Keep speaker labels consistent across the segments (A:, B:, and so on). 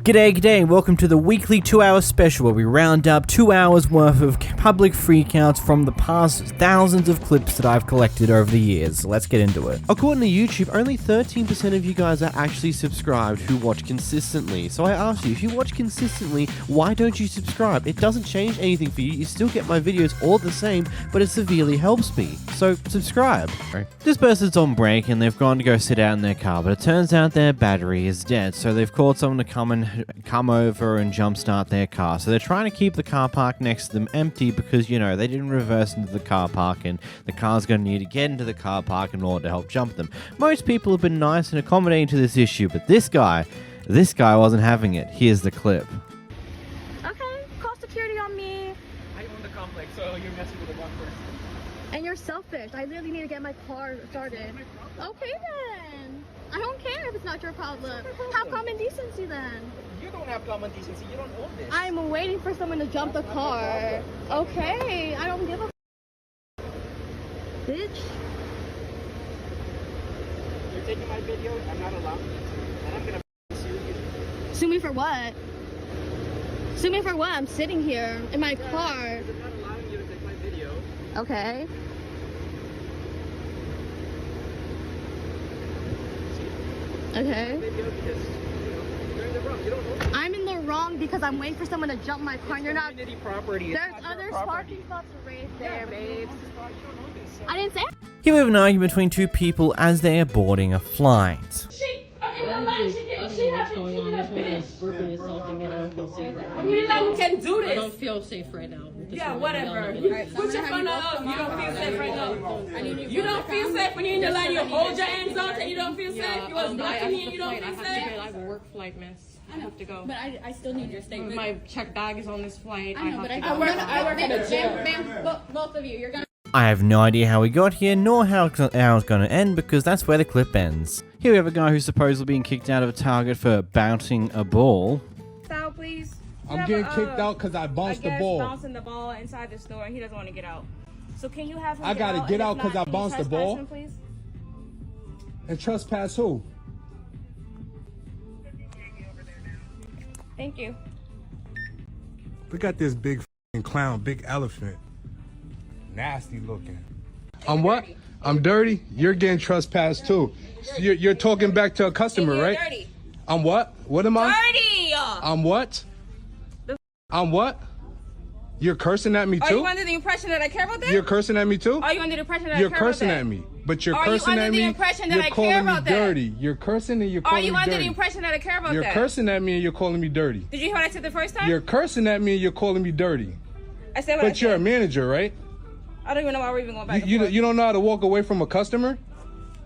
A: G'day, g'day, and welcome to the weekly 2-hour special where we round up 2 hours worth of public freakouts from the past thousands of clips that I've collected over the years. Let's get into it.
B: According to YouTube, only 13% of you guys are actually subscribed who watch consistently. So I ask you, if you watch consistently, why don't you subscribe? It doesn't change anything for you. You still get my videos all the same, but it severely helps me. So subscribe. This person's on break and they've gone to go sit out in their car, but it turns out their battery is dead. So they've called someone to come over and jumpstart their car. So they're trying to keep the car park next to them empty because, you know, they didn't reverse into the car park and the car's going to need to get into the car park in order to help jump them. Most people have been nice and accommodating to this issue, but this guy wasn't having it. Here's the clip.
C: Okay, call security on me.
D: I own the complex, so you're messing with the one person.
C: And you're selfish. I literally need to get my car started. Okay then. I don't care if it's not your problem. Have common decency then.
D: You don't have common decency. You don't own this.
C: I'm waiting for someone to jump the car. Okay, I don't give a bitch.
D: You're taking my video. I'm not allowed to. And I'm gonna sue you.
C: Sue me for what? Sue me for what? I'm sitting here in my car.
D: I'm not allowing you to take my video.
C: Okay. Okay. I'm in the wrong because I'm waiting for someone to jump my car and you're not.
D: Property.
C: There's other parking spots right there, babes. I didn't say.
A: Here we have an argument between two people as they are boarding a flight.
E: You can do this.
F: I don't feel safe right now.
E: Yeah, whatever. Put your phone up. You don't feel safe right now. You don't feel safe when you're in the line. You hold your hands out and you don't feel safe. You was blocking me and you don't feel safe.
F: I have a work flight, miss. I have to go.
E: But I still need your statement.
F: My check bag is on this flight.
E: I know, but I work at a gym. Ma'am, both of you, you're gonna.
A: I have no idea how we got here, nor how it's going to end, because that's where the clip ends. Here we have a guy who's supposedly being kicked out of a Target for bouncing a ball.
G: Style, please.
H: I'm getting kicked out because I bounced the ball.
G: Bouncing the ball inside the store, and he doesn't want to get out. So can you have him
H: I gotta get out because I bounced the ball.
G: Him, please?
H: And trespass who?
G: Thank you.
H: Look at this big clown, big elephant. Nasty looking. I'm what? I'm dirty? You're getting trespassed too. So you're talking back to a customer, right?
G: Dirty.
H: I'm what? What am I?
G: Dirty.
H: I'm what? I'm what? You're cursing at me too?
G: Are you under the impression that I care about that?
H: You're cursing at me too?
G: Are you under the impression that
H: You're
G: I care about that?
H: cursing at me. But you're
G: Are you
H: cursing
G: under
H: at
G: the
H: me.
G: impression that
H: You're
G: I care
H: calling me
G: about that?
H: dirty. You're cursing and you're calling
G: Are you
H: me
G: under
H: dirty.
G: the impression that I care about
H: You're
G: that?
H: cursing at me and you're calling me dirty.
G: Did you hear what I said the first time?
H: You're cursing at me and you're calling me dirty.
G: I said what I
H: But
G: said.
H: you're a manager, right?
G: I don't even know why we're even going back and
H: You
G: forth.
H: don't know how to walk away from a customer?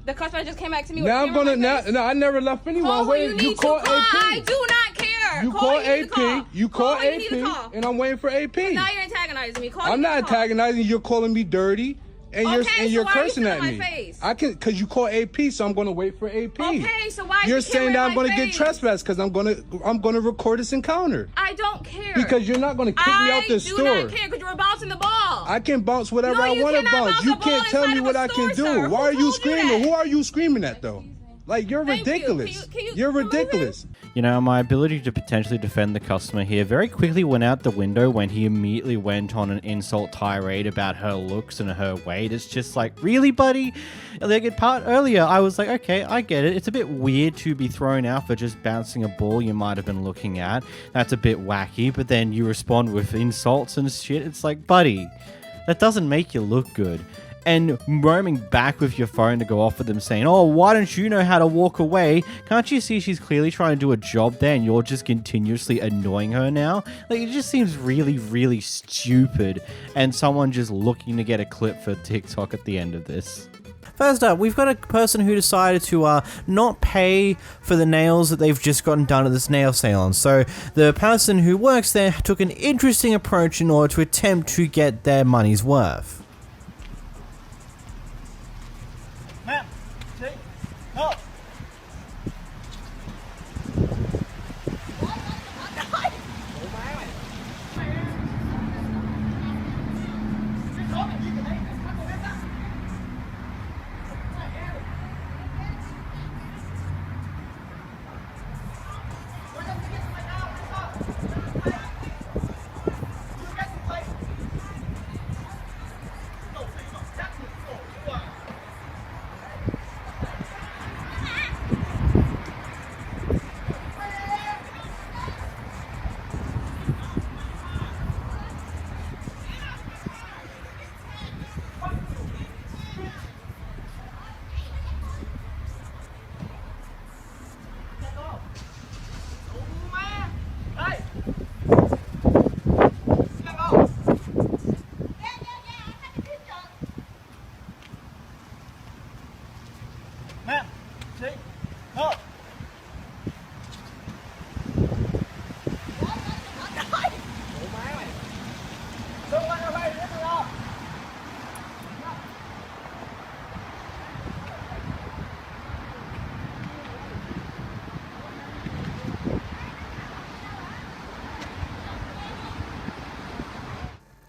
G: The customer just came back to me with
H: Now I'm
G: fear on
H: gonna
G: my face.
H: no, I never left anyone.
G: Call who
H: Wait,
G: you need to
H: call
G: call.
H: AP.
G: I do not care.
H: You
G: Call
H: call
G: who you need to call.
H: AP. You call
G: who you need to
H: AP,
G: call.
H: and I'm waiting for AP.
G: Now you're antagonizing me. Call who
H: I'm
G: you
H: not
G: need to call.
H: antagonizing. You're calling me dirty, and
G: Okay,
H: you're
G: so why are you
H: cursing
G: still
H: at
G: in
H: me.
G: my face?
H: I can, cause you call AP, so I'm gonna wait for AP.
G: Okay, so why
H: You're
G: you
H: saying that I'm
G: gonna
H: gonna get trespassed because I'm gonna record this encounter.
G: I don't care.
H: Because you're not gonna kick me out the store.
G: I do not care because you were bouncing the ball.
H: I can bounce whatever
G: No,
H: I
G: you
H: want to
G: cannot
H: bounce.
G: bounce
H: You
G: the ball
H: can't tell
G: inside
H: me
G: of
H: what
G: a
H: I can
G: store,
H: do.
G: sir.
H: Why
G: Who
H: are you
G: told you
H: screaming?
G: that?
H: Who are you screaming at though? Like you're
G: Thank you.
H: ridiculous.
G: Can you
H: You're
G: believe it?
H: ridiculous.
A: You know, my ability to potentially defend the customer here very quickly went out the window when he immediately went on an insult tirade about her looks and her weight. It's just like, really, buddy? Like, earlier, I was like, okay, I get it. It's a bit weird to be thrown out for just bouncing a ball you might have been looking at. That's a bit wacky, but then you respond with insults and shit. It's like, buddy, that doesn't make you look good. And roaming back with your phone to go off with them saying, oh, why don't you know how to walk away? Can't you see she's clearly trying to do a job there and you're just continuously annoying her now? Like, it just seems really, really stupid. And someone just looking to get a clip for TikTok at the end of this. First up, we've got a person who decided to not pay for the nails that they've just gotten done at this nail salon. So the person who works there took an interesting approach in order to attempt to get their money's worth.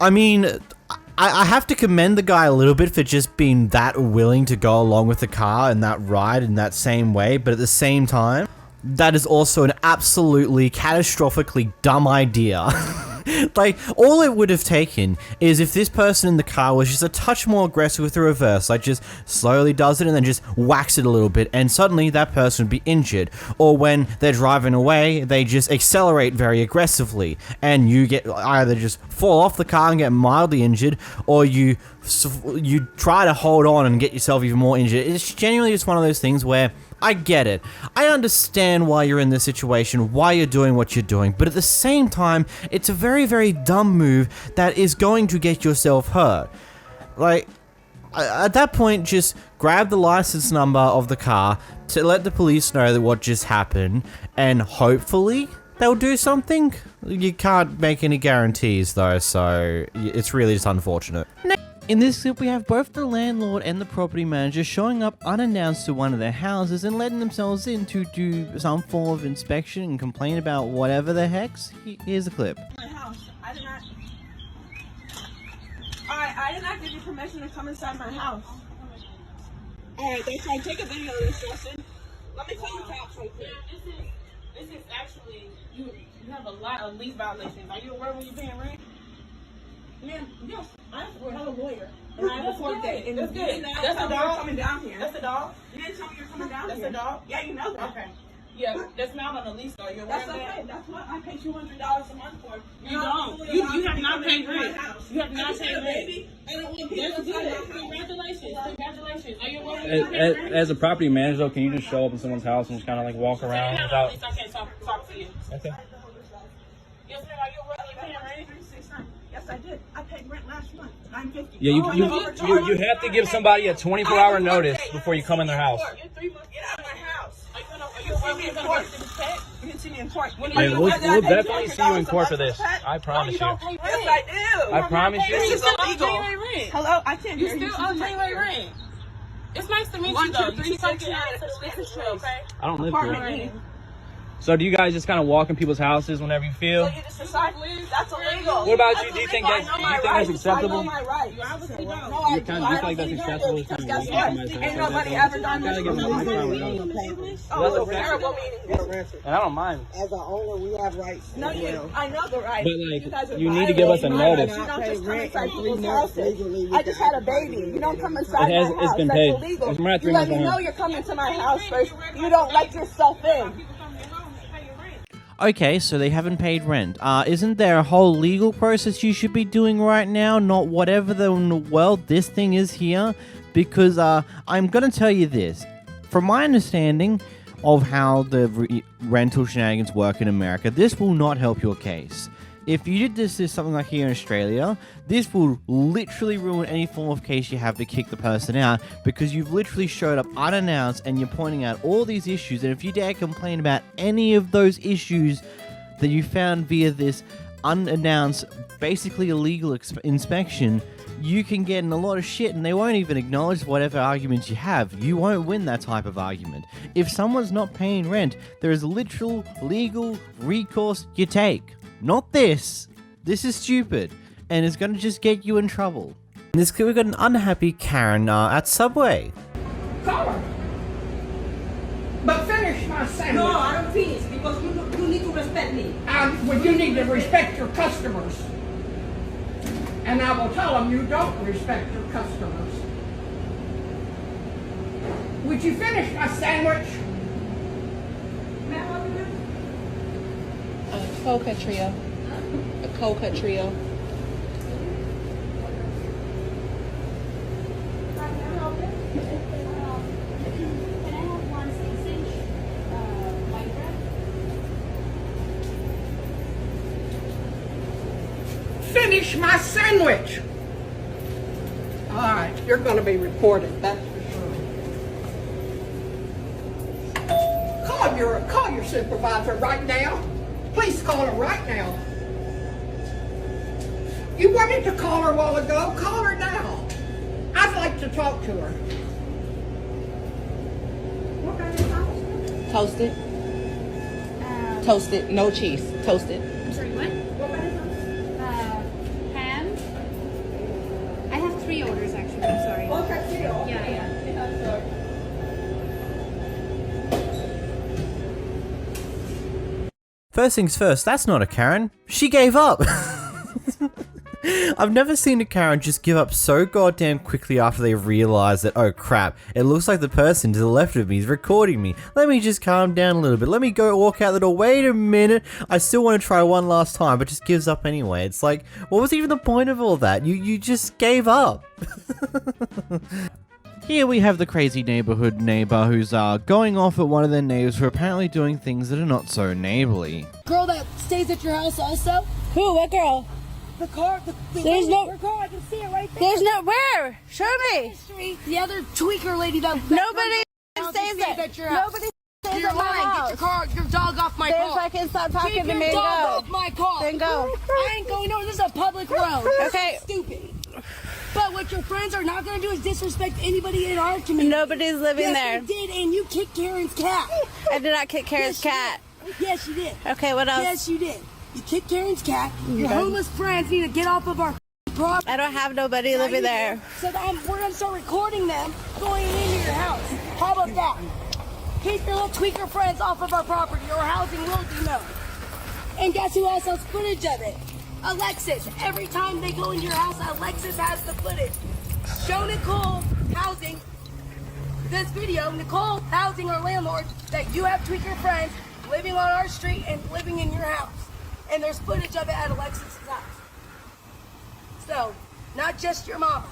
A: I mean, I have to commend the guy a little bit for just being that willing to go along with the car and that ride in that same way, but at the same time, that is also an absolutely catastrophically dumb idea. Like, all it would have taken is if this person in the car was just a touch more aggressive with the reverse, like just slowly does it and then just whacks it a little bit, and suddenly that person would be injured. Or when they're driving away, they just accelerate very aggressively, and you get either just fall off the car and get mildly injured, or you try to hold on and get yourself even more injured. It's genuinely just one of those things where I get it. I understand why you're in this situation, why you're doing what you're doing, but at the same time, it's a very, very dumb move that is going to get yourself hurt. Like, at that point, just grab the license number of the car to let the police know that what just happened, and hopefully they'll do something. You can't make any guarantees though, so it's really just unfortunate. In this clip, we have both the landlord and the property manager showing up unannounced to one of their houses and letting themselves in to do some form of inspection and complain about whatever the heck's. Here's the clip.
E: My house. I did not give you permission to come inside my house. Alright, that's fine. Take a video of this, Justin. Let me call you cops right quick. This is actually, you have a lot of lease violations. Are you aware when you're paying rent? Man, yes, I have a lawyer. And I have a court date. That's good. That's the dog coming down here. That's the dog? You didn't tell me you're coming down here. That's the dog? Yeah, you know that. Okay. Yeah, that's not on the lease though. You're aware of that? That's okay. That's what I pay $200 a month for. You don't. You have not paid rent. You have not paid rent. That's good. Congratulations. Congratulations. Are you aware when you pay rent?
D: As a property manager, though, can you just show up in someone's house and just kind of like walk around without?
E: I can't talk to you.
D: Okay.
E: Yes, ma'am. Are you aware when you paying rent? Yes, I did. I paid rent last month. $9.50.
D: Yeah, you have to give somebody a 24-hour notice before you come in their house.
E: You're 3 months. Get out of my house. Are you aware when you're going to this pet? You can see me in court.
D: We'll definitely see you in court for this. I promise you.
E: Yes, I do.
D: I promise you.
E: This is illegal. Hello? I can't hear you.
F: You still owe January rent. It's nice to meet you, though.
E: 1, 2, 3, 6, 7, 8, okay?
D: I don't live here. So do you guys just kind of walk in people's houses whenever you feel?
E: So you just decide that's illegal.
D: What about you? Do you think that's acceptable?
E: I know my rights. You obviously don't. No,
D: You kind of feel like that's acceptable?
E: Because guess what? Ain't nobody ever done this for me. Oh, it's a terrible meeting.
D: And I don't mind.
I: As an owner, we have rights.
E: No, I know the rights.
D: But you need to give us a notice.
E: You don't just come inside people's houses. I just had a baby. You don't come inside my house.
D: It's been
E: That's
D: paid.
E: illegal.
D: You
E: let me know you're coming to my house first. You don't let yourself in.
A: Okay, so they haven't paid rent. Isn't there a whole legal process you should be doing right now? Not whatever the world this thing is here? Because I'm going to tell you this. From my understanding of how the rental shenanigans work in America, this will not help your case. If you did this something like here in Australia, this will literally ruin any form of case you have to kick the person out, because you've literally showed up unannounced and you're pointing out all these issues, and if you dare complain about any of those issues that you found via this unannounced, basically illegal inspection, you can get in a lot of shit, and they won't even acknowledge whatever arguments you have. You won't win that type of argument. If someone's not paying rent, there is literal legal recourse you take. Not this. This is stupid, and it's gonna just get you in trouble. In this clip, we got an unhappy Karen at Subway.
I: Call her. But finish my sandwich.
E: No, I don't finish because you need to respect me.
I: Well, you need to respect your customers. And I will tell them you don't respect your customers. Would you finish my sandwich?
F: Cold-cut trio. A cold-cut trio.
I: Finish my sandwich. All right, you're going to be reported, that's for sure. Call your supervisor right now. Please call her right now. You wanted to call her a while ago. Call her now. I'd like to talk to her. What kind of toast?
F: Toasted. Toasted. No cheese. Toasted.
C: I'm sorry, what?
I: What kind of toast?
C: Ham, 3 orders actually. I'm sorry.
E: Okay,
C: Yeah, yeah.
A: First things first, that's not a Karen. She gave up. I've never seen a Karen just give up so goddamn quickly after they realize that, oh crap, it looks like the person to the left of me is recording me. Let me just calm down a little bit. Let me go walk out the door. Wait a minute. I still want to try one last time, but just gives up anyway. It's like, what was even the point of all that? You just gave up. Here we have the crazy neighborhood neighbor who's going off at one of their neighbors for apparently doing things that are not so neighborly.
J: Girl that stays at your house also?
F: Who? What girl?
J: The car,
F: There's no-
J: girl, I can see it right there.
F: There's no where. Show me.
J: Street. The other tweaker lady that
F: Nobody stays
J: at your house.
F: Nobody stays
J: You're
F: at my
J: lying.
F: house.
J: Get your dog off my
F: Then
J: car.
F: fucking stop talking
J: Keep
F: to
J: your
F: me and
J: dog
F: go.
J: off my car.
F: Then go.
J: I ain't going over. This is a public road.
F: Okay.
J: Stupid. But what your friends are not going to do is disrespect anybody in our community.
F: Nobody's living there.
J: Yes, you did, and you kicked Karen's cat.
F: I did not kick Karen's cat.
J: Yes, you did.
F: Okay, what else?
J: Yes, you did. You kicked Karen's cat. Your homeless friends need to get off of our property.
F: I don't have nobody living there.
J: So we're going to start recording them going into your house. How about that? Keep your little tweaker friends off of our property or housing will be known. And guess who else has footage of it? Alexis. Every time they go into your house, Alexis has the footage. Show Nicole Housing this video. Nicole Housing, our landlord, that you have tweaker friends living on our street and living in your house. And there's footage of it at Alexis' house. So, not just your mama.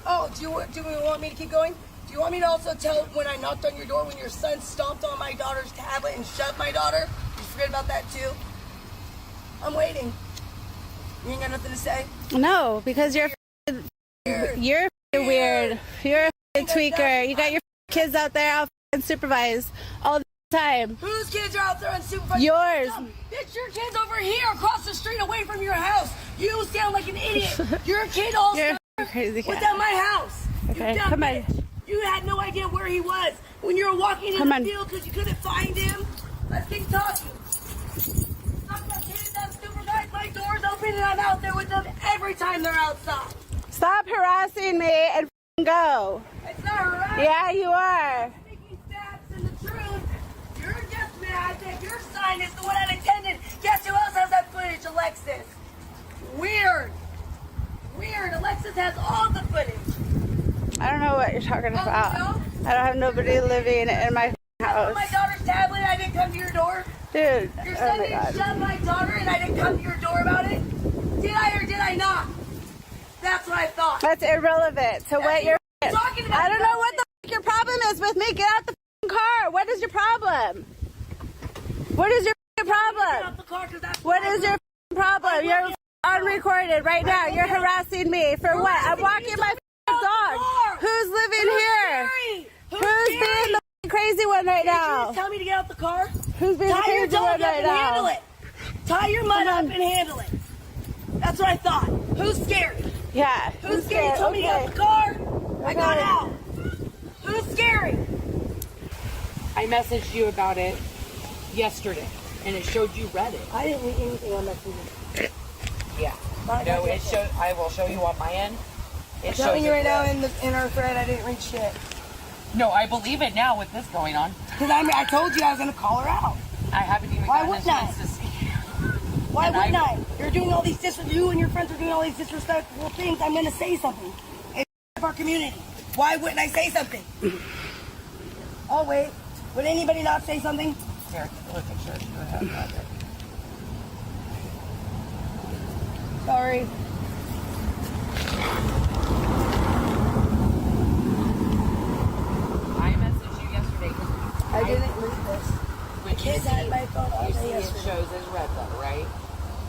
J: Oh, do you want me to keep going? Do you want me to also tell when I knocked on your door when your son stomped on my daughter's tablet and shoved my daughter? You forget about that too? I'm waiting. You ain't got nothing to say?
F: No, because you're weird. You're weird. You're a tweaker. You got your kids out there out supervised all the time.
J: Whose kids are out there unsupervised?
F: Yours.
J: It's your kids over here across the street away from your house. You sound like an idiot. Your kid also
F: You're a crazy
J: was
F: cat.
J: at my house.
F: Okay,
J: You dumb
F: come on.
J: bitch. You had no idea where he was when you were walking in
F: Come
J: the
F: on.
J: field because you couldn't find him. Let's keep talking. I've got kids unsupervised. My door's open and I'm out there with them every time they're outside.
F: Stop harassing me and go.
J: It's not harassment.
F: Yeah, you are.
J: Speaking facts and the truth. You're just mad that your sign is the one unattended. Guess who else has that footage? Alexis. Weird. Alexis has all the footage.
F: I don't know what you're talking about.
J: no?
F: I don't have nobody living in my house.
J: My daughter's tablet, I didn't come to your door.
F: Dude,
J: Your
F: oh
J: son
F: my
J: didn't
F: god.
J: shove my daughter and I didn't come to your door about it? Did I or did I not? That's what I thought.
F: That's irrelevant to what you're
J: talking about.
F: I don't know what the your problem is with me. Get out the car. What is your problem? What is your problem? What is your problem? You're unrecorded right now. You're harassing me for what? I'm walking my dog. Who's living here? Who's being the crazy one right now?
J: Did you tell me to get out the car?
F: Who's being the
J: Tie your
F: crazy
J: dog
F: one
J: up
F: right
J: and handle
F: now?
J: it. Tie your mud up and handle it. That's what I thought. Who's scared?
F: Yeah.
J: Who's scared? Told me to get out the car. I got out. Who's scary?
K: I messaged you about it yesterday, and it showed you read it.
J: I didn't read anything on Messenger.
K: Yeah. No, it showed. I will show you on my end.
J: I'm telling you right now in our thread, I didn't read shit.
K: No, I believe it now with this going on.
J: Because I told you I was going to call her out.
K: I haven't even
J: Why
K: gotten a
J: wouldn't I?
K: chance to see.
J: Why wouldn't I? You're doing all these you and your friends are doing all these disrespectful things. I'm going to say something. It's our community. Why wouldn't I say something? Oh, wait. Would anybody not say something?
K: Here, look at yours. Go ahead.
J: Sorry.
K: I messaged you yesterday because
J: I didn't read this.
K: When
J: Kids had my phone all
K: you
J: day
K: see it
J: yesterday.
K: shows as red though, right?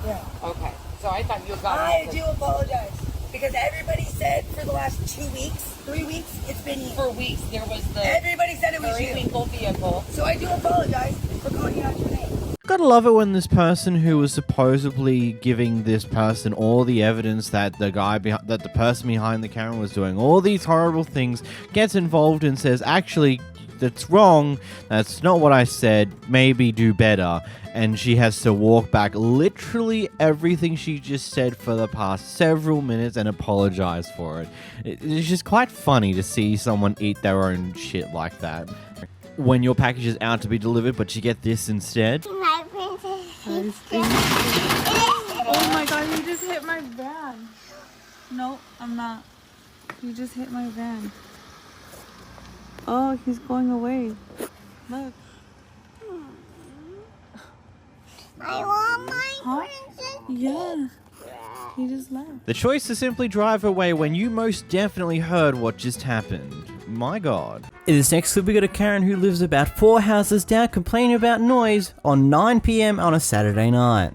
J: Yeah.
K: Okay. So I thought you got
J: I
K: it.
J: do apologize. Because everybody said for the last 2 weeks, 3 weeks, it's been you.
K: For weeks there was the
J: Everybody said it was you.
K: illegal vehicle.
J: So I do apologize for calling you out your name.
A: Gotta love it when this person who was supposedly giving this person all the evidence that that the person behind the camera was doing all these horrible things gets involved and says, actually, that's wrong. That's not what I said. Maybe do better. And she has to walk back literally everything she just said for the past several minutes and apologize for it. It's just quite funny to see someone eat their own shit like that. When your package is out to be delivered, but you get this instead.
C: My princess.
G: Oh my god, you just hit my van. No, I'm not. You just hit my van. Oh, he's going away. Look.
C: I want my princess.
G: Yeah. He just left.
A: The choice to simply drive away when you most definitely heard what just happened. My god. In this next clip, we got a Karen who lives about 4 houses down complaining about noise on 9 PM on a Saturday night.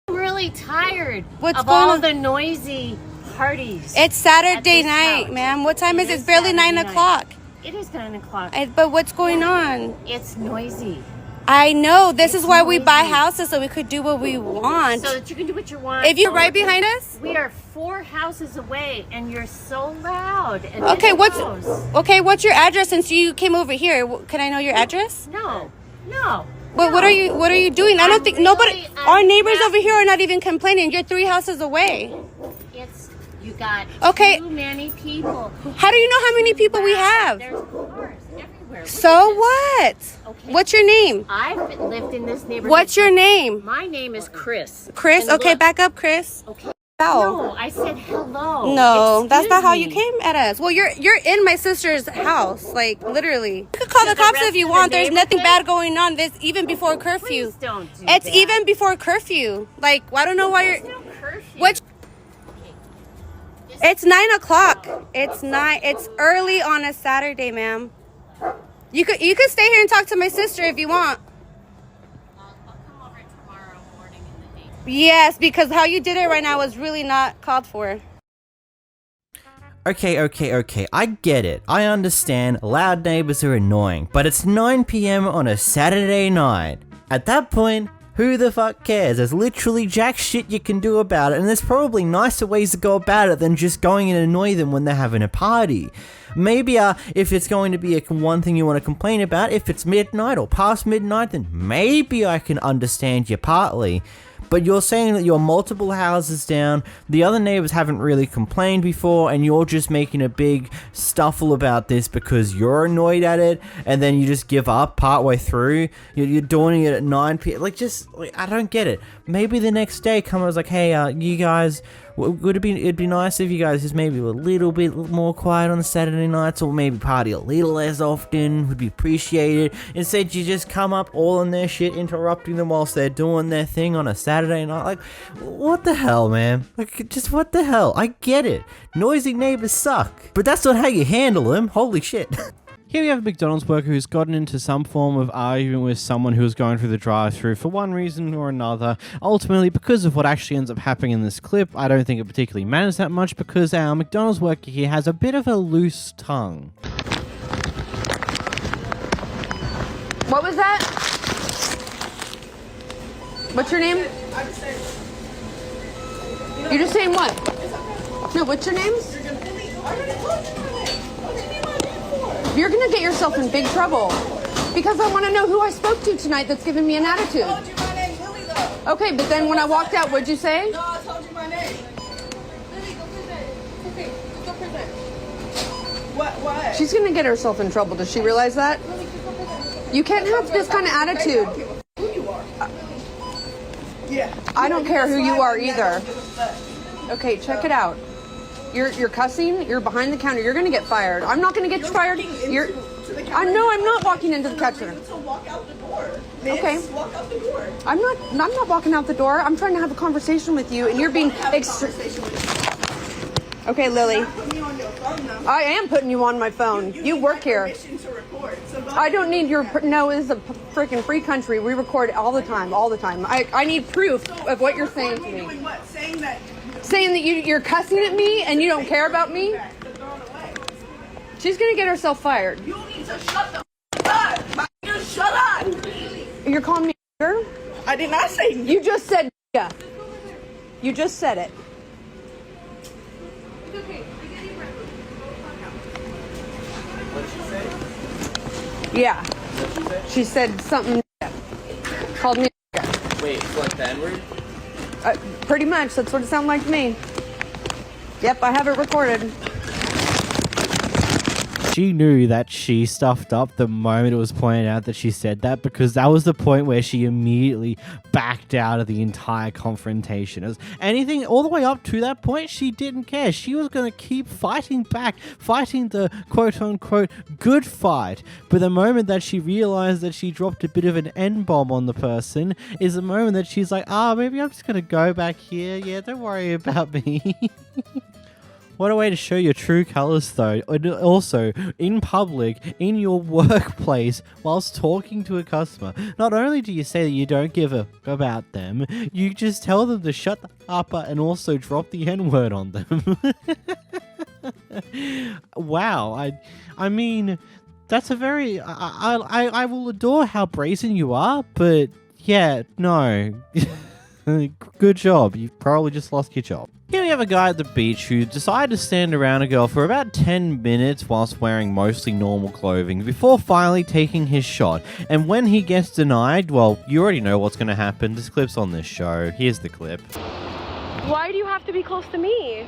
L: I'm really tired
F: What's
L: of
F: going
L: all
F: on?
L: the noisy parties.
F: It's Saturday
L: at this
F: night,
L: house.
F: ma'am. What time is it?
L: It
F: It's
L: is
F: barely 9
L: Saturday night.
F: o'clock.
L: It is 9 o'clock.
F: But what's going on?
L: It's noisy.
F: I know. This is why we buy
L: noisy.
F: houses, so we could do what we want.
L: So that you can do what you want.
F: If you're right behind us?
L: We are 4 houses away and you're so loud. At
F: Okay,
L: this house.
F: what's your address since you came over here? Can I know your address?
L: No.
F: But what are you doing? I don't think nobody our neighbors over here are not even complaining. You're 3 houses away.
L: You got
F: Okay.
L: too many people.
F: How do you know how many people we have?
L: There's cars everywhere.
F: So what?
L: Okay.
F: What's your name?
L: I've lived in this neighborhood.
F: What's your name?
L: My name is Chris.
F: Chris?
L: And
F: Okay,
L: look-
F: back up, Chris.
L: Okay.
F: Oh.
L: No, I said hello.
F: No, that's not how you
L: Excuse me.
F: came at us. Well, you're in my sister's house, like literally. You could call the
L: the
F: cops
L: rest
F: if you
L: of the
F: want. There's nothing
L: neighborhood?
F: bad going on. This even before curfew.
L: Please don't do
F: It's
L: that.
F: even before curfew. Like, I don't know why
L: There's
F: you're.
L: no curfew.
F: Which? It's 9 o'clock. It's 9. It's early on a Saturday, ma'am. You could stay here and talk to my sister if you want.
L: I'll come over tomorrow morning in the day.
F: Yes, because how you did it right now was really not called for.
A: Okay. I get it. I understand loud neighbors are annoying, but it's 9 PM on a Saturday night. At that point, who the fuck cares? There's literally jack shit you can do about it, and there's probably nicer ways to go about it than just going and annoy them when they're having a party. Maybe if it's going to be one thing you want to complain about, if it's midnight or past midnight, then maybe I can understand you partly. But you're saying that you're multiple houses down, the other neighbors haven't really complained before, and you're just making a big stuffle about this because you're annoyed at it, and then you just give up partway through. You're doing it at 9 p.m. I don't get it. Maybe the next day, come was like, hey, you guys, it'd be nice if you guys just maybe were a little bit more quiet on the Saturday nights, or maybe party a little less often, would be appreciated. Instead, you just come up all in their shit, interrupting them whilst they're doing their thing on a Saturday night. Like, what the hell, man? Like, just what the hell? I get it. Noisy neighbors suck. But that's not how you handle them. Holy shit. Here we have a McDonald's worker who's gotten into some form of argument with someone who was going through the drive-thru for one reason or another. Ultimately, because of what actually ends up happening in this clip, I don't think it particularly matters that much because our McDonald's worker here has a bit of a loose tongue.
K: What was that? What's your name? You're just saying what? No, what's your name? You're gonna get yourself in big trouble because I want to know who I spoke to tonight that's giving me an attitude.
J: I told you my name, Lily, though.
K: Okay, but then when I walked out, what'd you say?
J: No, I told you my name. Lily, go present. Okay, go present. What?
K: She's gonna get herself in trouble. Does she realize that? You can't have this kind of attitude.
J: Who you are. Yeah.
K: I don't care who you are either. Okay, check it out. You're cussing. You're behind the counter. You're gonna get fired. I'm not gonna get you fired. I know I'm not walking into the kitchen.
J: So walk out the door.
K: Okay.
J: Walk out the door.
K: I'm not walking out the door. I'm trying to have a conversation with you, and you're being Okay, Lily. I am putting you on my phone. You work here. I don't need your. No, this is a freaking free country. We record all the time. I need proof of what you're saying to me.
J: What?
K: Saying that you're cussing at me and you don't care about me? She's gonna get herself fired.
J: You need to shut the up. Just shut up.
K: You're calling me a
J: I did not say
K: You just said yeah. You just said it. Yeah. She said something. Called me.
D: Wait, like the N-word?
K: Pretty much. That's what it sounded like to me. Yep, I have it recorded.
A: She knew that she stuffed up the moment it was pointed out that she said that, because that was the point where she immediately backed out of the entire confrontation. As anything all the way up to that point, she didn't care. She was going to keep fighting back, fighting the quote-unquote good fight. But the moment that she realized that she dropped a bit of an N-bomb on the person is the moment that she's like, maybe I'm just going to go back here. Yeah, don't worry about me. What a way to show your true colors, though. And also, in public, in your workplace, whilst talking to a customer. Not only do you say that you don't give a about them, you just tell them to shut up and also drop the N-word on them. Wow. I mean, that's a very... I will adore how brazen you are, but yeah, no. Good job. You've probably just lost your job. Here we have a guy at the beach who decided to stand around a girl for about 10 minutes whilst wearing mostly normal clothing before finally taking his shot. And when he gets denied, well, you already know what's going to happen. This clip's on this show. Here's the clip.
F: Why do you have to be close to me?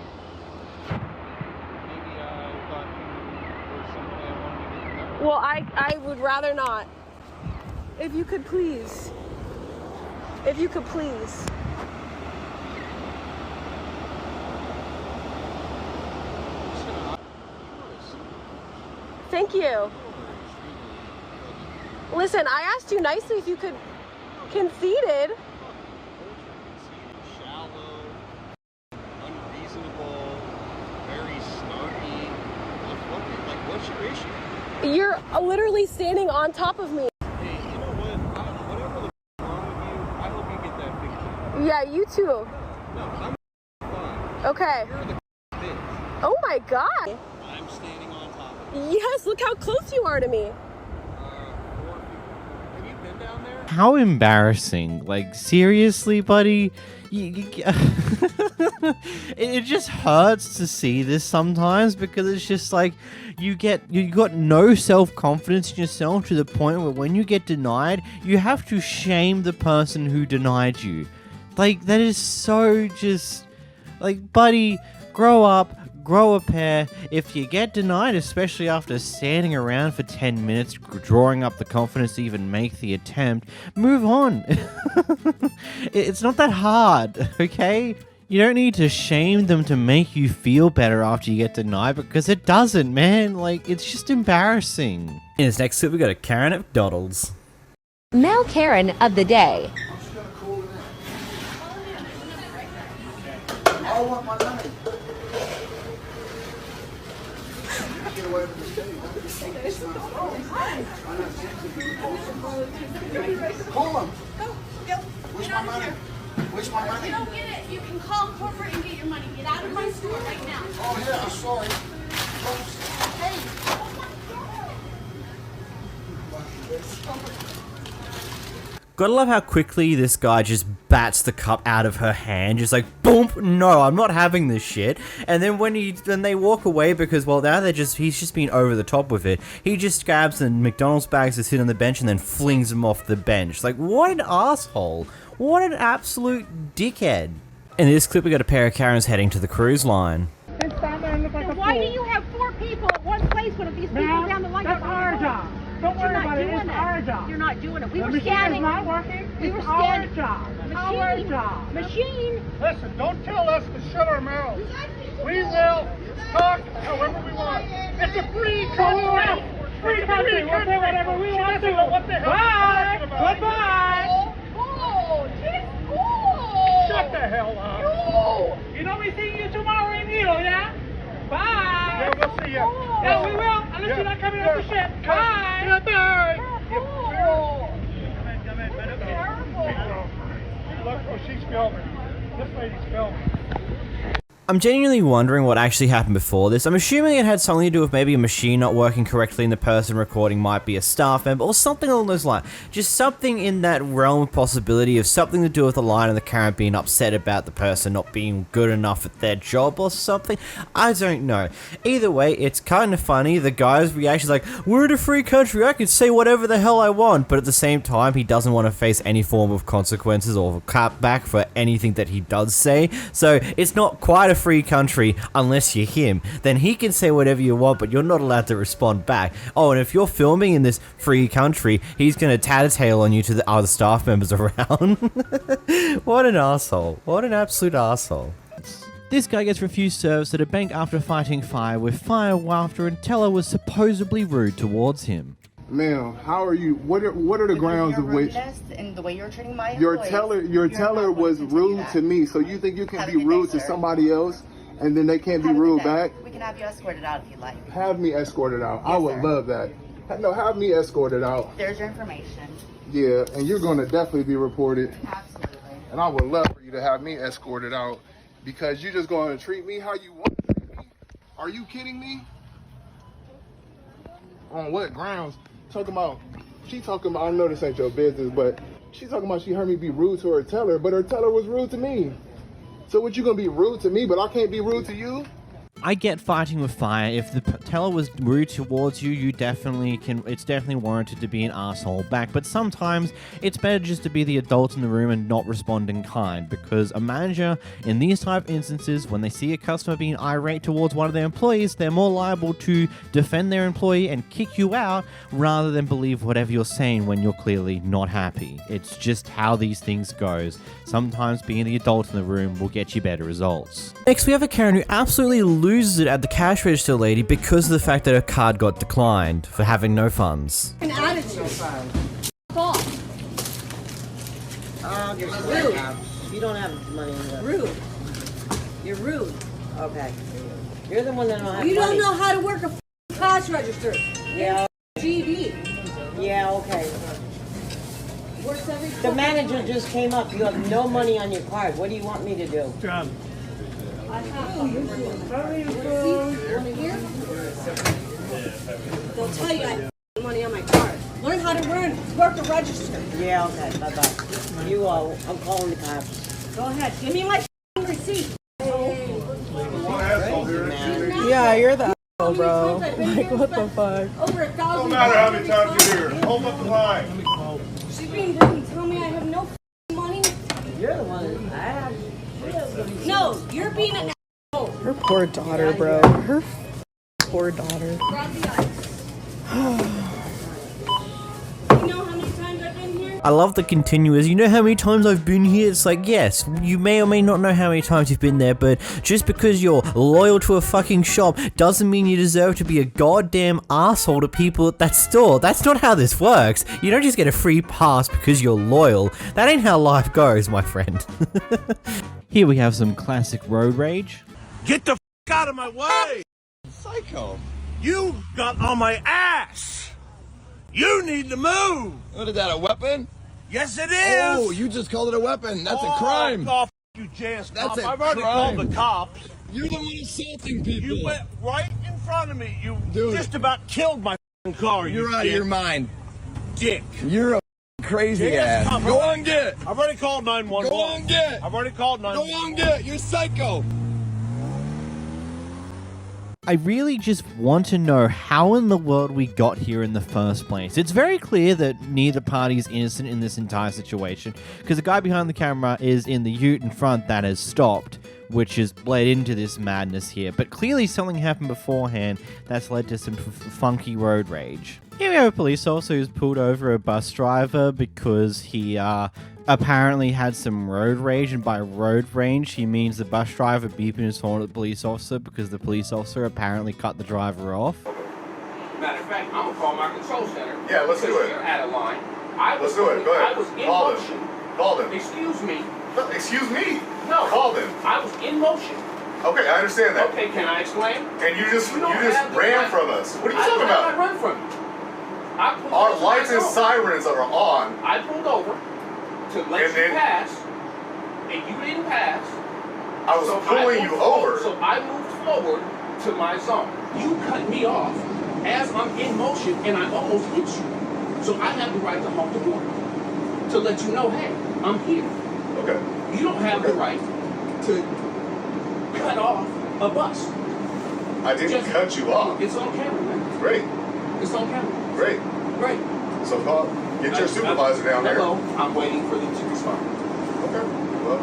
F: Well, I would rather not. If you could please. If you could please. Thank you. Listen, I asked you nicely if you could conceded.
M: Shallow, unreasonable, very snarky. Like, what's your issue?
F: You're literally standing on top of me.
M: Hey, you know what? Whatever the wrong with you, I hope you get that fixed.
F: Yeah, you too.
M: No, I'm fine.
F: Okay.
M: You're the bitch.
F: Oh my god.
M: I'm standing on top of you.
F: Yes, look how close you are to me.
M: 4 people. Have you been down there?
A: How embarrassing. Like, seriously, buddy? It just hurts to see this sometimes, because it's just like you got no self-confidence in yourself to the point where when you get denied, you have to shame the person who denied you. Like, that is so just... Like, buddy, grow up. Grow a pair. If you get denied, especially after standing around for 10 minutes, drawing up the confidence to even make the attempt, move on. It's not that hard, okay? You don't need to shame them to make you feel better after you get denied, because it doesn't, man. Like, it's just embarrassing. In this next clip, we got a Karen at McDonald's.
N: Male Karen of the day.
O: I want my money. Get away from the stage. Call him. Where's my money? Where's my money?
C: If you don't get it, you can call corporate and get your money. Get out of my store right now.
O: Oh yeah, sorry.
C: Hey. Oh my God.
A: Gotta love how quickly this guy just bats the cup out of her hand, just like, boom, no, I'm not having this shit. And then when they walk away, because, well, now he's just been over the top with it, he just grabs the McDonald's bags that sit on the bench and then flings them off the bench. Like, what an asshole. What an absolute dickhead. In this clip, we got a pair of Karens heading to the cruise line.
C: Why do you have 4 people at one place when if these people down the line
I: that's our job. Don't worry about it. It's our job.
C: You're not doing it. We
I: The
C: were
I: machine
C: standing.
I: is not working.
C: We were
I: It's our
C: standing.
I: job.
C: Machine.
I: Our job.
C: Machine.
H: Listen, don't tell us to shut our mouths. We will talk however we want. It's a free country.
I: Free country. We'll say whatever we want to.
H: What the hell?
I: Bye. Goodbye.
C: Oh, just oh.
H: Shut the hell up.
C: No.
I: You know we see you tomorrow in Hilo, yeah? Bye.
H: Yeah, we'll see you.
I: Yeah, we will. Unless you're not coming off the ship. Bye.
H: Yeah, bye.
C: Oh.
H: Come in. Look, oh, she's filming. This lady's filming.
A: I'm genuinely wondering what actually happened before this. I'm assuming it had something to do with maybe a machine not working correctly and the person recording might be a staff member or something along those lines. Just something in that realm of possibility of something to do with the line of the camera being upset about the person not being good enough at their job or something. I don't know. Either way, it's kind of funny. The guy's reaction is like, we're in a free country, I can say whatever the hell I want, but at the same time, he doesn't want to face any form of consequences or clapback for anything that he does say. So it's not quite a free country unless you're him. Then he can say whatever you want, but you're not allowed to respond back. Oh, and if you're filming in this free country, he's gonna tattletale on you to the other staff members around. What an asshole. What an absolute asshole. This guy gets refused service at a bank after fighting fire with fire after a teller was supposedly rude towards him.
H: Ma'am, how are you? What are the grounds of which
P: and the way you're treating my
H: your teller was rude to me? So you think you can be rude to somebody else, and then they can't be rude back?
P: We can have you escorted out if you'd like.
H: Have me escorted out. I would love that. No, have me escorted out.
P: There's your information.
H: Yeah, and you're going to definitely be reported.
P: Absolutely.
H: And I would love for you to have me escorted out because you're just going to treat me how you want to treat me. Are you kidding me? On what grounds? She talking about, I know this ain't your business, but she talking about she heard me be rude to her teller, but her teller was rude to me. So what, you gonna be rude to me, but I can't be rude to you?
A: I get fighting with fire. If the teller was rude towards you, you definitely can. It's definitely warranted to be an asshole back. But sometimes it's better just to be the adult in the room and not respond in kind. Because a manager, in these type of instances, when they see a customer being irate towards one of their employees, they're more liable to defend their employee and kick you out rather than believe whatever you're saying when you're clearly not happy. It's just how these things goes. Sometimes being the adult in the room will get you better results. Next, we have a Karen who absolutely loses it at the cash register lady because of the fact that her card got declined for having no funds.
J: An attitude. Call.
Q: Rude. You don't have money in there.
J: Rude. You're rude.
Q: Okay. You're the one that don't have money.
J: You don't know how to work a cash register.
Q: Yeah.
J: GD.
Q: Yeah, okay.
J: Works every
Q: The manager just came up. You have no money on your card. What do you want me to do?
J: I have They'll tell you I have money on my card. Learn how to work the register.
Q: Yeah, okay. Bye-bye. You all. I'm calling the cops.
J: Go ahead. Give me my receipt.
G: Yeah, you're the asshole, bro. Like, what the fuck?
J: Over 1,000.
H: No matter how many times you're here. Hold up the line.
J: She's being rude and tell me I have no money.
Q: You're the one that I have.
J: No, you're being an asshole.
G: Her poor daughter, bro. Her poor daughter.
J: Grab the ice. You know how many times I've been here?
A: I love the continuous, you know how many times I've been here? It's like, yes, you may or may not know how many times you've been there, but just because you're loyal to a fucking shop doesn't mean you deserve to be a goddamn asshole to people at that store. That's not how this works. You don't just get a free pass because you're loyal. That ain't how life goes, my friend. Here we have some classic road rage.
R: Get the f*** out of my way! Psycho. You got on my ass! You need to move!
O: What is that, a weapon?
R: Yes, it is!
O: Oh, you just called it a weapon. That's a crime.
R: Oh, you JS
O: That's
R: cop.
O: a
R: I've already
O: crime.
R: called the cops.
O: You're the one assaulting people.
R: You went right in front of me. You
O: Dude.
R: just about killed my f***ing car,
O: You're
R: you
O: out
R: dick.
O: of your mind.
R: Dick.
O: You're a crazy
R: JS
O: ass.
R: cop.
O: Go on get.
R: I've already called 911.
O: Go on get.
R: I've already called 911.
O: Go on get. You're psycho.
A: I really just want to know how in the world we got here in the first place. It's very clear that neither party is innocent in this entire situation, because the guy behind the camera is in the ute in front that has stopped, which has led into this madness here. But clearly something happened beforehand that's led to some funky road rage. Here we have a police officer who's pulled over a bus driver because he apparently had some road rage, and by road rage he means the bus driver beeping his horn at the police officer because the police officer apparently cut the driver off.
S: Matter of fact, I'm gonna call my control center.
H: Yeah, let's do it.
S: You're out of line.
H: Let's do it. Go ahead.
S: I was in
H: Call
S: motion.
H: them. Call them.
S: Excuse me.
H: No, excuse me.
S: No.
H: Call them.
S: I was in motion.
H: Okay, I understand that.
S: Okay, can I explain?
H: And you just
S: don't have the
H: ran
S: right-
H: from us. What are you
S: I
H: talking
S: I
H: about?
S: run from you. I pulled
H: Our
S: over
H: lights and
S: myself.
H: sirens are on.
S: I pulled over to let
H: And
S: you
H: then-
S: pass, and you didn't pass.
O: I was pulling you over.
S: So I moved forward to my zone. You cut me off as I'm in motion and I almost hit you. So I have the right to honk the horn to let you know, hey, I'm here.
O: Okay.
S: You don't have the right to cut off a bus.
O: I didn't cut you off.
S: It's on camera, man.
O: Great.
S: It's on camera.
O: Great.
S: Great.
O: So get your supervisor down there.
S: Hello. I'm waiting for them to respond.
O: Okay. Well,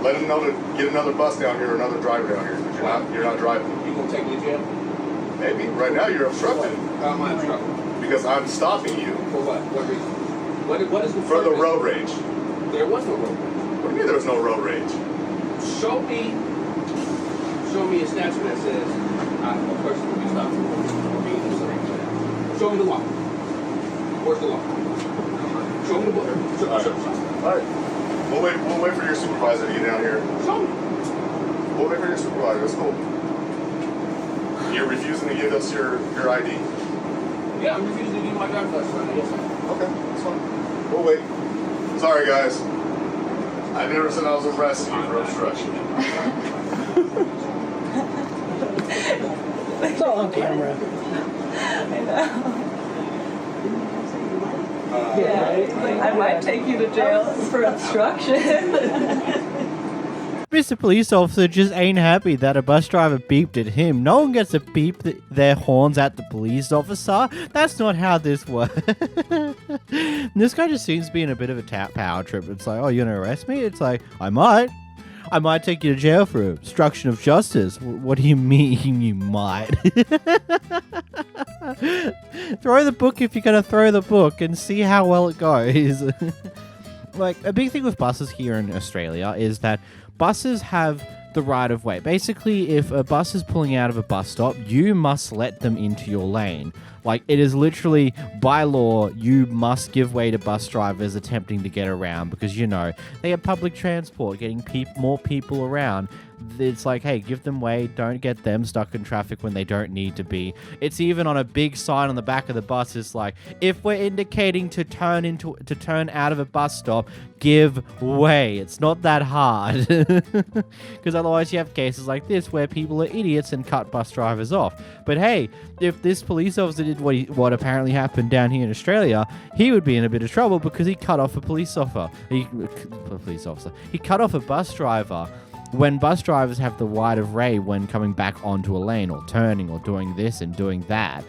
O: let him know to get another bus down here or another driver down here because you're not driving.
S: You gonna take me to jail?
O: Maybe. Right now you're obstructing.
S: How am I obstructing?
O: Because I'm stopping you.
S: For what? What reason? What is the
O: For the road rage.
S: There was no road rage.
O: What do you mean there was no road rage?
S: Show me a statute that says a person will be stopped for being in the city. Show me the law. Where's the law? Show me the book.
O: All right. We'll wait for your supervisor to get down here.
S: Show me.
O: We'll wait for your supervisor. That's cool. You're refusing to give us your ID?
S: Yeah, I'm refusing to give you my driver's license right now. Yes, sir.
O: Okay, that's fine. We'll wait. Sorry, guys. I never said I was arresting you for obstruction.
Q: It's all on camera.
G: I know. I might take you to jail for obstruction.
A: Mr. Police Officer just ain't happy that a bus driver beeped at him. No one gets to beep their horns at the police officer. That's not how this works. This guy just seems to be in a bit of a power trip. It's like, oh, you're gonna arrest me? It's like, I might take you to jail for obstruction of justice. What do you mean you might? Throw the book if you're gonna throw the book and see how well it goes. Like, a big thing with buses here in Australia is that buses have the right of way. Basically, if a bus is pulling out of a bus stop, you must let them into your lane. Like, it is literally, by law, you must give way to bus drivers attempting to get around because, you know, they have public transport, getting more people around. It's like, hey, give them way, don't get them stuck in traffic when they don't need to be. It's even on a big sign on the back of the bus. It's like, if we're indicating to turn out of a bus stop, give way. It's not that hard. Because otherwise you have cases like this where people are idiots and cut bus drivers off. But hey, if this police officer did what apparently happened down here in Australia, he would be in a bit of trouble because he cut off a police officer. He cut off a bus driver. When bus drivers have the right of way when coming back onto a lane or turning or doing this and doing that,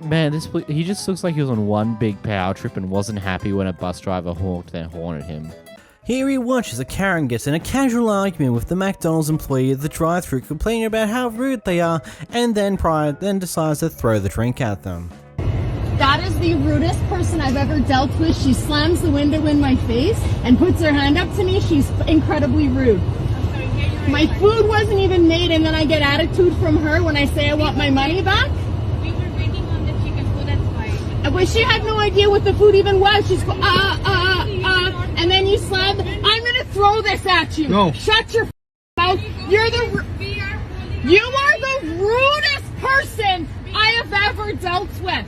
A: man, he just looks like he was on one big power trip and wasn't happy when a bus driver honked their horn at him. Here he watches a Karen gets in a casual argument with the McDonald's employee at the drive-thru, complaining about how rude they are, and then decides to throw the drink at them.
C: That is the rudest person I've ever dealt with. She slams the window in my face and puts her hand up to me. She's incredibly rude. My food wasn't even made, and then I get attitude from her when I say I want my money back.
G: We were waiting on the chicken, so that's why.
C: But she had no idea what the food even was. She's and then you slam. I'm gonna throw this at you.
H: No.
C: Shut your mouth. You are the rudest person I have ever dealt with.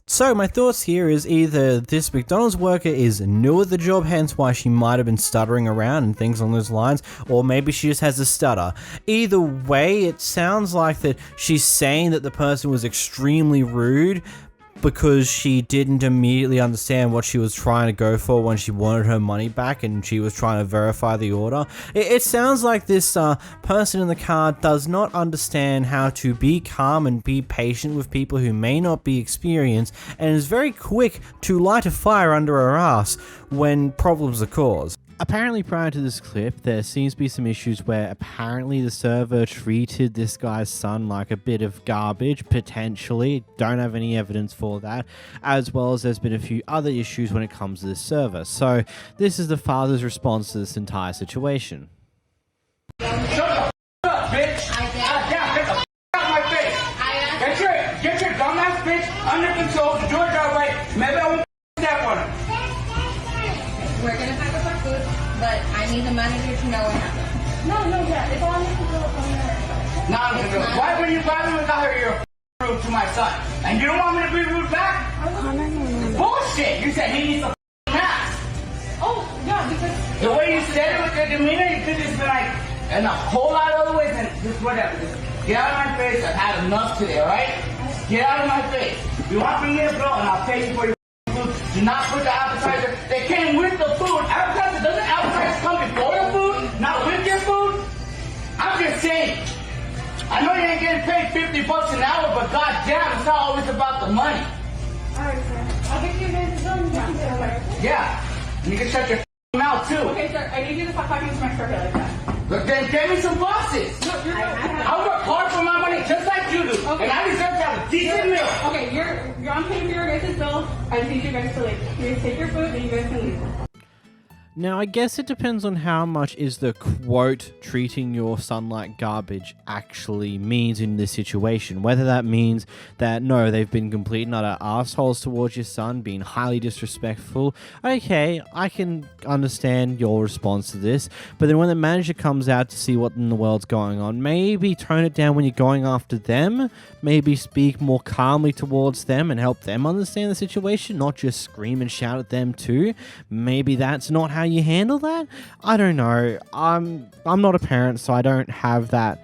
A: So my thoughts here is either this McDonald's worker is new at the job, hence why she might have been stuttering around and things along those lines, or maybe she just has a stutter. Either way, it sounds like that she's saying that the person was extremely rude because she didn't immediately understand what she was trying to go for when she wanted her money back and she was trying to verify the order. It sounds like this person in the car does not understand how to be calm and be patient with people who may not be experienced, and is very quick to light a fire under her ass when problems are caused. Apparently prior to this clip, there seems to be some issues where apparently the server treated this guy's son like a bit of garbage, potentially. Don't have any evidence for that. As well as there's been a few other issues when it comes to this server. So this is the father's response to this entire situation.
I: Shut the up, bitch! Get the out my face! Get your dumbass bitch under control to do her job right. Maybe I won't that one.
F: We're gonna pack up our food, but I need the manager to know what happened. No, yeah, it's all
I: Why were you without her? You're rude to my son, and you don't want me to be rude back? Bullshit! bullshit. You said he needs a mask.
E: Oh, yeah, because...
I: The way you said it with your demeanor, you could just be like, and a whole lot of other ways, and just whatever. Just get out of my face. I've had enough today, alright? Get out of my face. You want me here, bro, and I'll pay you for your food. Do not put the appetizer. They came with the food. Appetizer, doesn't appetizer come before the food? Not with your food? I'm just saying. I know you ain't getting paid $50 an hour, but goddamn, it's not always about the money.
E: Alright, sir. I'll get you guys a zone.
I: Yeah. And you can shut your mouth, too.
E: Okay, sir. I need you to stop talking to my circuit like that.
I: But then give me some bosses.
E: No, you're not.
I: I work hard for my money just like you do.
E: Okay.
I: And I deserve to have a decent meal.
E: Okay, you're on paying for your guys' bill. I just need you guys to leave. You guys take your food and you guys can leave.
A: Now, I guess it depends on how much is the quote treating your son like garbage actually means in this situation. Whether that means that, no, they've been complete and utter assholes towards your son, being highly disrespectful. Okay, I can understand your response to this. But then when the manager comes out to see what in the world's going on, maybe tone it down when you're going after them. Maybe speak more calmly towards them and help them understand the situation, not just scream and shout at them too. Maybe that's not how you handle that. I don't know. I'm not a parent, so I don't have that.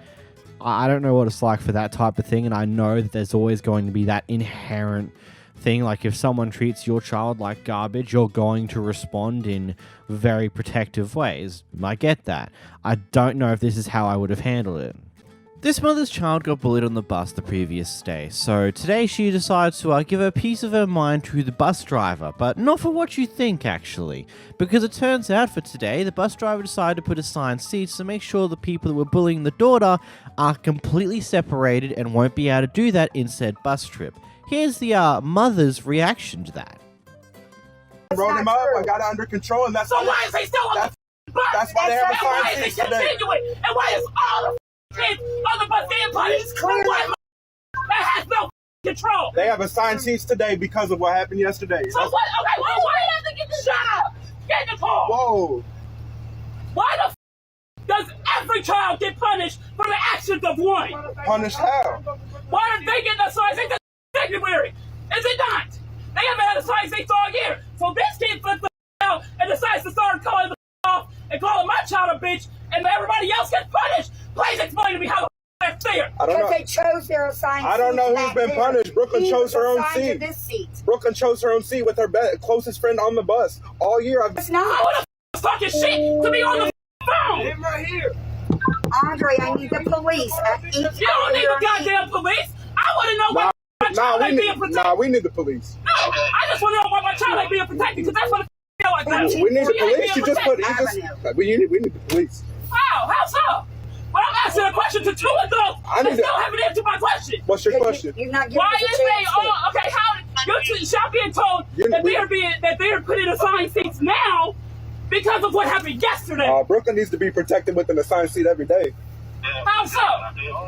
A: I don't know what it's like for that type of thing, and I know that there's always going to be that inherent thing. Like if someone treats your child like garbage, you're going to respond in very protective ways. I get that. I don't know if this is how I would have handled it. This mother's child got bullied on the bus the previous day, so today she decides to give a piece of her mind to the bus driver, but not for what you think actually, because it turns out for today the bus driver decided to put assigned seats to make sure the people that were bullying the daughter are completely separated and won't be able to do that in said bus trip. Here's the mother's reaction to that.
T: I wrote him up, I got it under control, and that's
I: So why is he still on the bus?
T: That's why they have assigned
I: seats
T: today.
I: And why is all the kids on the bus being punished? Why that has no control?
T: They have assigned seats today because of what happened yesterday.
I: So what? Okay, well, why do you have to get the shut up? Get in the car.
T: Whoa.
I: Why the does every child get punished for the actions of one?
T: Punished how?
I: Why are they getting assigned seats in February? Is it not? They haven't had assigned seats all year. So this kid flips the out and decides to start calling the off and calling my child a bitch, and everybody else gets punished. Please explain to me how that's fair.
T: I don't know.
J: They chose their assigned
T: I don't know
J: seats
T: who's
J: back
T: been
J: there.
T: punished. Brooklyn
J: He
T: chose
J: was
T: her own
J: assigned to
T: seat.
J: this seat.
T: Brooklyn chose her own seat with her closest friend on the bus. All year I've been...
J: It's not.
I: Who the f talking shit to be on the phone?
T: Him right here.
J: Andre, I need the police at each
I: You don't need the goddamn police. I want to know why my child ain't being protected.
T: We need the police.
I: No, I just want to know why my child ain't being protected, because that's what the f like that.
T: We need the
I: She ain't
T: police.
I: being protected.
T: We need the police.
I: How? How so? Well, I'm asking a question to two adults that still haven't answered my question.
T: What's your question?
J: You're not giving
I: Why
J: us a
I: is they
J: chance to.
I: all okay? How y'all being told that they are putting assigned seats now because of what happened yesterday?
T: Brooklyn needs to be protected with an assigned seat every day.
I: How so?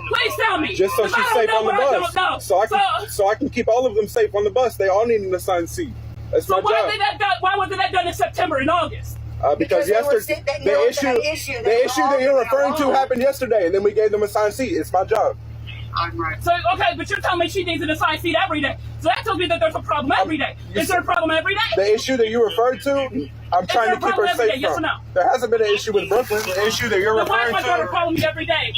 I: Please tell me.
T: Just so
I: 'cause
T: she's
I: I don't
T: safe
I: know
T: on the
I: what I
T: bus.
I: don't know.
T: So I can keep all of them safe on the bus. They all need an assigned seat. That's my
I: why
T: job.
I: wasn't that done in September and August?
T: Because yesterday, the issue that you're referring to happened yesterday, and then we gave them a assigned seat. It's my job.
I: So, okay, but you're telling me she needs an assigned seat every day. So that tells me that there's a problem every day. Is there a problem every day?
T: The issue that you referred to, I'm trying to keep her safe from.
I: Yes or no?
T: There hasn't been an issue with Brooklyn. The issue that you're
I: Why
T: referring
I: is my daughter
T: to.
I: calling me every day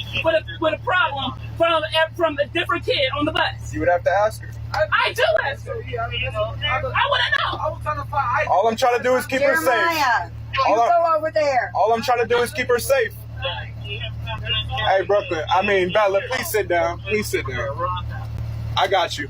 I: with a problem from a different kid on the bus?
T: You would have to ask her.
I: I do ask her. I want to know.
T: All I'm trying to do is keep her safe.
J: Jeremiah, you go over there.
T: All I'm trying to do is keep her safe. Hey, Brooklyn. Bella, please sit down. Please sit down. I got you.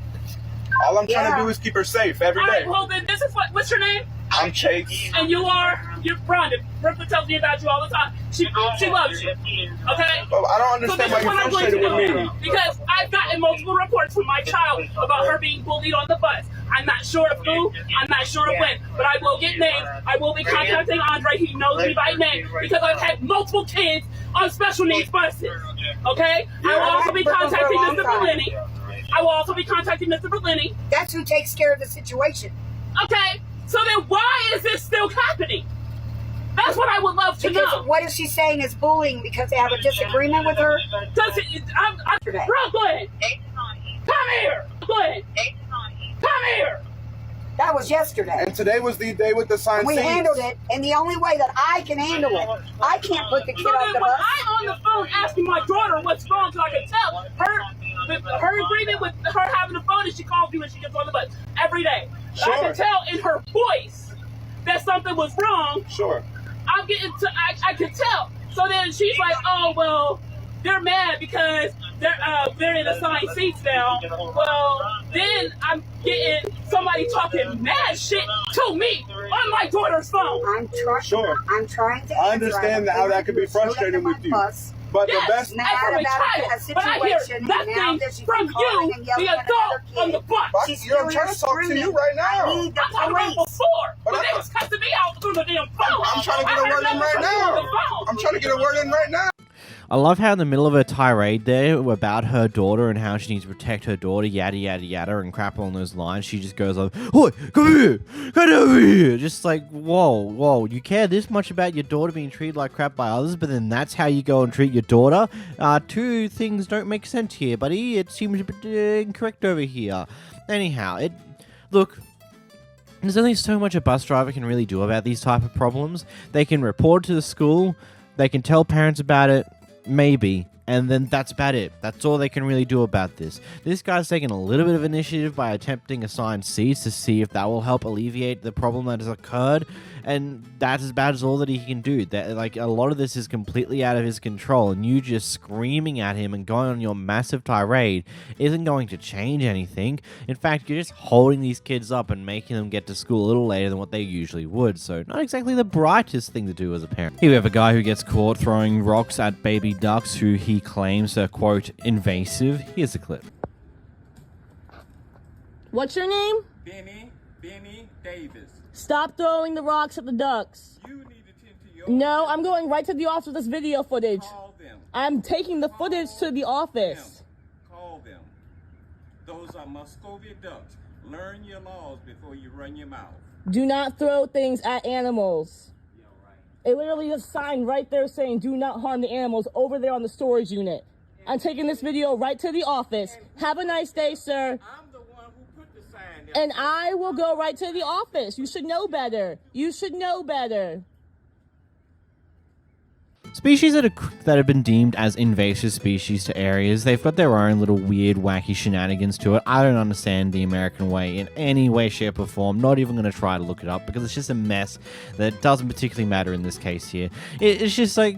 T: All I'm trying to do is keep her safe every day.
I: All right, well, then this is what's your name?
T: I'm Chase.
I: And you're Rhonda. Brooklyn tells me about you all the time. She loves you. Okay?
T: Well, I don't understand why you're frustrated with me.
I: Because I've gotten multiple reports from my child about her being bullied on the bus. I'm not sure of who, I'm not sure of when, but I will get names. I will be contacting Andre. He knows me by name because I've had multiple kids on special needs buses. Okay? I will also be contacting Mr. Berlini.
J: That's who takes care of the situation.
I: Okay? So then why is this still happening? That's what I would love to know.
J: What is she saying is bullying because they have a disagreement with her?
I: Bro, go ahead. Come here. Go ahead. Come here.
J: That was
U: was yesterday.
T: And today was the day with the signed
U: We
T: seats.
U: handled it in the only way that I can handle it. I can't put the kid
E: So
U: on
E: then
U: the
E: when
U: bus.
E: I'm on the phone asking my daughter what's wrong, so I can tell her agreement with her having the phone is she calls me when she gets on the bus every day.
T: Sure.
E: I can tell in her voice that something was wrong.
T: Sure.
E: I'm getting to, I can tell. So then she's like, oh, well, they're mad because they're in assigned seats now. Well, then I'm getting somebody talking mad shit to me on my daughter's phone.
U: I'm trying to.
T: I understand how that could be frustrating with you. But
E: yes,
T: the best
U: mad
E: from a
U: about
E: child,
U: a
E: but I hear
U: situation, and now
E: nothing
U: that she's
E: from
U: calling
E: you,
U: and yelling
E: the
U: at
E: adult
U: another kid.
E: on the bus.
T: I'm trying to talk to you right now.
U: I need the
E: I'm talking about
U: police.
E: before, but they was cussing me out through the damn phone.
T: I'm trying to get a word in right now. I'm trying to get a word in right now.
A: I love how in the middle of a tirade there about her daughter and how she needs to protect her daughter, yada, yada, yada, and crap along those lines, she just goes like, "Oi, come here! Get over here!" Just like, whoa, you care this much about your daughter being treated like crap by others, but then that's how you go and treat your daughter? Two things don't make sense here, buddy. It seems a bit incorrect over here. Anyhow, look, there's only so much a bus driver can really do about these type of problems. They can report to the school, they can tell parents about it, maybe, and then that's about it. That's all they can really do about this. This guy's taking a little bit of initiative by attempting assigned seats to see if that will help alleviate the problem that has occurred, and that's about as all that he can do. That, like, a lot of this is completely out of his control, and you just screaming at him and going on your massive tirade isn't going to change anything. In fact, you're just holding these kids up and making them get to school a little later than what they usually would, so not exactly the brightest thing to do as a parent. Here we have a guy who gets caught throwing rocks at baby ducks who he claims are, quote, invasive. Here's a clip.
C: What's your name?
M: Benny Davis.
C: Stop throwing the rocks at the ducks.
M: You need to tend to your...
C: No, I'm going right to the office with this video footage.
M: Call them.
C: I'm taking the footage to the office.
M: Call them. Those are Muscovy ducks. Learn your laws before you run your mouth.
C: Do not throw things at animals.
M: Yeah, right.
C: It literally is a sign right there saying do not harm the animals over there on the storage unit. I'm taking this video right to the office. Have a nice day, sir.
M: I'm the one who put the sign there.
C: And I will go right to the office. You should know better. You should know better.
A: Species that have been deemed as invasive species to areas, they've got their own little weird, wacky shenanigans to it. I don't understand the American way in any way, shape, or form. Not even going to try to look it up because it's just a mess that doesn't particularly matter in this case here. It's just like,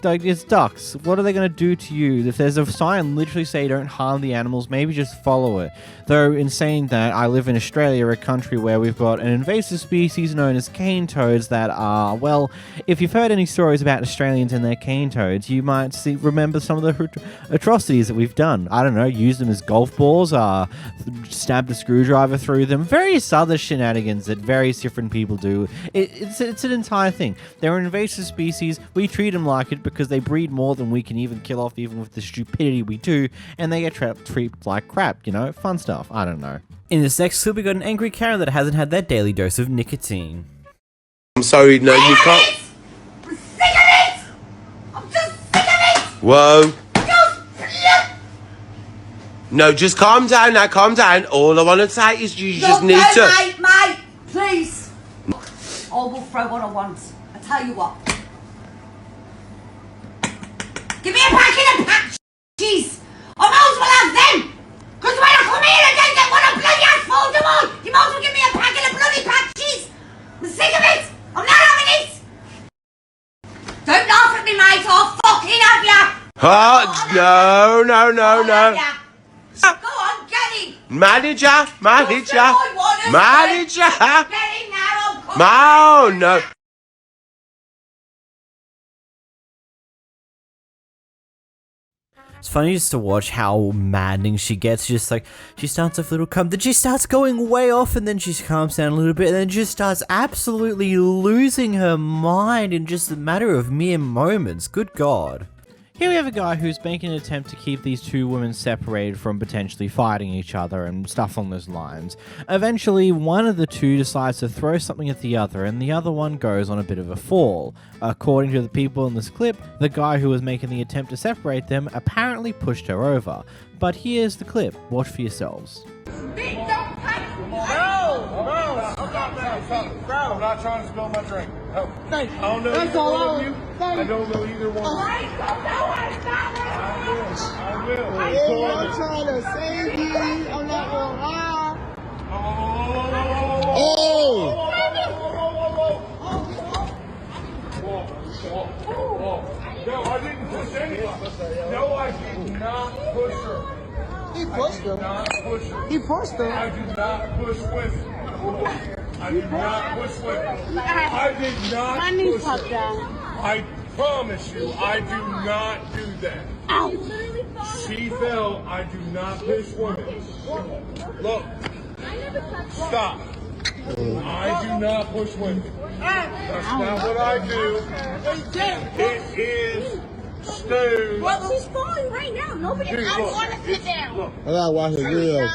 A: it's ducks. What are they going to do to you? If there's a sign literally say don't harm the animals, maybe just follow it. Though in saying that, I live in Australia, a country where we've got an invasive species known as cane toads that are, well, if you've heard any stories about Australians and their cane toads, you might remember some of the atrocities that we've done. I don't know, use them as golf balls, stabbed a screwdriver through them, various other shenanigans that various different people do. It's an entire thing. They're an invasive species. We treat them like it because they breed more than we can even kill off, even with the stupidity we do, and they get treated like crap, you know? Fun stuff. I don't know. In this next clip, we got an angry Karen that hasn't had their daily dose of nicotine.
V: I'm sorry, no, you can't.
J: I'm sick of it! I'm just sick of it!
V: Whoa. No, just calm down now, calm down. All I want to say is you just need to...
J: Mate, please. I will throw what I want. I tell you what. Give me a packet of patches. I might as well have them. Because when I come here and then get one of bloody ass fold them all, you might as well give me a packet of bloody patches. I'm sick of it. I'm not having it. Don't laugh at me, mate. I'll fucking have ya.
V: Oh, no.
J: Go on, get him.
V: Manager.
J: Get him now. I'm coming.
V: No.
A: It's funny just to watch how maddening she gets. Just like, she starts off a little calm, then she starts going way off, and then she calms down a little bit, and then just starts absolutely losing her mind in just a matter of mere moments. Good God. Here we have a guy who's making an attempt to keep these two women separated from potentially fighting each other and stuff on those lines. Eventually, one of the two decides to throw something at the other, and the other one goes on a bit of a fall. According to the people in this clip, the guy who was making the attempt to separate them apparently pushed her over. But here's the clip. Watch for yourselves.
J: Don't touch me.
T: I'm not trying to spill my drink. No.
J: Thank you.
T: I don't know
J: That's
T: either
J: all
T: one
J: I
T: of you. I don't know either one. I will.
J: I'm trying to save you. I'm not gonna lie.
T: Oh! No, I didn't push anyone. No, I did not push her.
J: He pushed her.
T: Not push her.
J: He pushed her.
T: I do not push women. I do not push women. I did not
J: My knees
T: push
J: popped
T: her.
J: down.
T: I promise you, I do not do that.
J: Ow.
T: She fell. I do not push women. Look. Stop. I do not push women. That's not what I do. It is Stu.
J: Well, she's falling right now. Nobody. I want to sit down.
H: I gotta watch the video.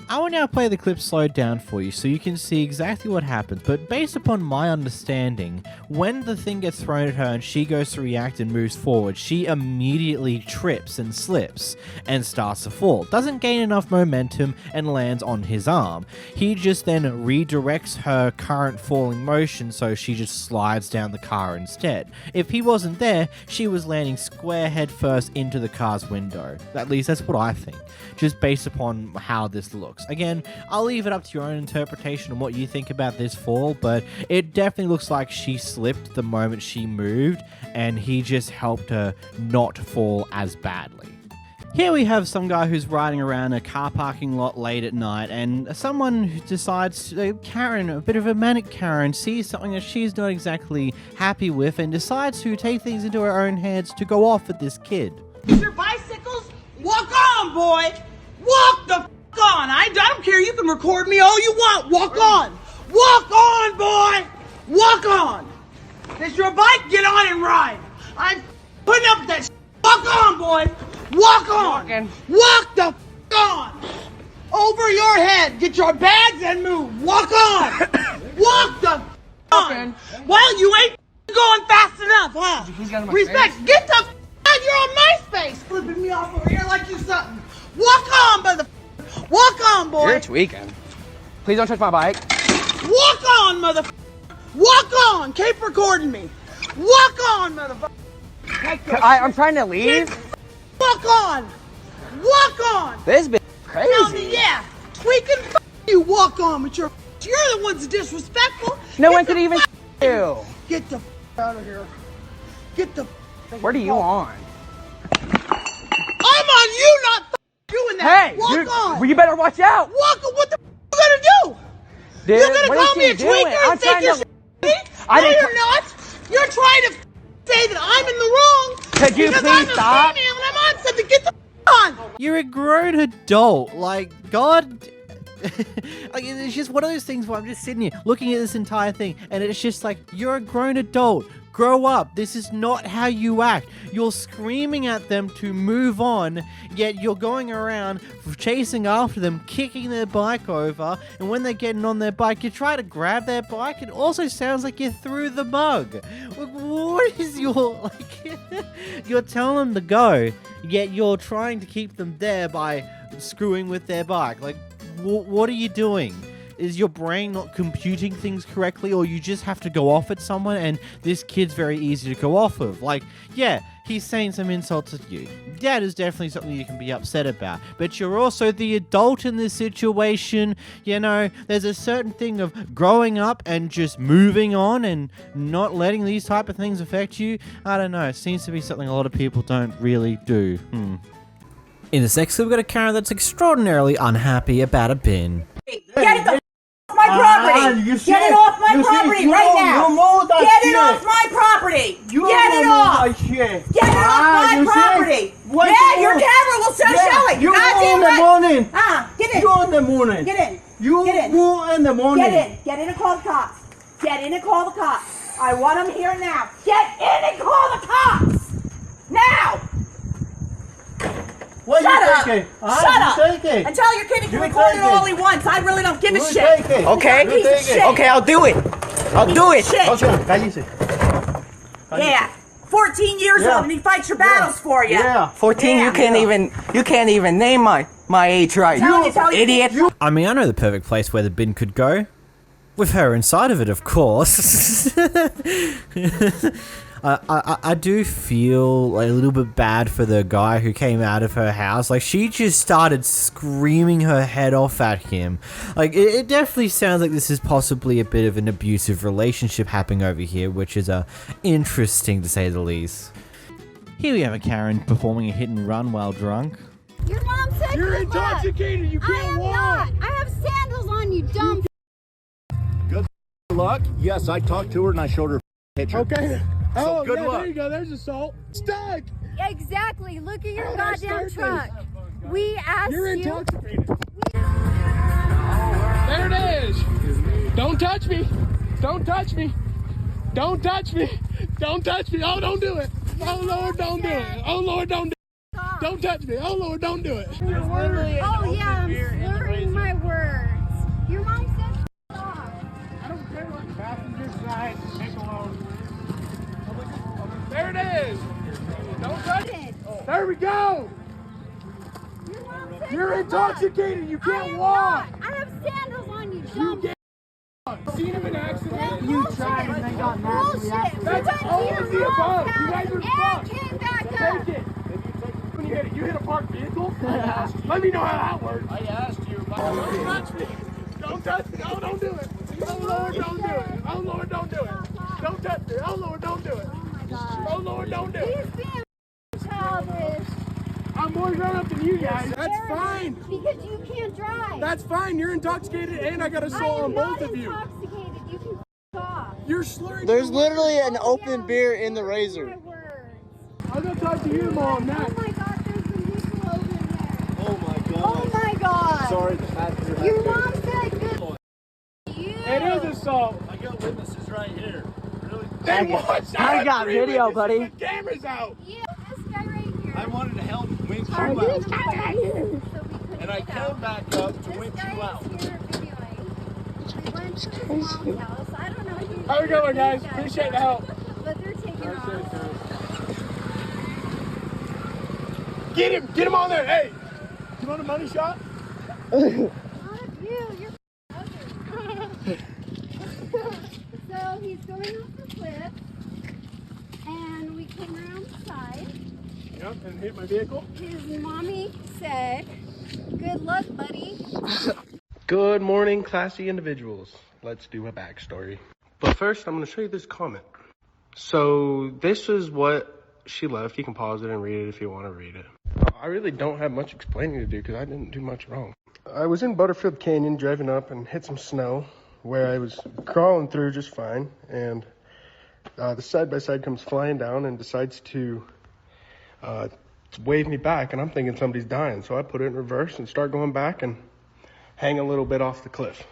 A: I will now play the clip slowed down for you so you can see exactly what happens, but based upon my understanding, when the thing gets thrown at her and she goes to react and moves forward, she immediately trips and slips and starts to fall. Doesn't gain enough momentum and lands on his arm. He just then redirects her current falling motion so she just slides down the car instead. If he wasn't there, she was landing square head first into the car's window. At least that's what I think, just based upon how this looks. Again, I'll leave it up to your own interpretation on what you think about this fall, but it definitely looks like she slipped the moment she moved, and he just helped her not fall as badly. Here we have some guy who's riding around a car parking lot late at night, and someone who decides, Karen, a bit of a manic Karen, sees something that she's not exactly happy with and decides to take things into her own hands to go off at this kid.
J: Your bicycles? Walk on, boy. Walk the f*** on. I don't care. You can record me all you want. Walk on. Walk on, boy. Walk on. This your bike? Get on and ride. I'm putting up with that shit. Walk on, boy. Walk on. Walk the f*** on. Over your head. Get your bags and move. Walk on. Walk the f*** on. Well, you ain't going fast enough, huh? Respect. Get the f*** on. You're on MySpace. Flipping me off over here like you something. Walk on, motherfucker. Walk on, boy.
S: You're tweaking. Please don't touch my bike.
J: Walk on, motherfucker. Walk on. Keep recording me. Walk on, motherfucker.
S: I'm trying to leave.
J: Walk on. Walk on.
S: This bitch crazy.
J: Tell me, yeah. Tweaking, you walk on with your. You're the ones disrespectful.
S: No one could even you.
J: Get the out of here. Get the.
S: What are you on?
J: I'm on you, not doing that.
S: Hey,
J: walk on.
S: Well, you better watch out.
J: Walk on. What the you gonna do?
S: Dude,
J: you're gonna
S: what
J: call
S: is
J: me a
S: she doing?
J: tweaker
S: I'm
J: and think
S: trying
J: you're
S: to-
J: me?
S: I
J: No,
S: didn't-
J: you're not. You're trying to say that I'm in the wrong.
S: Could you
J: because
S: please
J: I'm
S: stop?
J: a female and I'm on something. Get the on.
A: You're a grown adult. Like, God. Like, it's just one of those things where I'm just sitting here looking at this entire thing, and it's just like, you're a grown adult. Grow up. This is not how you act. You're screaming at them to move on, yet you're going around chasing after them, kicking their bike over, and when they're getting on their bike, you try to grab their bike. It also sounds like you threw the mug. Like, what is your, like, you're telling them to go, yet you're trying to keep them there by screwing with their bike. Like, what are you doing? Is your brain not computing things correctly, or you just have to go off at someone, and this kid's very easy to go off of? Like, yeah, he's saying some insults at you. That is definitely something you can be upset about, but you're also the adult in this situation. You know, there's a certain thing of growing up and just moving on and not letting these type of things affect you. I don't know, it seems to be something a lot of people don't really do. In the next clip, we've got a Karen that's extraordinarily unhappy about a bin.
J: Get it off my property! Get it off my property right now! Get it off my property! Get it off! Get it off my property! Yeah, your camera will show it!
Q: You
J: Goddamn
Q: in the
J: right.
Q: morning!
J: Get in!
Q: You in the morning!
J: Get in!
Q: You
J: Get in!
Q: go in the morning!
J: Get in! Get in and call the cops! Get in and call the cops! I want them here now! Get in and call the cops! Now!
Q: What
J: Shut
Q: you
J: up!
Q: taking?
J: Shut up!
Q: You take it.
J: And tell your kid he can
Q: You
J: record
Q: take
J: it all
Q: it.
J: he wants. I really don't give a
Q: You
J: shit.
Q: take it.
S: Okay.
J: Piece of shit.
S: Okay, I'll do it. I'll do it.
J: Shit.
Q: Okay, cállese.
J: Yeah. 14 years
Q: Yeah.
J: old and he fights your battles for you.
Q: Yeah.
S: 14.
J: Yeah.
S: You can't even name my age right.
J: Tell you,
S: Idiot.
A: I mean, I know the perfect place where the bin could go. With her inside of it, of course. I do feel like a little bit bad for the guy who came out of her house. Like, she just started screaming her head off at him. Like, it definitely sounds like this is possibly a bit of an abusive relationship happening over here, which is interesting to say the least. Here we have a Karen performing a hit and run while drunk.
C: Your mom said
T: You're
C: good luck.
T: intoxicated. You can't walk.
C: I am not. I have sandals on, you dumb.
B: Good luck. Yes, I talked to her and I showed her a picture.
T: Okay.
B: So good luck.
T: There you go. There's assault. Stuck.
C: Exactly. Look at your goddamn truck. We asked
T: You're
C: you.
T: intoxicated. There it is. Don't touch me. Don't touch me. Don't touch me. Don't touch me. Oh, don't do it. Oh, Lord, don't do it. Oh, Lord, don't do it. Don't touch me. Oh, Lord, don't do it.
C: Oh, yeah, I'm slurring my words. Your mom said stop.
T: I don't care what passenger side. Take alone. There it is. Don't touch it. There we go.
C: Your mom said
T: You're
C: good
T: intoxicated.
C: luck.
T: You can't
C: I am
T: walk.
C: Not. I have sandals on, you dumb.
T: Seen him in an accident?
C: You tried and then got mad. Bullshit.
T: That's all of the above. You guys are fucked.
C: Came back up.
T: Take it. When you hit a parked vehicle? I asked you. Let me know how that works. I asked you. Don't touch me. Don't touch me. Oh, don't do it. Oh, Lord, don't do it. Oh, Lord, don't do it. Don't touch me. Oh, Lord, don't do it.
C: Oh, my God.
T: Oh, Lord, don't do it.
C: He's being childish.
T: I'm more grown up than you guys. That's fine.
C: Because you can't drive.
T: That's fine. You're intoxicated and I got assault on both of you.
C: I am not intoxicated. You can off.
T: You're slurring.
L: There's literally an open beer in the Razor.
T: I'm gonna talk to you, Mom, next.
C: Oh my God, there's a nickel over there.
L: Oh my God.
C: Oh my God.
L: Sorry, the passenger.
C: Your mom said good.
T: It is assault.
B: I got witnesses right here. Really?
T: Then watch out.
L: I got video, buddy.
T: The camera's out.
C: Yeah, this guy right here.
B: I wanted to help winch you
C: Are
B: out.
C: this guy right here? So we couldn't
B: And I
C: get
B: came
C: out.
B: back up to
C: This
B: winch
C: guy
B: you out.
C: is here videoing. We went to his mom's house. I don't know who.
T: Have a good one, guys.
C: these
T: Appreciate the
C: are,
T: help.
C: But they're taking off.
T: Get him. Get him on there. Hey, you want a money shot?
C: Not you. You're ugly. So he's going off the cliff, and we came around the side.
T: Yep, and hit my vehicle.
C: His mommy said, "Good luck, buddy."
W: Good morning, classy individuals. Let's do a backstory. But first, I'm going to show you this comment. So this is what she left. You can pause it and read it if you want to read it. I really don't have much explaining to do because I didn't do much wrong. I was in Butterfield Canyon driving up and hit some snow where I was crawling through just fine. And the side-by-side comes flying down and decides to wave me back. And I'm thinking somebody's dying. So I put it in reverse and start going back and hang a little bit off the cliff.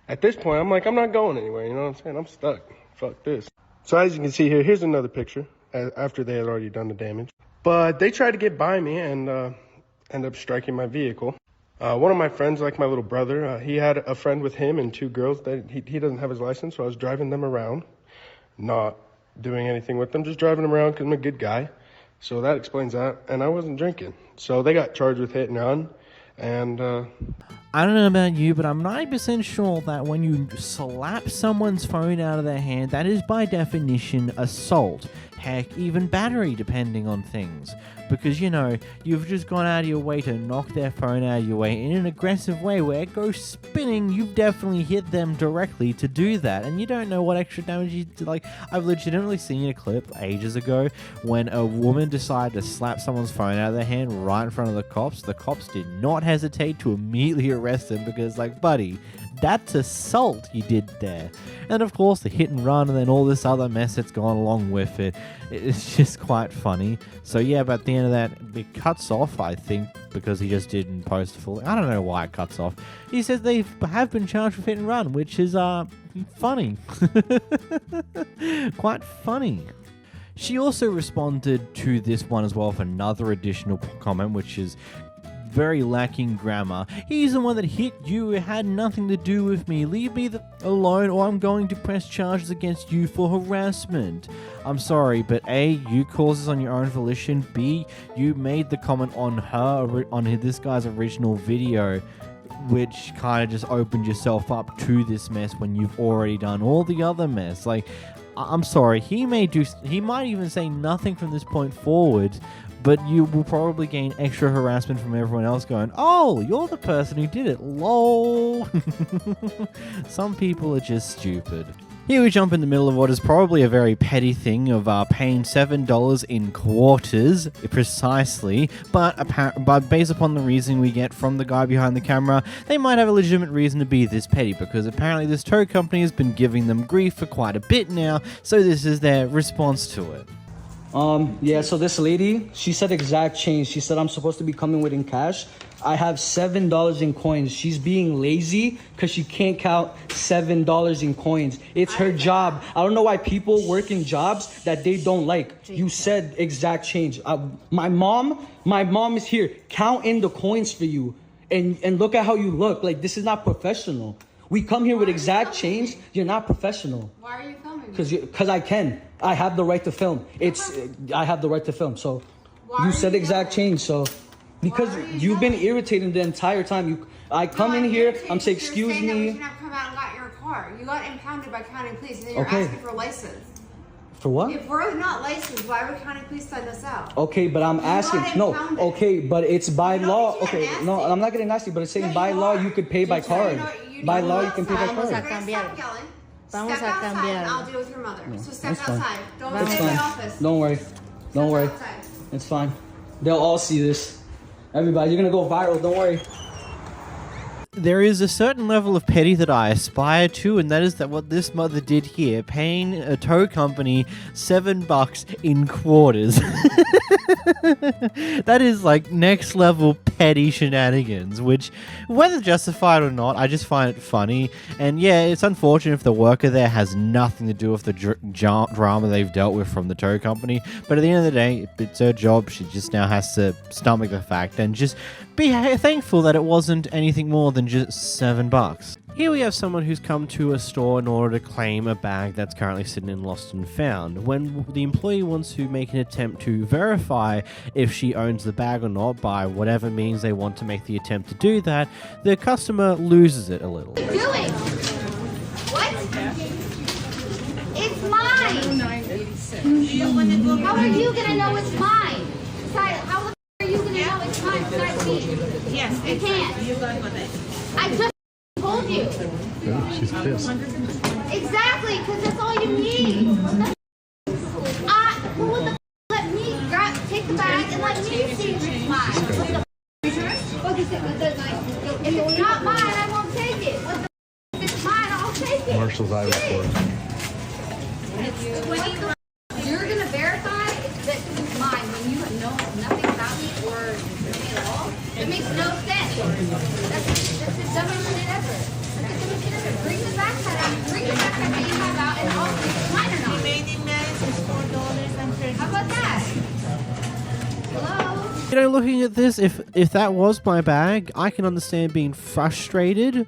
W: At this point, I'm like, I'm not going anywhere. You know what I'm saying? I'm stuck. Fuck this. So as you can see here, here's another picture after they had already done the damage. But they tried to get by me and end up striking my vehicle. One of my friends, like my little brother, he had a friend with him and two girls that he doesn't have his license. So I was driving them around, not doing anything with them, just driving them around because I'm a good guy. So that explains that. And I wasn't drinking. So they got charged with hit and run. And
A: I don't know about you, but I'm 90% sure that when you slap someone's phone out of their hand, that is by definition assault. Heck, even battery, depending on things. Because, you know, you've just gone out of your way to knock their phone out of your way in an aggressive way where it goes spinning. You've definitely hit them directly to do that. And you don't know what extra damage you did. Like, I've legitimately seen a clip ages ago when a woman decided to slap someone's phone out of their hand right in front of the cops. The cops did not hesitate to immediately arrest him because, like, buddy, that's assault you did there. And of course the hit and run and then all this other mess that's gone along with it. It's just quite funny. So yeah, but at the end of that, it cuts off, I think, because he just didn't post fully. I don't know why it cuts off. He says they have been charged with hit and run, which is funny. Quite funny. She also responded to this one as well with another additional comment, which is very lacking grammar. He's the one that hit you. It had nothing to do with me. Leave me alone or I'm going to press charges against you for harassment. I'm sorry, but A, you caused this on your own volition. B, you made the comment on her, on this guy's original video. which kind of just opened yourself up to this mess when you've already done all the other mess. Like, I'm sorry, he might even say nothing from this point forward, but you will probably gain extra harassment from everyone else going, oh, you're the person who did it, lol. Some people are just stupid. Here we jump in the middle of what is probably a very petty thing of paying $7 in quarters, precisely, but based upon the reasoning we get from the guy behind the camera, they might have a legitimate reason to be this petty, because apparently this tow company has been giving them grief for quite a bit now, so this is their response to it.
L: Yeah, so this lady, she said exact change. She said I'm supposed to be coming with in cash. I have $7 in coins. She's being lazy because she can't count $7 in coins. It's her job. I don't know why people work in jobs that they don't like. You said exact change. My mom is here counting the coins for you. And look at how you look. Like, this is not professional. We come here with exact change. You're not professional.
C: Why are you coming?
L: Because I can. I have the right to film. I have the right to film. So you said exact change. So because you've been irritating the entire time. I come in here. I'm saying, excuse me.
C: You should have come out and got your car. You got impounded by county police, and then you're
L: Okay.
C: asking for a license.
L: For what?
C: If we're not licensed, why would county police send us out?
L: Okay, but I'm asking. No. Okay, but it's by law. Okay, no, I'm not getting nasty, but it's saying by law you could pay by card. By law you can pay by card.
C: Stop yelling. Step outside, and I'll deal with your mother. So step
L: That's fine.
C: outside. Don't
L: That's
C: stay in
L: fine.
C: my office.
L: Don't worry. Don't worry.
C: outside.
L: It's fine. They'll all see this. Everybody, you're gonna go viral. Don't worry.
A: There is a certain level of petty that I aspire to, and that is that what this mother did here, paying a tow company $7 in quarters. That is like next level petty shenanigans, which, whether justified or not, I just find it funny. And yeah, it's unfortunate if the worker there has nothing to do with the drama they've dealt with from the tow company, but at the end of the day, it's her job. She just now has to stomach the fact and just be thankful that it wasn't anything more than just $7. Here we have someone who's come to a store in order to claim a bag that's currently sitting in Lost and Found. When the employee wants to make an attempt to verify if she owns the bag or not by whatever means they want to make the attempt to do that, the customer loses it a little.
C: What are you doing? What? It's mine. How are you gonna know it's mine? How the are you gonna know it's mine besides me? Yes, you can't. You're good with it. I just told you.
O: She's pissed.
C: Exactly, because that's all you need. Who would the let me take the bag and let me see if it's mine? If it's not mine, I won't take it. If it's mine, I'll take it.
O: Marshall's eye report.
C: You're gonna verify that this is mine when you know nothing about me or me at all? It makes no sense. That's the dumbest shit ever. That's the dumbest shit ever. Bring the backside out. Bring the backside that you have out and I'll see if it's mine or not.
E: Remaining balance is $4.30.
C: How about that? Hello?
A: You know, looking at this, if that was my bag, I can understand being frustrated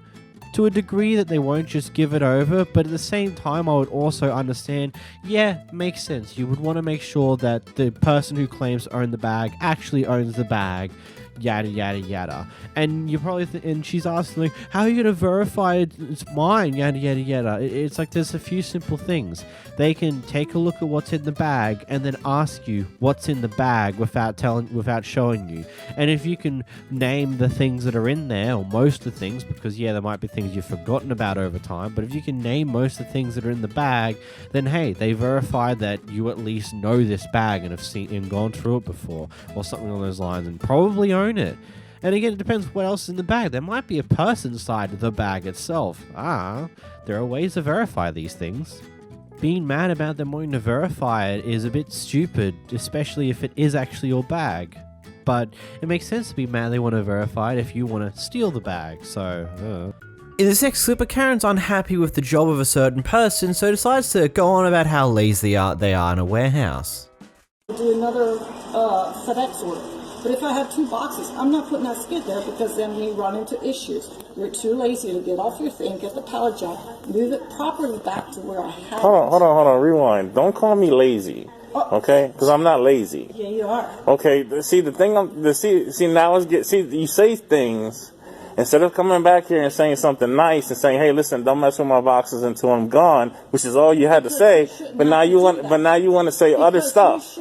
A: to a degree that they won't just give it over, but at the same time I would also understand, yeah, makes sense. You would want to make sure that the person who claims to own the bag actually owns the bag, yada yada yada. And you probably and she's asking like, how are you going to verify it's mine, yada yada yada. It's like there's a few simple things. They can take a look at what's in the bag and then ask you what's in the bag without showing you. And if you can name the things that are in there, or most of the things, because yeah, there might be things you've forgotten about over time, but if you can name most of the things that are in the bag, then hey, they verified that you at least know this bag and have seen and gone through it before, or something along those lines, and probably own it. And again, it depends what else is in the bag. There might be a person inside the bag itself. There are ways to verify these things. Being mad about them wanting to verify it is a bit stupid, especially if it is actually your bag. But it makes sense to be mad they want to verify it if you want to steal the bag, so... In this next clip, Karen's unhappy with the job of a certain person, so decides to go on about how lazy they are in a warehouse.
D: Do another FedEx order. But if I have 2 boxes, I'm not putting that skid there because then we run into issues. You're too lazy to get off your thing, get the pallet jack, move it properly back to where I have it.
K: Hold on, rewind. Don't call me lazy, okay? Because I'm not lazy.
D: Yeah, you are.
K: Okay, see, the thing, now you say things Instead of coming back here and saying something nice and saying, "Hey, listen, don't mess with my boxes until I'm gone," which is all you had to say. But now you want to say other stuff.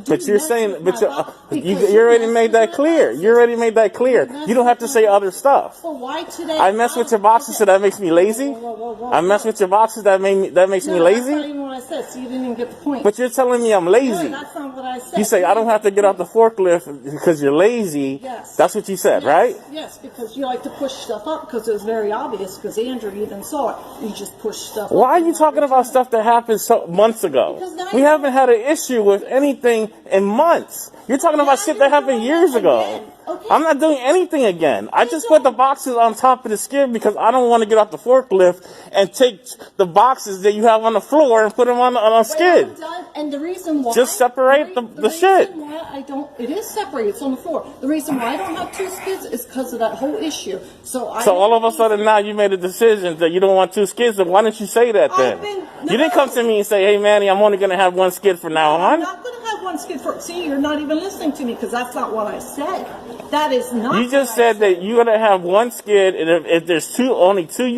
K: But you're saying, you already made that clear. You already made that clear. You don't have to say other stuff. I mess with your boxes, so that makes me lazy. I mess with your boxes, that makes me lazy.
D: That's not even what I said, so you didn't even get the point.
K: But you're telling me I'm lazy.
D: No, that's not what I said.
K: You say I don't have to get off the forklift because you're lazy.
D: Yes.
K: That's what you said, right?
D: Yes, because you like to push stuff up because it was very obvious because Andrew even saw it. You just push stuff
K: Why
D: up.
K: are you talking about stuff that happened months ago? We haven't had an issue with anything in months. You're talking about shit that happened years ago. Okay. I'm not doing anything again. I just put the boxes on top of the skid because I don't want to get off the forklift and take the boxes that you have on the floor and put them on a skid.
D: And the reason why...
K: Just separate the shit.
D: It is separated. It's on the floor. The reason why I don't have 2 skids is because of that whole issue. So
K: all of a sudden now you made a decision that you don't want 2 skids. Then why didn't you say that then? You didn't come to me and say, "Hey, Manny, I'm only going to have 1 skid from now on."
D: I'm not going to have 1 skid for... See, you're not even listening to me because that's not what I said. That is not...
K: You just said that you're going to have 1 skid, and if there's only two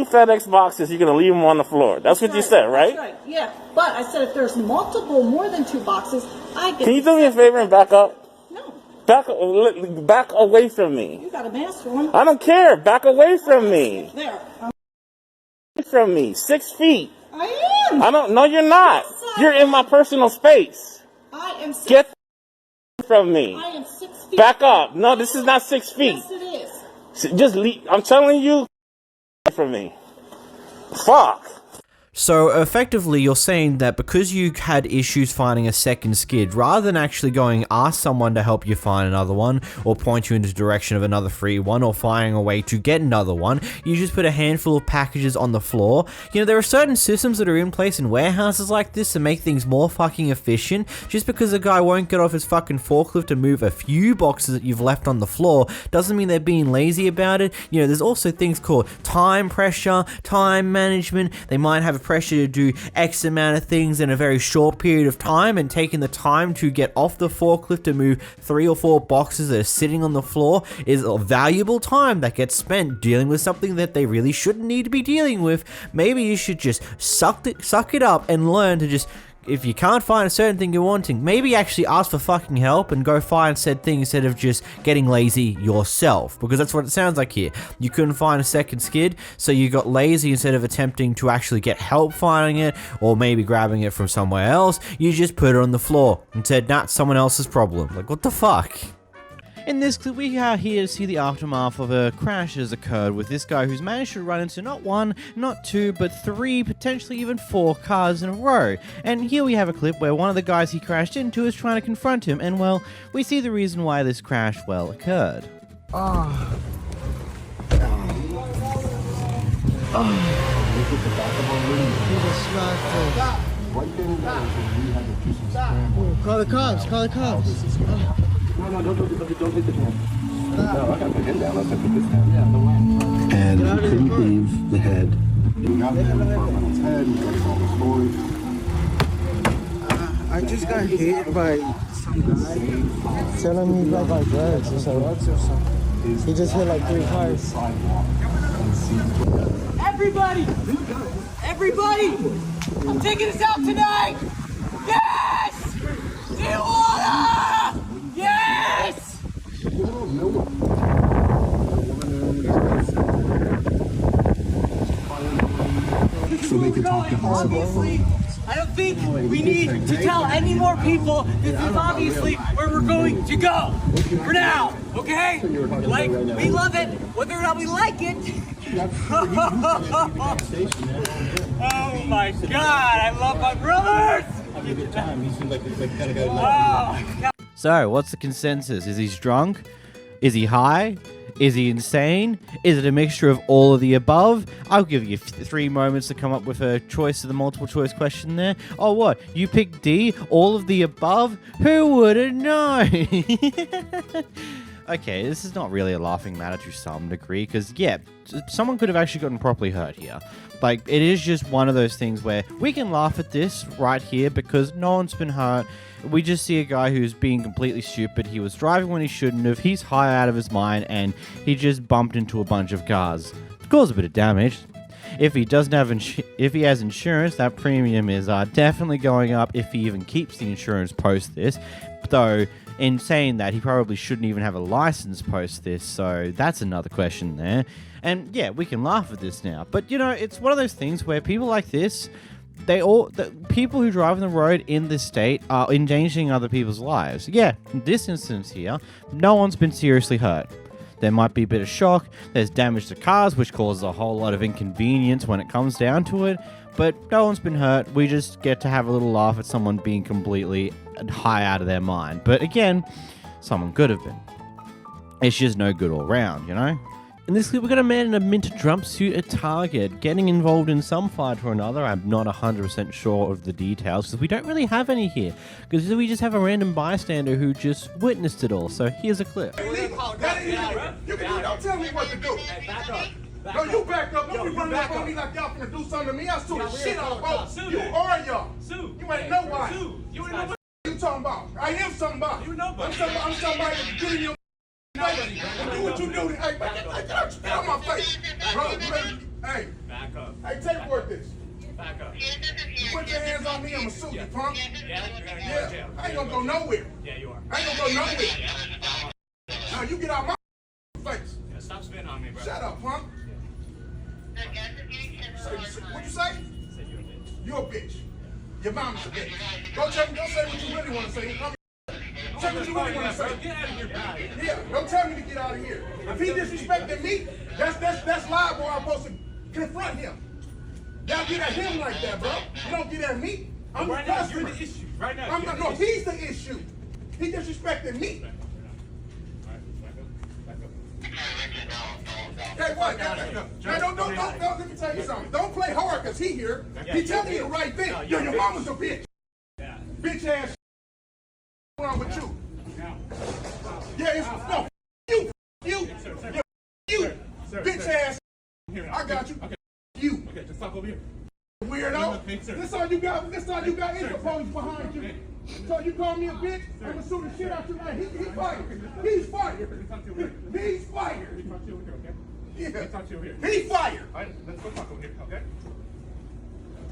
K: FedEx boxes, you're going to leave them on the floor. That's what you said, right?
D: That's right, yeah. But I said if there's more than 2 boxes, I get...
K: Can you do me a favor and back up?
D: No.
K: Back away from me.
D: You got a mask on.
K: I don't care. Back away from me.
D: There.
K: From me. 6 feet.
D: I am.
K: No, you're not. You're in my personal space.
D: I am 6
K: Get from me.
D: I am 6 feet.
K: Back up. No, this is not 6 feet.
D: Yes, it is.
K: Just leave. I'm telling you from me. Fuck.
A: So effectively you're saying that because you had issues finding a second skid, rather than actually going ask someone to help you find another one or point you in the direction of another free one or finding a way to get another one, you just put a handful of packages on the floor. You know, there are certain systems that are in place in warehouses like this to make things more fucking efficient. Just because a guy won't get off his fucking forklift to move a few boxes that you've left on the floor doesn't mean they're being lazy about it. You know, there's also things called time pressure, time management. They might have pressure to do X amount of things in a very short period of time, and taking the time to get off the forklift to move 3 or 4 boxes that are sitting on the floor is a valuable time that gets spent dealing with something that they really shouldn't need to be dealing with. Maybe you should just suck it up and learn to just... If you can't find a certain thing you're wanting, maybe actually ask for fucking help and go find said thing instead of just getting lazy yourself. Because that's what it sounds like here. You couldn't find a second skid, so you got lazy instead of attempting to actually get help finding it, or maybe grabbing it from somewhere else. You just put it on the floor and said, "Nah, it's someone else's problem." Like, what the fuck? In this clip, we are here to see the aftermath of a crash that has occurred with this guy who's managed to run into not 1, not 2, but 3, potentially even 4 cars in a row. And here we have a clip where one of the guys he crashed into is trying to confront him, and well, we see the reason why this crash, well, occurred.
L: Call the cops, call the cops.
T: No, don't hit the pin. No, I gotta put the pin down. Let's put this down. Yeah, the way. And he couldn't leave the head. He got the department's head. He got all the story.
L: I just got hit by some guy telling me about my drugs or something. He just hit like 3 cars.
J: Everybody! Everybody! I'm taking us out tonight! Yes! Tijuana! Yes!
T: So they could talk to us.
J: Obviously, I don't think we need to tell any more people this is obviously where we're going to go. For now, okay? Like, we love it, whether or not we like it. Oh my God, I love my brothers!
A: So, what's the consensus? Is he drunk? Is he high? Is he insane? Is it a mixture of all of the above? I'll give you 3 moments to come up with a choice of the multiple choice question there. Oh, what? You picked D? All of the above? Who would have known? Okay, this is not really a laughing matter to some degree, because, yeah, someone could have actually gotten properly hurt here. Like, it is just one of those things where we can laugh at this right here because no one's been hurt. We just see a guy who's being completely stupid. He was driving when he shouldn't have. He's high out of his mind, and he just bumped into a bunch of cars. Caused a bit of damage. If he doesn't have if he has insurance, that premium is definitely going up if he even keeps the insurance post this. Though, in saying that, he probably shouldn't even have a license post this, so that's another question there. And yeah, we can laugh at this now. But you know, it's one of those things where people like this, the people who drive on the road in this state are endangering other people's lives. Yeah, in this instance here, no one's been seriously hurt. There might be a bit of shock, there's damage to cars, which causes a whole lot of inconvenience when it comes down to it, but no one's been hurt. We just get to have a little laugh at someone being completely high out of their mind. But again, someone could have been. It's just no good all round, you know? In this clip, we've got a man in a mint jumpsuit at Target getting involved in some fight or another. I'm not 100% sure of the details because we don't really have any here. Because we just have a random bystander who just witnessed it all. So here's a clip.
T: Don't tell me what to do.
M: Back up.
T: No, you back up. Don't be running up on me like y'all finna do something to me. I'll sue the shit out of both. You or y'all. You ain't nobody. You ain't nobody. What you talking about? I am somebody. You nobody. I'm somebody that's getting your do what you do. Hey, get out my face. Bro, hey.
M: Back up.
T: Hey, take word this.
M: Back up.
T: You put your hands on me, I'ma sue you, punk.
M: Yeah, you're gonna go to jail.
T: I ain't gonna go nowhere.
M: Yeah, you are.
T: I ain't gonna go nowhere. Now you get out my face.
M: Yeah, stop spitting on me, bro.
T: Shut up, punk. What'd you say?
M: I said you're a bitch.
T: You're a bitch. Your mom's a bitch. Go say what you really want to say. Say what you really want to say.
M: Get out of here, bro.
T: Yeah, don't tell me to get out of here. If he disrespected me, that's liable. I'm supposed to confront him. Y'all get at him like that, bro. You don't get at me. I'm
M: right
T: the
M: now,
T: customer.
M: you're the issue. Right now,
T: I'm not, no, he's the issue. He disrespected me. Hey, what? Hey, don't, let me tell you something. Don't play hard because he here. He telling you the right thing. Yo, your mama's a bitch. Bitch ass wrong with you. Yeah, it's no. You, bitch ass. I got you. You.
M: Okay, just stop over here.
T: Weirdo. This all you got. This all you got. Interposed behind you. So you call me a bitch? I'm gonna sue the shit out you. He's fired. He's fired. He's fired. Yeah. He's fired.
M: All right, let's go talk over here, okay?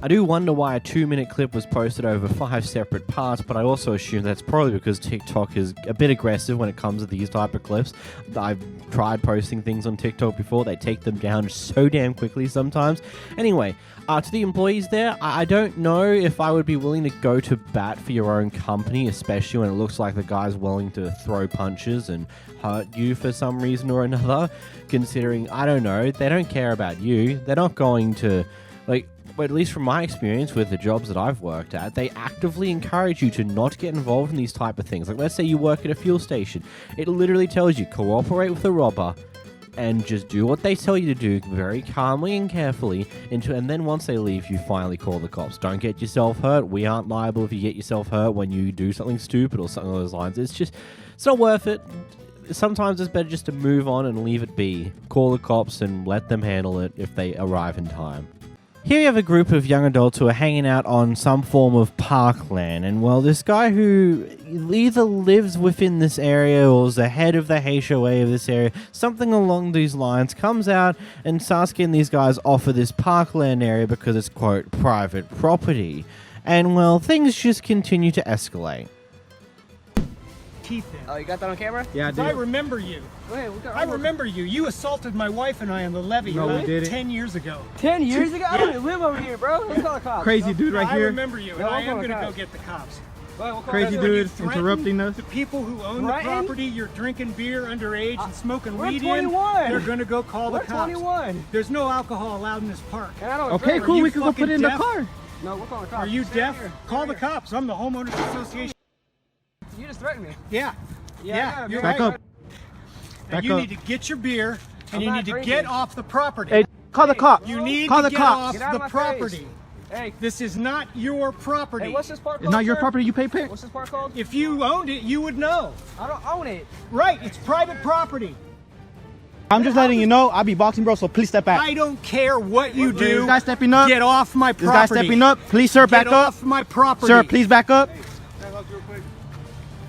A: I do wonder why a 2-minute clip was posted over 5 separate parts, but I also assume that's probably because TikTok is a bit aggressive when it comes to these type of clips. I've tried posting things on TikTok before. They take them down so damn quickly sometimes. Anyway, to the employees there, I don't know if I would be willing to go to bat for your own company, especially when it looks like the guy's willing to throw punches and hurt you for some reason or another, considering, I don't know, they don't care about you. They're not going to, like, but at least from my experience with the jobs that I've worked at, they actively encourage you to not get involved in these type of things. Like, let's say you work at a fuel station. It literally tells you, cooperate with the robber and just do what they tell you to do very calmly and carefully. And then once they leave, you finally call the cops. Don't get yourself hurt. We aren't liable if you get yourself hurt when you do something stupid or something along those lines. It's not worth it. Sometimes it's better just to move on and leave it be. Call the cops and let them handle it if they arrive in time. Here you have a group of young adults who are hanging out on some form of parkland, and well, this guy who either lives within this area or is the head of the HOA of this area, something along these lines, comes out and starts getting these guys off of this parkland area because it's, quote, private property. And well, things just continue to escalate.
N: Oh, you got that on camera?
P: Yeah, I did.
N: I remember you. I remember you. You assaulted my wife and I on the levee.
P: No, we did it.
N: 10 years ago. 10 years ago? I don't even live over here, bro. Let's call the cops.
P: Crazy dude right here.
N: I remember you, and I am going to go get the cops.
P: Crazy dude interrupting us.
N: The people who own the property, you're drinking beer underage and smoking weed 21. in, they're going to go call the cops. 21. There's no alcohol allowed in this park.
P: Okay, cool. We can go put it in the car.
N: No, we're calling the cops. Are you deaf? Call the cops. I'm the homeowners association.
R: You just threatened me.
N: Yeah. Yeah, you're
P: back
N: right.
P: up.
N: And you need to get your beer, and you need to get off the property.
P: Hey, call the cops.
N: You need
P: call
N: to
P: the
N: get
P: cops.
N: off the property. Hey, this is not your property.
R: Hey, what's this park called?
P: It's not your
R: sir?
P: property. You pay pay.
R: What's this park called?
N: If you owned it, you would know.
R: I don't own it.
N: Right, it's private property.
P: I'm just letting you know. I'll be boxing, bro. So please step back.
N: I don't care what you do.
P: This guy stepping up.
N: Get off my property.
P: This guy stepping up. Please, sir, back
N: Get
P: up.
N: off my property.
P: Sir, please back up.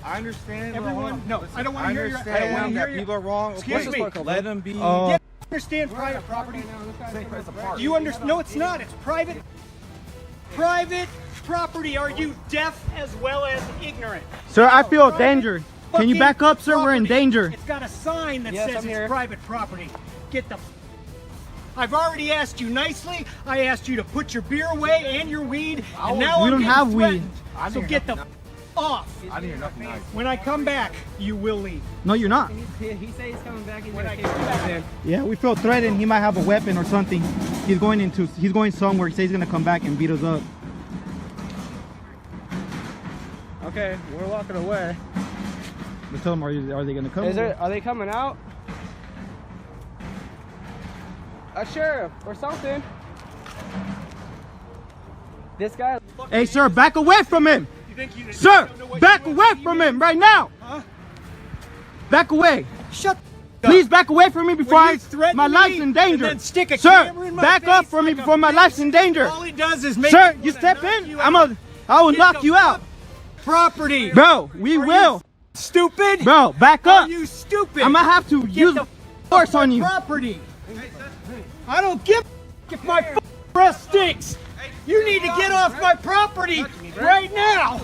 M: I understand.
N: Everyone, no, I don't want to hear you. I don't want to hear you.
M: People are wrong.
N: Excuse me.
M: Let them be.
N: You understand private property? Do you understand? No, it's not. It's private. Private property. Are you deaf as well as ignorant?
P: Sir, I feel danger. Can you back up, sir? We're in danger.
N: It's got a sign that says it's private property. Get the. I've already asked you nicely. I asked you to put your beer away and your weed, and now
P: We
N: I'm
P: don't
N: getting
P: have weed.
N: threatened. So get the off.
M: I didn't hear nothing nice.
N: When I come back, you will leave.
P: No, you're not.
R: He said he's coming back. He's
N: When I
R: gonna
N: come back.
P: Yeah, we feel threatened. He might have a weapon or something. He's going somewhere. He says he's gonna come back and beat us up.
R: Okay, we're walking away.
P: Let's tell them, are they gonna come?
R: Are they coming out? A sheriff or something. This guy.
P: Hey, sir, back away from him. Sir, back away from him right now. Back away.
N: Shut.
P: Please back away from me before my life's in danger.
N: And then stick a
P: Sir,
N: camera in my
P: back up
N: face
P: from me
N: like a
P: before my life's in danger.
N: All he does is make.
P: Sir,
N: people
P: you
N: that
P: step
N: knock
P: in.
N: you out.
P: I will
N: Get
P: knock
N: the
P: you out.
N: Property.
P: Bro, we will.
N: Stupid.
P: Bro, back up.
N: Are you stupid?
P: I'm gonna have to use force on you.
N: Property. I don't give a if my breath stinks. You need to get off my property right now.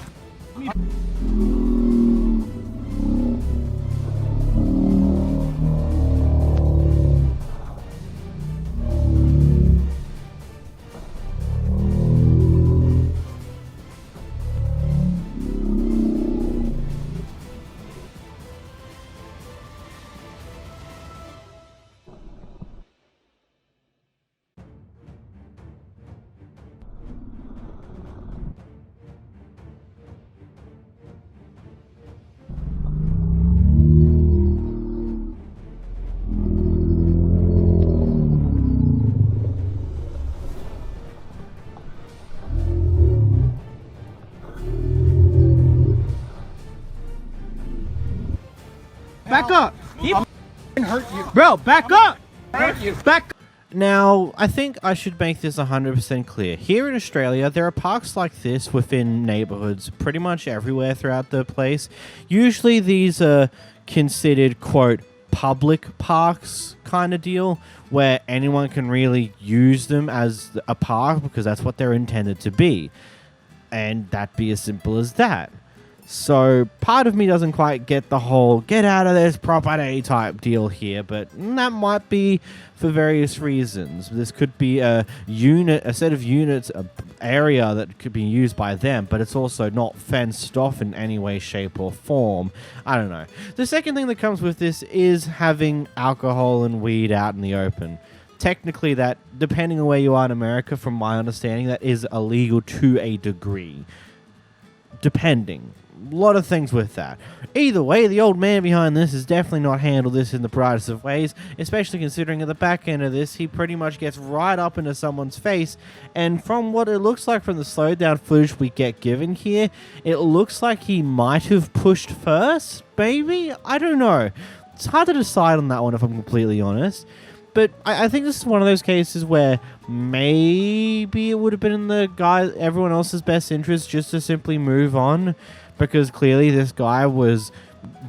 P: Back up.
N: He hurt you.
P: Bro, back up. Back.
A: Now, I think I should make this 100% clear. Here in Australia, there are parks like this within neighborhoods pretty much everywhere throughout the place. Usually these are considered, quote, public parks kind of deal, where anyone can really use them as a park because that's what they're intended to be. And that be as simple as that. So part of me doesn't quite get the whole get out of this property type deal here, but that might be for various reasons. This could be a set of units, an area that could be used by them, but it's also not fenced off in any way, shape, or form. I don't know. The second thing that comes with this is having alcohol and weed out in the open. Technically, that, depending on where you are in America, from my understanding, that is illegal to a degree. Depending. A lot of things with that. Either way, the old man behind this has definitely not handled this in the brightest of ways, especially considering at the back end of this, he pretty much gets right up into someone's face, and from what it looks like from the slowed down footage we get given here, it looks like he might have pushed first, maybe? I don't know. It's hard to decide on that one if I'm completely honest. But I think this is one of those cases where maybe it would have been in everyone else's best interest just to simply move on, because clearly this guy was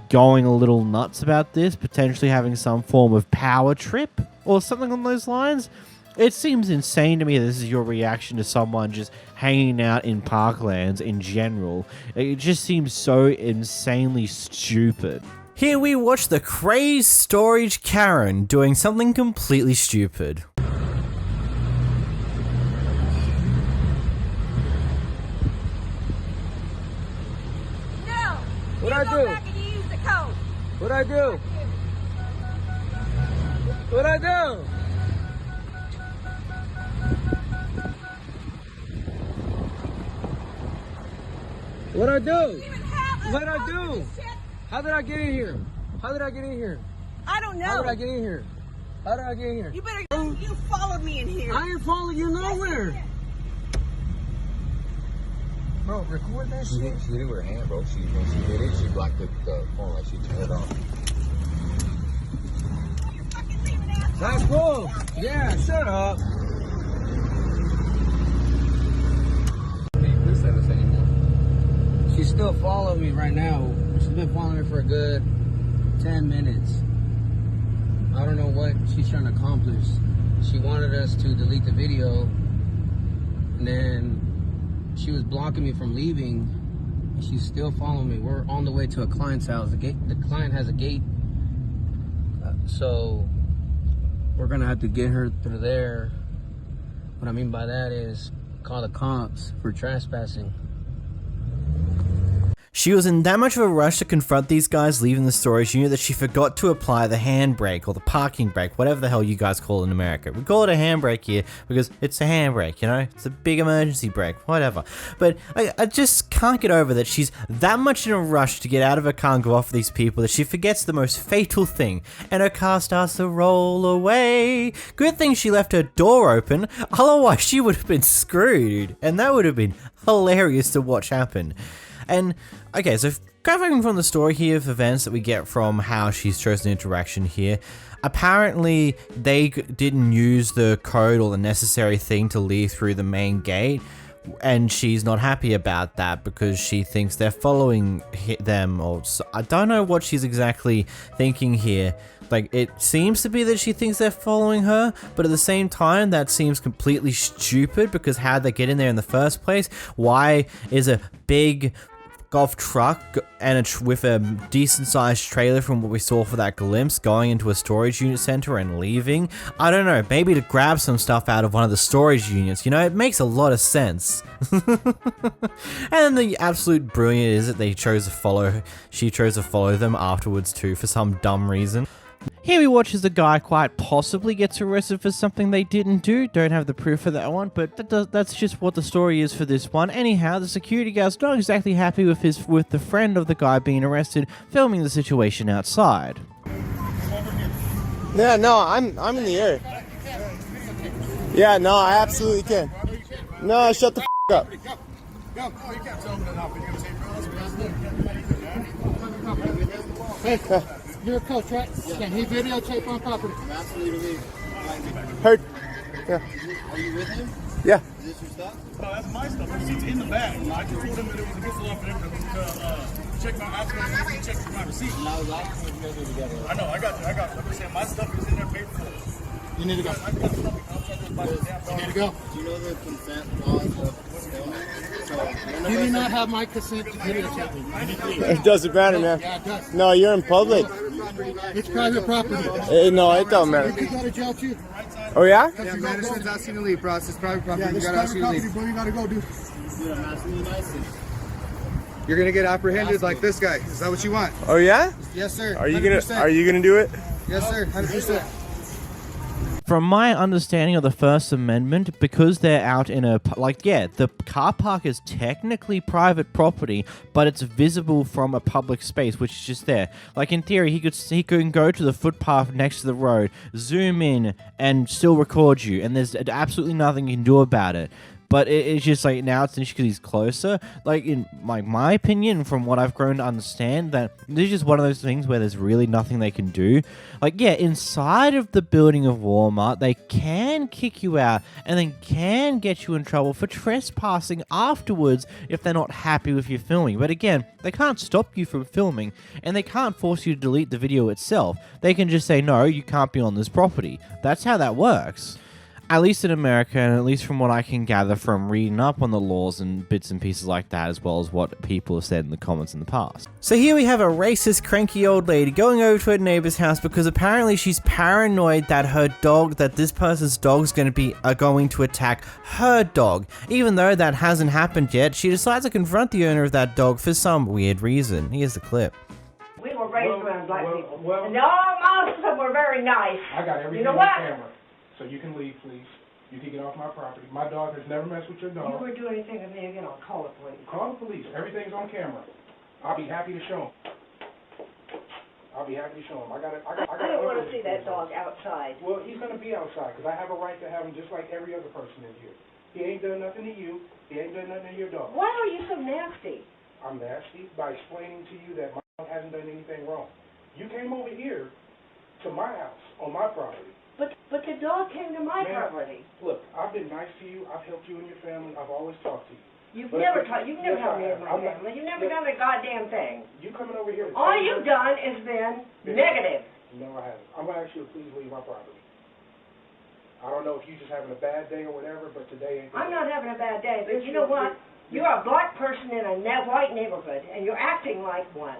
A: going a little nuts about this, potentially having some form of power trip or something on those lines. It seems insane to me that this is your reaction to someone just hanging out in parklands in general. It just seems so insanely stupid.
F: Here we watch the crazed storage Karen doing something completely stupid.
R: What'd I do? What'd I do? What'd I do? What'd I do? What'd I do? How did I get in here? How did I get in here?
J: I don't know.
R: How did I get in here? How did I get in here?
J: You better. You followed me in here.
R: I ain't following you nowhere. Bro, record that shit.
G: She did it with her hand, bro. When she did it, she blocked the phone, like she turned it off.
R: That's cool. Yeah, shut up.
G: Please send us anymore.
R: She's still following me right now. She's been following me for a good 10 minutes. I don't know what she's trying to accomplish. She wanted us to delete the video, and then she was blocking me from leaving, and she's still following me. We're on the way to a client's house. The client has a gate, so we're gonna have to get her through there. What I mean by that is call the cops for trespassing.
F: She was in that much of a rush to confront these guys leaving the storage unit that she forgot to apply the handbrake or the parking brake, whatever the hell you guys call it in America. We call it a handbrake here because it's a handbrake, you know? It's a big emergency brake, whatever. But I just can't get over that she's that much in a rush to get out of her car and go off these people that she forgets the most fatal thing, and her car starts to roll away. Good thing she left her door open, otherwise she would have been screwed, and that would have been hilarious to watch happen. And, okay, so grabbing from the story here of events that we get from how she's chosen interaction here, apparently they didn't use the code or the necessary thing to leave through the main gate, and she's not happy about that because she thinks they're following them, or so, I don't know what she's exactly thinking here. Like, it seems to be that she thinks they're following her, but at the same time, that seems completely stupid because how'd they get in there in the first place? Why is a big golf truck and with a decent sized trailer from what we saw for that glimpse going into a storage unit center and leaving? I don't know, maybe to grab some stuff out of one of the storage units, you know, it makes a lot of sense. And the absolute brilliant is that she chose to follow them afterwards too for some dumb reason. Here we watch as the guy quite possibly gets arrested for something they didn't do. Don't have the proof for that one, but that's just what the story is for this one. Anyhow, the security guard's not exactly happy with the friend of the guy being arrested, filming the situation outside.
P: Yeah, no, I'm in the air. Yeah, no, I absolutely can. No, shut the up.
I: Hey, you're a coach, right? Yeah. Can he videotape on property?
P: Absolutely. Heard. Yeah.
I: Are you with him?
P: Yeah.
I: Is this your stuff?
T: No, that's my stuff. The receipt's in the bag. I just told him that it was against the law for them to check my option, check my receipt.
I: And I was asking if you guys were together.
T: I know, I got you. I'm just saying my stuff is in there paid for.
I: You need to go.
T: You
I: need to go. Do you know the consent laws of filming? You do not have my consent to videotape me.
P: It doesn't matter, man.
I: Yeah, it does.
P: No, you're in public.
I: It's private property.
P: No, it don't matter.
I: You go to jail too.
P: Oh, yeah?
I: Yeah, management's asking you to leave, bro. It's private property. Yeah, this is private property, bro. You gotta go, dude. Dude, I'm asking you nicely.
P: You're gonna get apprehended
I: like this guy. Is that what you want?
P: Oh, yeah?
I: Yes, sir.
P: Are you gonna do it?
I: Yes, sir. 100%.
A: From my understanding of the First Amendment, because they're out in a, the car park is technically private property, but it's visible from a public space, which is just there. Like, in theory, he can go to the footpath next to the road, zoom in, and still record you, and there's absolutely nothing you can do about it. But it's just like, now it's an issue because he's closer. Like, in my opinion, from what I've grown to understand, that this is just one of those things where there's really nothing they can do. Like, yeah, inside of the building of Walmart, they can kick you out and then can get you in trouble for trespassing afterwards if they're not happy with your filming. But again, they can't stop you from filming, and they can't force you to delete the video itself. They can just say, no, you can't be on this property. That's how that works. At least in America, and at least from what I can gather from reading up on the laws and bits and pieces like that, as well as what people have said in the comments in the past. So here we have a racist, cranky old lady going over to her neighbor's house because apparently she's paranoid that this person's dog's going to attack her dog. Even though that hasn't happened yet, she decides to confront the owner of that dog for some weird reason. Here's the clip.
U: We were raised around black people. And all most of them were very nice.
H: I got everything
U: on
H: camera. So you can leave, please. You can get off my property. My dog has never messed with your dog.
U: You would do anything with me again, I'll call the police.
H: Call the police. Everything's on camera. I'll be happy to show him. I don't
U: want to see that dog outside.
H: Well, he's going to be outside because I have a right to have him just like every other person in here.
W: He ain't done nothing to you. He ain't done nothing to your dog.
U: Why are you so nasty?
W: I'm nasty by explaining to you that my dog hasn't done anything wrong. You came over here to my house on my property.
U: But the dog came to my
W: Ma'am,
U: property.
W: Look, I've been nice to you. I've helped you and your family. I've always talked to you.
U: You've
W: But-
U: never
W: but-
U: you've never
W: yes,
U: helped
W: I
U: me
W: have.
U: with my family. You've never done a goddamn thing.
W: You coming over here?
U: All you've done is been negative.
W: No, I haven't. I'm gonna ask you to please leave my property. I don't know if you just having a bad day or whatever, but today ain't.
U: I'm not having a bad day, but you know what? You're a black person in a white neighborhood, and you're acting like one.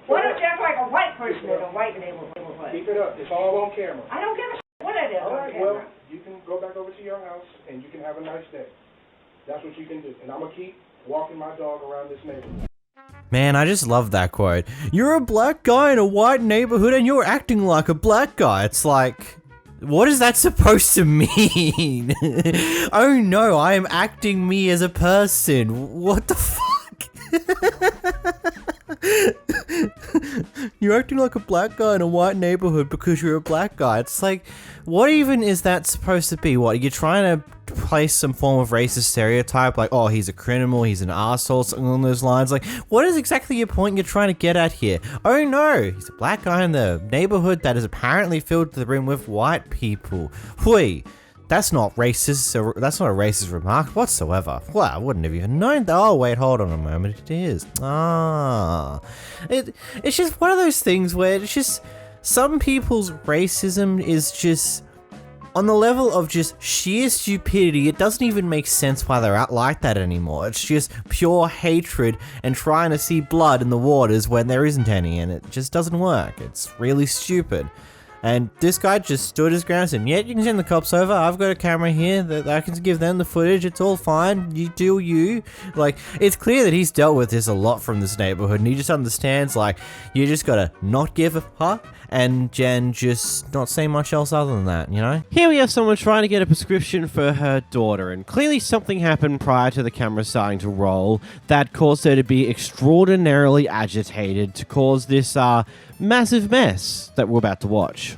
U: Why don't you act like a white person in a white neighborhood?
W: Keep it up. It's all on camera.
U: I don't give a what it is
W: All
U: on
W: right,
U: camera.
W: well, you can go back over to your house and you can have a nice day. That's what you can do. And I'm gonna keep walking my dog around this neighborhood.
F: Man, I just love that quote. You're a black guy in a white neighborhood and you're acting like a black guy. It's like, what is that supposed to mean? Oh no, I am acting me as a person. What the fuck? You're acting like a black guy in a white neighborhood because you're a black guy. It's like, what even is that supposed to be? What, you're trying to place some form of racist stereotype, like, oh, he's a criminal, he's an arsehole, something along those lines? Like, what is exactly your point you're trying to get at here? Oh no, he's a black guy in the neighborhood that is apparently filled to the brim with white people. Hui. That's not racist, or that's not a racist remark whatsoever. Well, I wouldn't have even known that. Oh, wait, hold on a moment. It is. It's just one of those things where it's just, some people's racism is just on the level of just sheer stupidity. It doesn't even make sense why they're out like that anymore. It's just pure hatred and trying to see blood in the waters when there isn't any, and it just doesn't work. It's really stupid. And this guy just stood his ground and said, yeah, you can send the cops over. I've got a camera here that I can give them the footage. It's all fine. You do you. Like, it's clear that he's dealt with this a lot from this neighborhood, and he just understands, like, you just gotta not give a fuck and Jen just not say much else other than that, you know?
A: Here we have someone trying to get a prescription for her daughter, and clearly something happened prior to the camera starting to roll that caused her to be extraordinarily agitated to cause this massive mess that we're about to watch.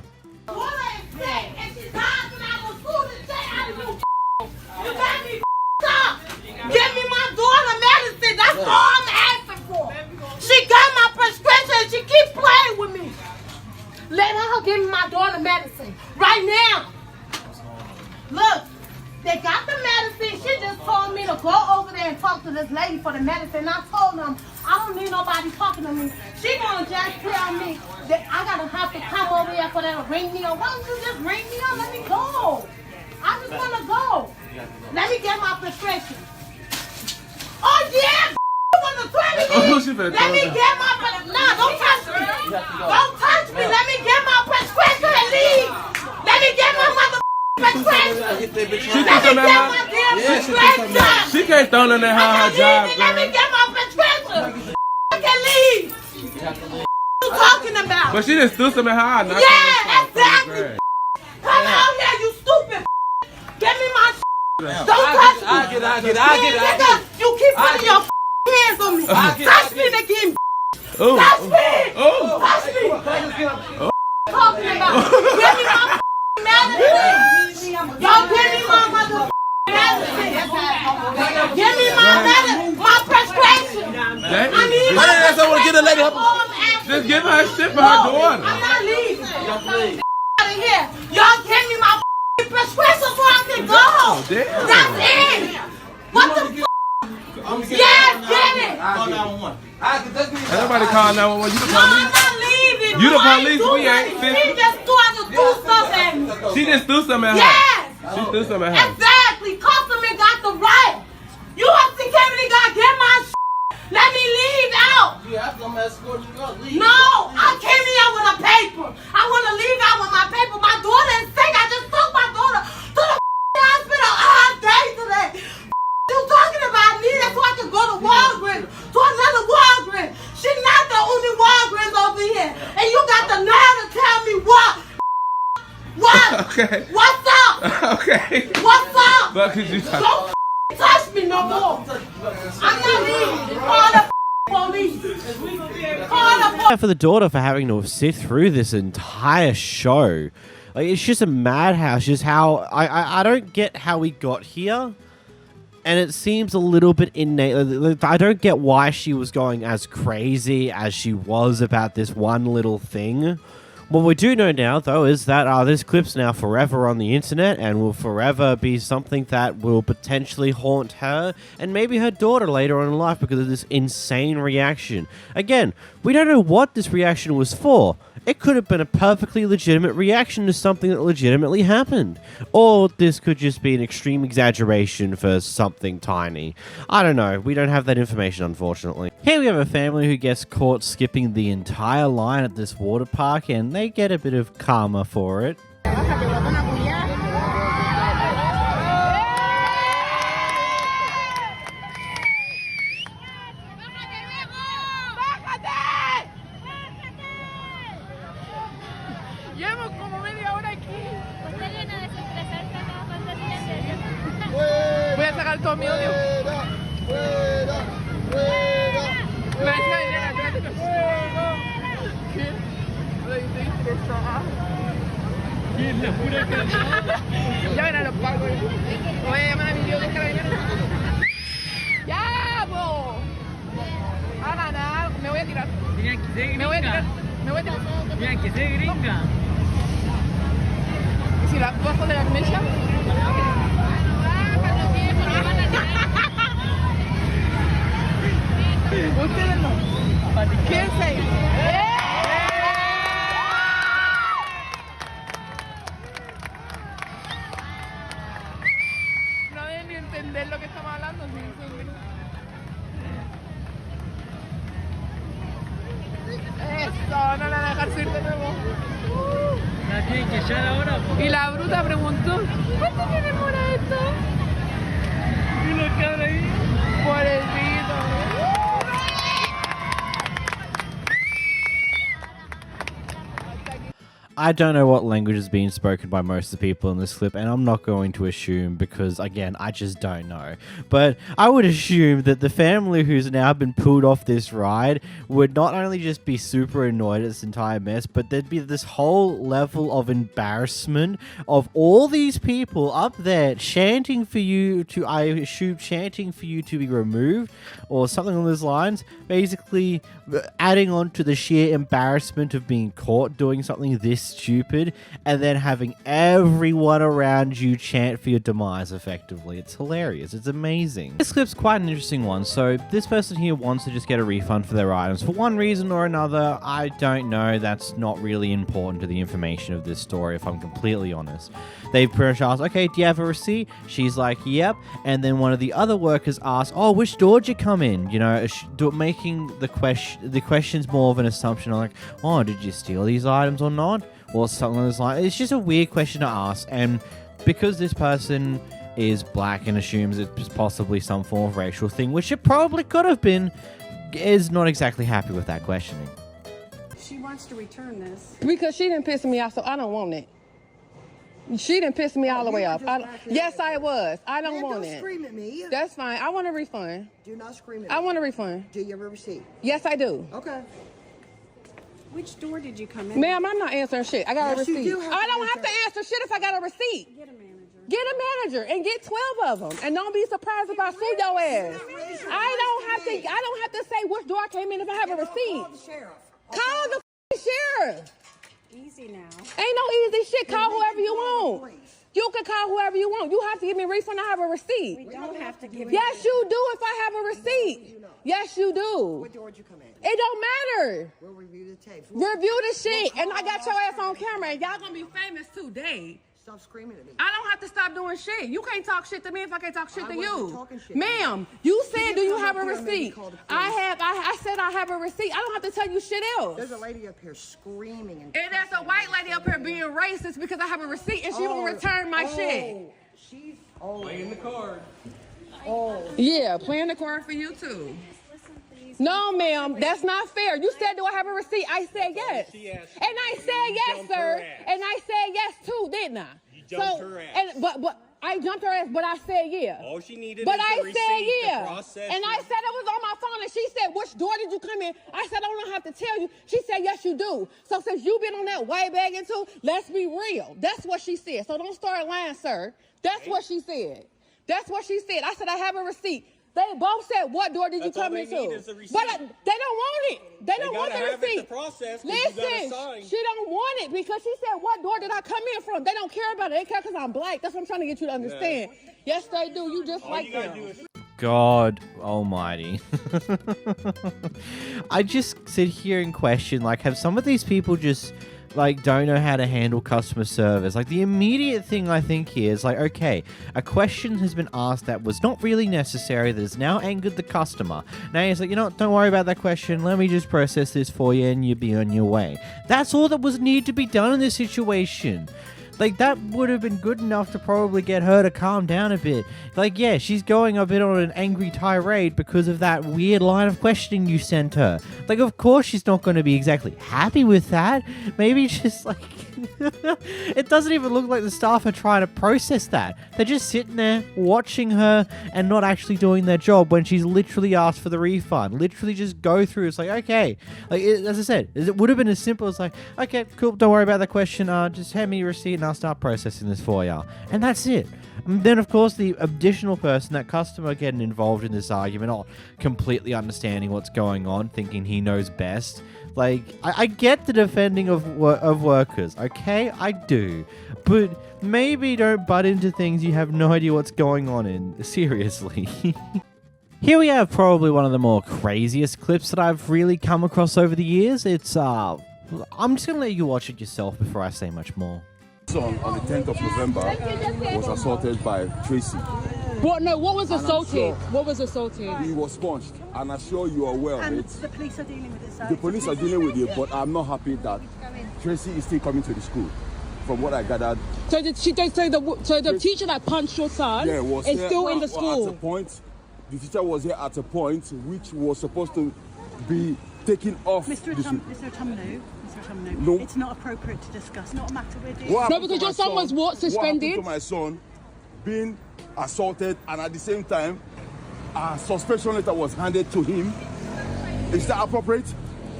J: Give me my daughter medicine. That's all I'm asking for. She got my prescription. She keep playing with me. Let her give me my daughter medicine right now. Look, they got the medicine. She just told me to go over there and talk to this lady for the medicine. I told them I don't need nobody talking to me. She gonna just tell me that I gotta have to come over here for them to ring me up. Why don't you just ring me up? Let me go. I just wanna go. Let me get my prescription. Oh yeah, you wanna threaten me? Let me get my nah, don't touch me. Don't touch me. Let me get my prescription and leave. Let me get my mother prescription. Let me get my damn prescription.
T: She can't throw in there her job,
J: Let me get my prescription. I can leave. What you talking about?
T: But she just threw some in her eye.
J: Yeah, exactly. Come out here, you stupid. Give me my don't touch me. I get it. You keep putting your hands on me. Touch me again. Touch me. Touch me. Talking about. Give me my medicine. Y'all give me my mother medicine. Give me my prescription. I need my prescription.
T: Just give her a shit for her daughter.
J: I'm not leaving. Out of here. Y'all give me my prescription so I can go.
T: Damn.
J: That's it. What the f***? Yes, get it.
T: Everybody call 911. You the police.
J: I'm not leaving.
T: You the
J: I ain't
T: police.
J: do
T: We ain't.
J: nothing. She just threw stuff at me.
T: She just threw some at her.
J: Yes.
T: She threw some at her.
J: Exactly. Customer got the right. You have security guard. Get my shit. Let me leave out. No, I came here with a paper. I want to leave out with my paper. My daughter is sick. I just took my daughter to the hospital all day today. You talking about me? That's why I can go to Walgreens, to another Walgreens. She's not the only Walgreens over here. And you got the nerve to tell me what? What?
T: Okay.
J: What's up?
T: Okay.
J: What's up?
T: But could you
J: Don't touch me no more. I'm not leaving. Call the police. Call the police.
A: For the daughter for having to sit through this entire show. Like, it's just a madhouse. Just how I don't get how we got here. And it seems a little bit innate. I don't get why she was going as crazy as she was about this one little thing. What we do know now, though, is that this clip's now forever on the internet and will forever be something that will potentially haunt her and maybe her daughter later on in life because of this insane reaction. Again, we don't know what this reaction was for. It could have been a perfectly legitimate reaction to something that legitimately happened. Or this could just be an extreme exaggeration for something tiny. I don't know. We don't have that information, unfortunately. Here we have a family who gets caught skipping the entire line at this water park, and they get a bit of karma for it.
E: Voy a sacar todo mi odio. Ya verán los pagos. Voy a llamar a mi tío de carabinero. ¡Ya, bo! A ganar. Me voy a tirar. Me voy a tirar. Me voy a tirar. Mira que se gringa. ¿Y si la bajo de la mecha? Ustedes no. ¿Quién se hizo? No deben ni entender lo que estamos hablando. Eso, no la van a dejar subir de nuevo. La tienen que echar ahora. Y la bruta preguntó, ¿cuánto tiene por esto? Y lo que ahora ahí. Pobrecito.
A: I don't know what language is being spoken by most of the people in this clip, and I'm not going to assume because, again, I just don't know. But I would assume that the family who's now been pulled off this ride would not only just be super annoyed at this entire mess, but there'd be this whole level of embarrassment of all these people up there chanting for you to, I assume, chanting for you to be removed or something along those lines, basically adding on to the sheer embarrassment of being caught doing something this stupid and then having everyone around you chant for your demise effectively. It's hilarious. It's amazing. This clip's quite an interesting one. So this person here wants to just get a refund for their items for one reason or another. I don't know. That's not really important to the information of this story, if I'm completely honest. They pretty much asked, okay, do you have a receipt? She's like, yep. And then one of the other workers asked, oh, which door did you come in? You know, making the question's more of an assumption, like, oh, did you steal these items or not? Or something like that. It's just a weird question to ask, and because this person is black and assumes it's possibly some form of racial thing, which it probably could have been, is not exactly happy with that questioning.
Q: She wants to return this.
E: Because she didn't piss me off, so I don't want it. She didn't piss me all the way off. Yes, I was. I don't want it.
Q: Don't scream at me.
E: That's fine. I want a refund.
Q: Do not scream at me.
E: I want a refund.
Q: Do you have a receipt?
E: Yes, I do.
Q: Okay. Which door did you come in?
E: Ma'am, I'm not answering shit. I got a receipt. I don't have to answer shit if I got a receipt.
Q: Get a manager.
E: Get a manager and get 12 of them. And don't be surprised if I sue your ass. I don't have to say which door I came in if I have a receipt.
Q: Call the sheriff.
E: Call the sheriff.
Q: Easy now.
E: Ain't no easy shit. Call whoever you want. You can call whoever you want. You have to give me a refund. I have a receipt.
Q: We don't have to give you.
E: Yes, you do if I have a receipt. Yes, you do.
Q: What door did you come in?
E: It don't matter.
Q: We'll review the tapes.
E: Review the shit. And I got your ass on camera. And y'all gonna be famous today.
Q: Stop screaming at me.
E: I don't have to stop doing shit. You can't talk shit to me if I can't talk shit to you.
Q: Talking shit.
E: Ma'am, you said, do you have a receipt? I said I have a receipt. I don't have to tell you shit else.
Q: There's a lady up here screaming.
E: And that's a white lady up here being racist because I have a receipt and she won't return my shit.
Q: She's
M: playing the card.
E: Yeah, playing the card for you too. No, ma'am, that's not fair. You said, do I have a receipt? I said yes. And I said yes, sir. And I said yes too, didn't I?
M: You jumped her ass.
E: And, but I jumped her ass, but I said yeah.
M: All she needed
E: but
M: is
E: I
M: the
E: said
M: receipt
E: yeah.
M: to process
E: And I said it was on my phone, and she said, which door did you come in? I said, I don't have to tell you. She said, yes, you do. So since you've been on that white bag too, let's be real. That's what she said. So don't start lying, sir. That's what she said.
J: That's what she said. I said, I have a receipt. They both said, what door did you come into? But they don't want it. They don't want the receipt. Listen, she don't want it because she said, what door did I come in from? They don't care about it. They care because I'm black. That's what I'm trying to get you to understand. Yes, they do. You just like them.
A: God almighty. I just sit here and question, like, have some of these people just, like, don't know how to handle customer service? Like, the immediate thing I think here is, like, okay, a question has been asked that was not really necessary, that has now angered the customer. Now he's like, you know what, don't worry about that question, let me just process this for you and you'll be on your way. That's all that was needed to be done in this situation. Like, that would have been good enough to probably get her to calm down a bit. Like, yeah, she's going a bit on an angry tirade because of that weird line of questioning you sent her. Like, of course she's not going to be exactly happy with that. Maybe just, like... It doesn't even look like the staff are trying to process that. They're just sitting there watching her and not actually doing their job when she's literally asked for the refund. Literally just go through. It's like, okay. Like, as I said, it would have been as simple as like, okay, cool, don't worry about that question. Just hand me your receipt and I'll start processing this for you. And that's it. And then, of course, the additional person, that customer, getting involved in this argument, not completely understanding what's going on, thinking he knows best. Like, I get the defending of workers, okay? I do. But maybe don't butt into things you have no idea what's going on in. Seriously. Here we have probably one of the more craziest clips that I've really come across over the years. It's, I'm just going to let you watch it yourself before I say much more.
B: Son on the 10th of November was assaulted by Tracy.
J: What? No, what was assaulted? What was assaulted?
B: He was punched, and I'm sure you are aware of it.
S: The police are dealing with it, sir.
B: The police are dealing with it, but I'm not happy that Tracy is still coming to the school. From what I gathered.
J: So the teacher that punched your son is still in the school.
B: At a point, the teacher was here at a point which was supposed to be taken off.
S: Mr. Autumno.
B: No.
S: It's not appropriate to discuss. Not a matter we're doing.
J: No, because your son was what? Suspended?
B: What happened to my son being assaulted, and at the same time, a suspension letter was handed to him. Is that appropriate?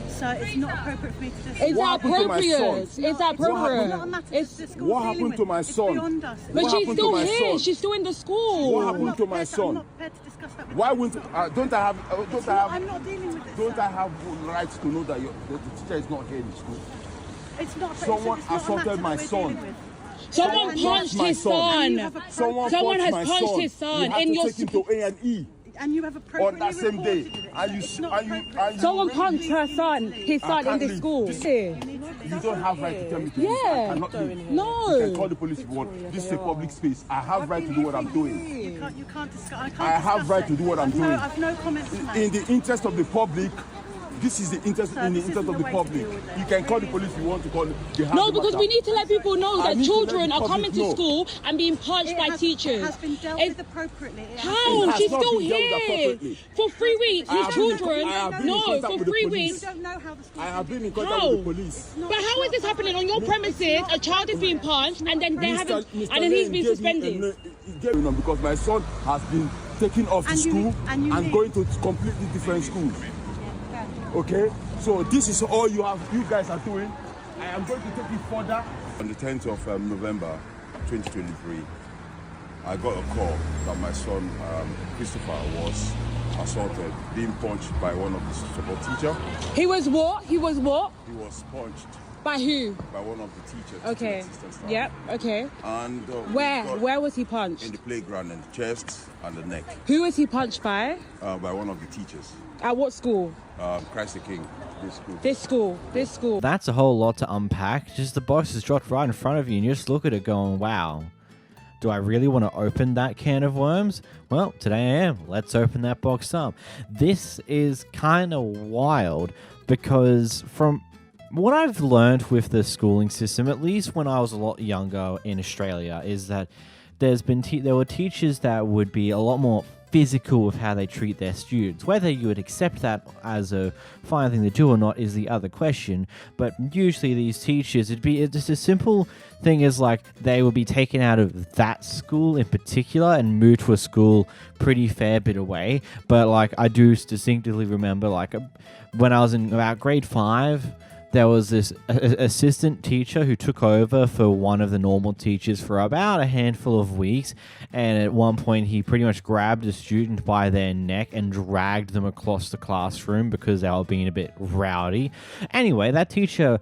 S: Sir, it's not appropriate for me to discuss.
J: It's appropriate. It's appropriate.
S: Not a matter the school's
B: what happened
S: dealing
B: to my
S: with.
B: son?
S: It's beyond us.
J: But she's still here. She's still in the school.
B: What happened to my son?
S: I'm not prepared to discuss that with
B: Why
S: you.
B: wouldn't
S: I'm not dealing with it.
B: Don't I have rights to know that the teacher is not here in the school?
S: It's not.
B: Someone
S: it's not
B: assaulted my son.
J: Someone punched his son. Someone has punched his son in your
B: school. To A&E.
S: And you have appropriately
B: on that same day.
J: Someone punched her son, his son in the school.
B: You don't have right to tell me to leave. I cannot leave.
J: No.
B: You can call the police if you want. This is a public space. I have right to do what I'm doing.
S: You can't discuss.
B: I have right to do what I'm doing.
S: I have no comments to make.
B: In the interest of the public, this is the interest in the interest of the public. You can call the police if you want to call it.
J: No, because we need to let people know that children are coming to school and being punched by teachers.
S: It has been dealt with appropriately.
J: How? She's still here for 3 weeks. These children, for 3 weeks.
S: You don't know how the school.
B: I have been in contact with the police.
J: But how is this happening on your premises? A child is being punched and then they haven't, and then he's been suspended.
B: Because my son has been taken off the school and going to completely different schools. Okay, so this is all you guys are doing. I am going to take it further. On the 10th of November 2023, I got a call that my son Christopher was assaulted, being punched by one of the support teachers.
J: He was what? He was what?
B: He was punched.
J: By who?
B: By one of the teachers.
J: Okay. Yep. Okay.
B: And
J: where was he punched?
B: In the playground, in the chest and the neck.
J: Who was he punched by?
B: By one of the teachers.
J: At what school?
B: Christ the King. This school.
A: That's a whole lot to unpack. Just the box is dropped right in front of you and you just look at it going, wow. Do I really want to open that can of worms? Well, today I am. Let's open that box up. This is kind of wild because from what I've learned with the schooling system, at least when I was a lot younger in Australia, is that there were teachers that would be a lot more physical with how they treat their students. Whether you would accept that as a fine thing to do or not is the other question, but usually these teachers, it'd be just a simple thing as like they would be taken out of that school in particular and moved to a school pretty fair bit away. But like I do distinctively remember like when I was in about grade 5, there was this assistant teacher who took over for one of the normal teachers for about a handful of weeks, and at one point he pretty much grabbed a student by their neck and dragged them across the classroom because they were being a bit rowdy. Anyway, that teacher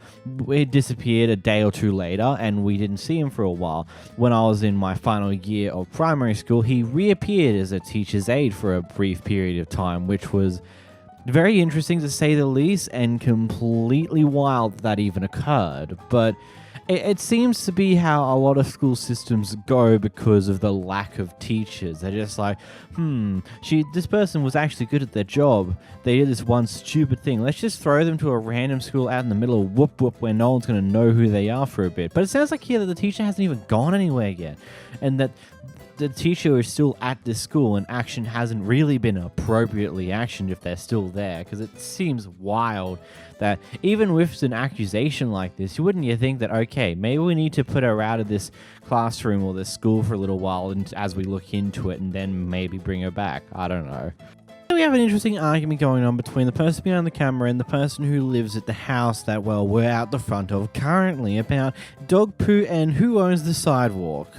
A: disappeared a day or two later, and we didn't see him for a while. When I was in my final year of primary school, he reappeared as a teacher's aide for a brief period of time, which was very interesting to say the least, and completely wild that even occurred. But it seems to be how a lot of school systems go because of the lack of teachers. They're just like, this person was actually good at their job. They did this one stupid thing. Let's just throw them to a random school out in the middle of whoop whoop where no one's going to know who they are for a bit. But it sounds like here that the teacher hasn't even gone anywhere yet, and that the teacher is still at this school and action hasn't really been appropriately actioned if they're still there, because it seems wild that even with an accusation like this, wouldn't you think that, okay, maybe we need to put her out of this classroom or this school for a little while and as we look into it, and then maybe bring her back? I don't know. We have an interesting argument going on between the person behind the camera and the person who lives at the house that, well, we're out the front of currently about dog poo and who owns the sidewalk.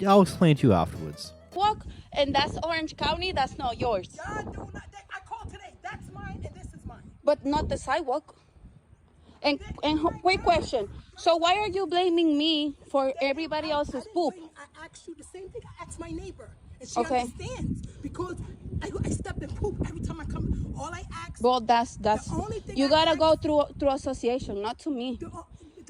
A: I'll explain to you afterwards.
C: Walk, and that's Orange County, that's not yours.
J: I called today. That's mine and this is mine.
C: But not the sidewalk. And quick question. So why are you blaming me for everybody else's poop?
J: I asked you the same thing I asked my neighbor. And she understands because I step in poop every time I come. All I ask.
C: Well, that's you gotta go through association, not to me,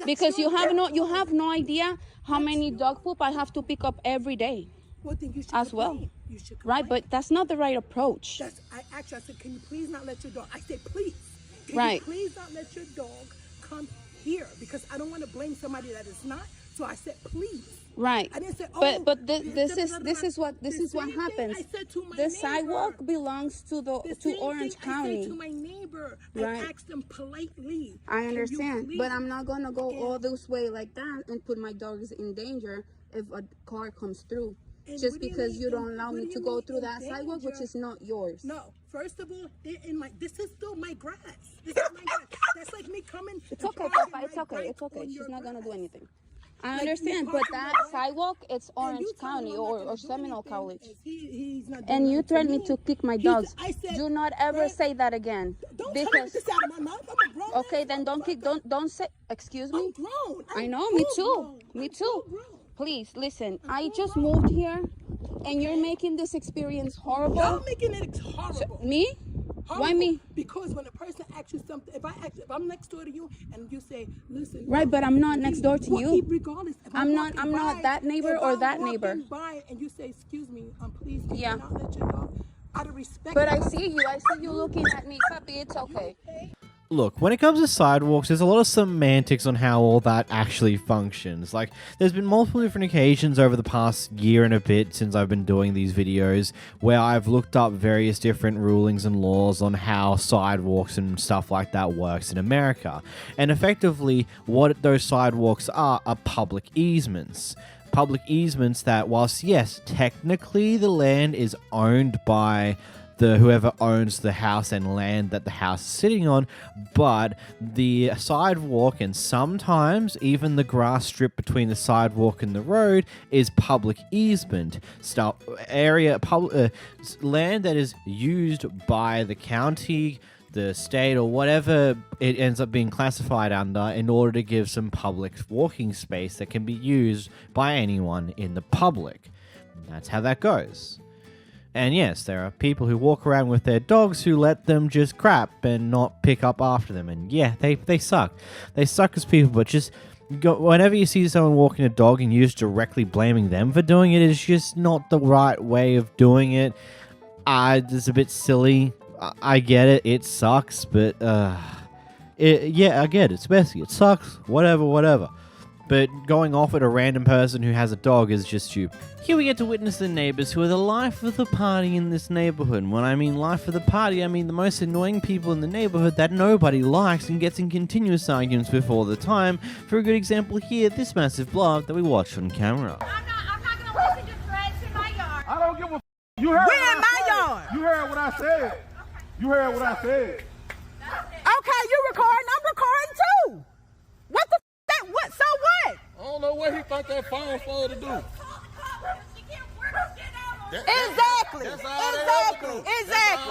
C: because you have no idea how many dog poop I have to pick up every day.
J: Well, then you should
C: as well.
J: You should
C: right, but that's not the right approach.
J: I actually said, can you please not let your dog? I said, please. Can
C: right.
J: you please not let your dog come here, because I don't want to blame somebody that is not. So I said, please.
C: Right.
J: I didn't say,
C: but this is what happens. The sidewalk belongs to Orange County.
J: I said to my neighbor,
C: right.
J: I asked them politely.
C: I understand, but I'm not gonna go all this way like that and put my dogs in danger if a car comes through. And just because you don't allow me to go through that sidewalk, which is not yours.
J: No, first of all, this is still my grass. This is my grass. That's like me coming.
C: It's okay, Papa. It's okay. It's okay. She's not gonna do anything. I understand, but that sidewalk, it's Orange County or Seminole College. And you threatened me to kick my dogs. Do not ever say that again. Because okay, then don't say. Excuse me. I know. Me too. Me too. Please listen. I just moved here, and you're making this experience horrible.
J: You're making it horrible.
C: Me?
J: Horrible.
C: Why me?
J: Because when a person asks you something, if I'm next door to you and you say, listen.
C: Right, but I'm not next door to you.
J: Regardless,
C: I'm not that neighbor or that neighbor.
J: By and you say, excuse me, please do not let your dog, out of respect.
C: But I see you looking at me, puppy. It's okay.
A: Look, when it comes to sidewalks, there's a lot of semantics on how all that actually functions. Like, there's been multiple different occasions over the past year and a bit since I've been doing these videos where I've looked up various different rulings and laws on how sidewalks and stuff like that works in America. And effectively, what those sidewalks are public easements. Public easements that, whilst, yes, technically the land is owned by whoever owns the house and land that the house is sitting on, but the sidewalk and sometimes even the grass strip between the sidewalk and the road is public easement land that is used by the county, the state, or whatever it ends up being classified under, in order to give some public walking space that can be used by anyone in the public. And that's how that goes. And yes, there are people who walk around with their dogs who let them just crap and not pick up after them. And yeah, they suck. They suck as people, but just whenever you see someone walking a dog and you're just directly blaming them for doing it, is just not the right way of doing it. It's a bit silly. I get it. It sucks, but yeah, I get it. It's messy. It sucks. Whatever. But going off at a random person who has a dog is just stupid. Here we get to witness the neighbors who are the life of the party in this neighborhood. When I mean life of the party, I mean the most annoying people in the neighborhood that nobody likes and gets in continuous arguments with all the time. For a good example here, this massive blob that we watched on camera.
J: I'm not going to listen to threats in my yard.
T: I don't give a You heard
J: We're in my yard.
T: You heard what I said. You heard what I said.
J: Okay, you recording? I'm recording too.
T: don't know what he think that phone for to do.
J: Exactly.
T: That's all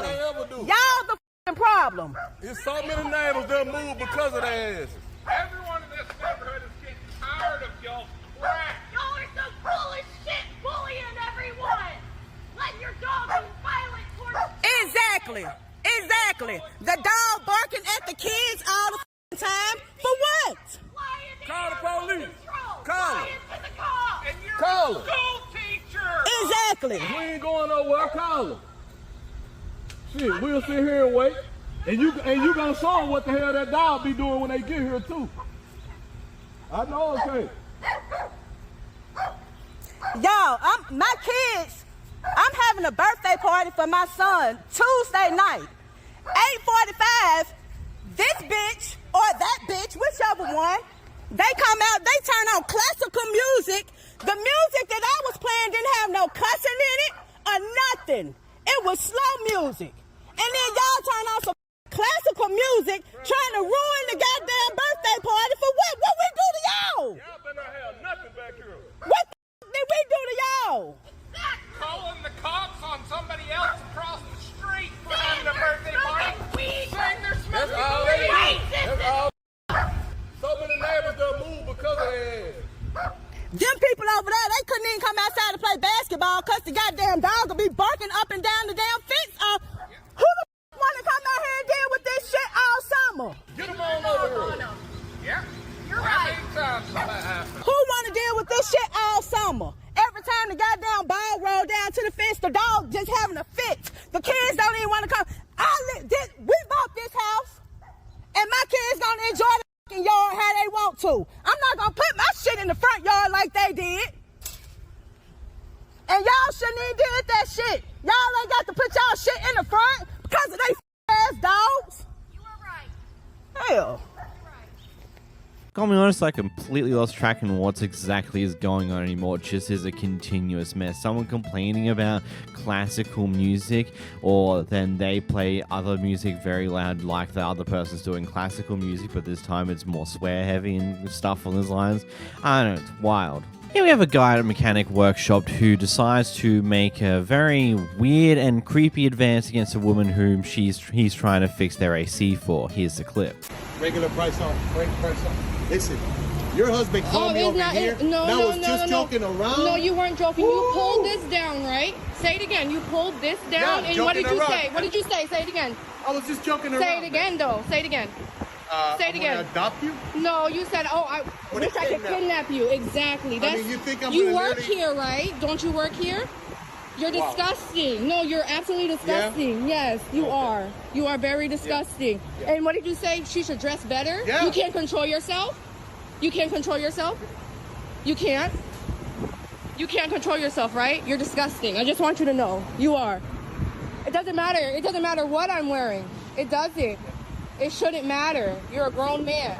T: they ever do.
J: Y'all the f***ing problem.
T: There's so many neighbors that move because of their asses.
M: Everyone in this neighborhood is getting tired of y'all crap.
D: Y'all are so full of shit, bullying everyone. Let your dog be violent towards
J: Exactly. The dog barking at the kids all the f***ing time. For what?
T: Call the police. Call them.
M: And you're
T: Call
M: a
T: her.
M: school teacher.
J: Exactly.
T: We ain't going nowhere. Call them. Shit, we'll sit here and wait. And you gonna show them what the hell that dog be doing when they get here too. I know, okay.
J: Y'all, my kids, I'm having a birthday party for my son Tuesday night. 8:45, this bitch or that bitch, whichever one, they come out, they turn on classical music. The music that I was playing didn't have no cussing in it or nothing. It was slow music. And then y'all turn on some classical music trying to ruin the goddamn birthday party for what? What we do to y'all?
T: Y'all better not have nothing back here.
J: What the did we do to y'all?
M: Calling the cops on somebody else across the street for having a birthday party. Saying they're
T: That's
M: smoking
T: all
M: weed.
T: they do. That's all. So many neighbors that move because of their ass.
J: Them people over there, they couldn't even come outside to play basketball because the goddamn dog will be barking up and down the damn fence. Who the want to come out here and deal with this shit all summer?
T: Get them on over here.
M: Yeah, you're right.
J: Who want to deal with this shit all summer? Every time the goddamn ball roll down to the fence, the dog just having a fit. The kids don't even want to come. We bought this house, and my kids gonna enjoy the fucking yard how they want to. I'm not gonna put my shit in the front yard like they did. And y'all shouldn't even did that shit. Y'all ain't got to put y'all shit in the front because of they ass dogs.
D: You were right.
J: Hell.
A: I'll be honest, I completely lost track in what exactly is going on anymore. It just is a continuous mess. Someone complaining about classical music, or then they play other music very loud like the other person's doing classical music, but this time it's more swear heavy and stuff on those lines. I don't know, it's wild. Here we have a guy at a mechanic workshop who decides to make a very weird and creepy advance against a woman whom he's trying to fix their AC for. Here's the clip.
O: Regular price on. Listen, your husband called me over here. I was just joking around.
V: No, you weren't joking. You pulled this down, right? Say it again. You pulled this down, and what did you say? What did you say? Say it again.
O: I was just joking around.
V: Say it again, though. Say it again. Say it again.
O: Adopt you?
V: No, you said, oh, I wish I could kidnap you. Exactly.
O: I mean, you think I'm
V: You
O: gonna
V: work
O: literally-
V: here, right? Don't you work here? You're disgusting. No, you're absolutely disgusting. Yes, you are. You are very disgusting. And what did you say? She should dress better?
O: Yeah.
V: You can't control yourself? You can't control yourself? You can't? You can't control yourself, right? You're disgusting. I just want you to know. You are. It doesn't matter. It doesn't matter what I'm wearing. It doesn't. It shouldn't matter. You're a grown man.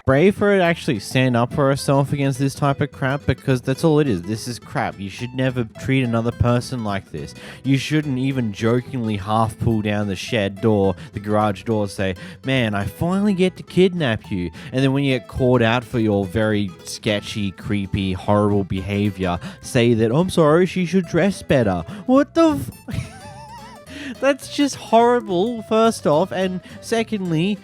A: Brave for her to actually stand up for herself against this type of crap, because that's all it is. This is crap. You should never treat another person like this. You shouldn't even jokingly half pull down the shed door, the garage door, say, man, I finally get to kidnap you. And then when you get called out for your very sketchy, creepy, horrible behavior, say that, I'm sorry, she should dress better. What the That's just horrible, first off, and secondly,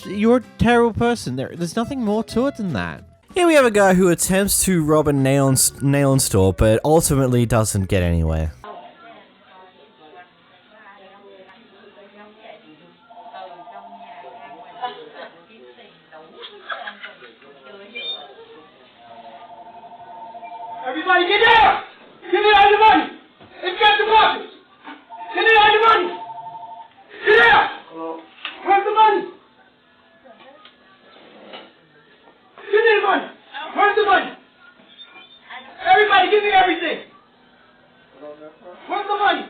A: you're a terrible person. There's nothing more to it than that.
F: Here we have a guy who attempts to rob a nail store, but ultimately doesn't get anywhere.
P: Everybody get down! Give me all your money! It's got the buckets! Give me all your money! Get down! Where's the money? Give me the money! Where's the money? Everybody give me everything! Where's the money?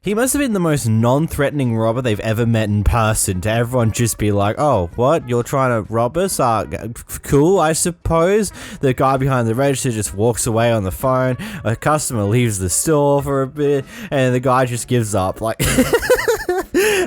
F: He must have been the most non-threatening robber they've ever met in person, to everyone just be like, oh, what? You're trying to rob us? Cool, I suppose. The guy behind the register just walks away on the phone, a customer leaves the store for a bit, and the guy just gives up. Like,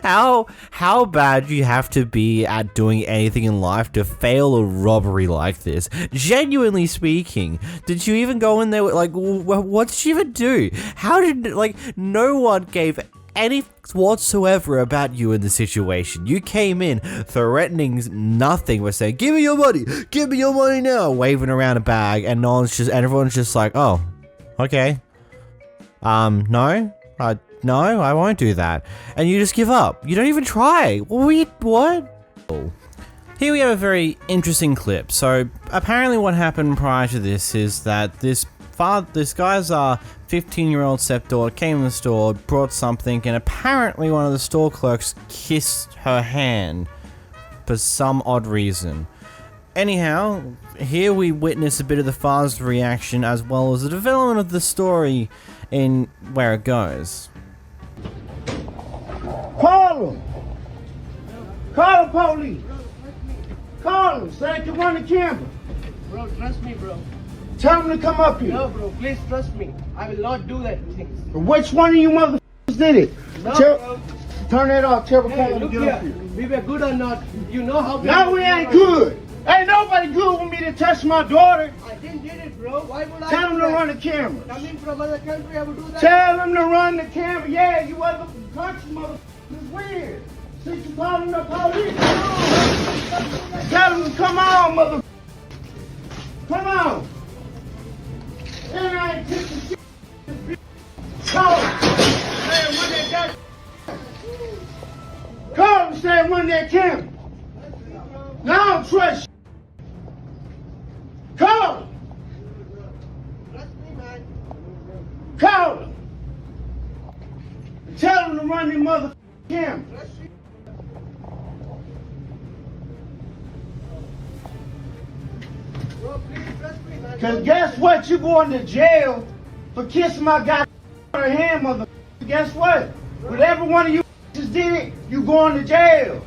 F: how bad do you have to be at doing anything in life to fail a robbery like this? Genuinely speaking, did you even go in there with, like, what did you even do? How did, like, no one gave any whatsoever about you in the situation. You came in threatening nothing, but saying, give me your money now, waving around a bag, and everyone's just like, oh, okay, no, I won't do that, and you just give up. You don't even try. What? Here we have a very interesting clip. So apparently what happened prior to this is that this guy's 15-year-old stepdaughter came in the store, brought something, and apparently one of the store clerks kissed her hand for some odd reason. Anyhow, here we witness a bit of the father's reaction as well as the development of the story in where it goes.
K: Call him! Call the police! Call him! Say to run the camera!
I: Bro, trust me, bro.
K: Tell him to come up here.
I: No, bro, please trust me. I will not do that things.
K: Which one of you motherfuckers did it?
I: No, bro.
K: Turn that off. Tell the
I: Hey,
K: police
I: look
K: to get up
I: here.
K: here.
I: We were good or not. You know how.
K: No, we ain't good. Ain't nobody good with me to touch my daughter.
I: I didn't do it, bro. Why would I?
K: Tell
I: do
K: him to
I: that?
K: run the camera.
I: Coming from other country, I would do that.
K: Tell him to run the camera. Yeah, you other country motherfuckers is weird. Since you calling the police, tell him to come on, motherfucker. Come on. And I ain't taking shit. Call him. Say run that Call him, say run that camera. Now I don't trust you. Call him. Call him. Tell him to run the motherfucking camera. Cause guess what? You going to jail for kissing my goddamn hand, motherfucker. Guess what? Whatever one of you just did it, you going to jail.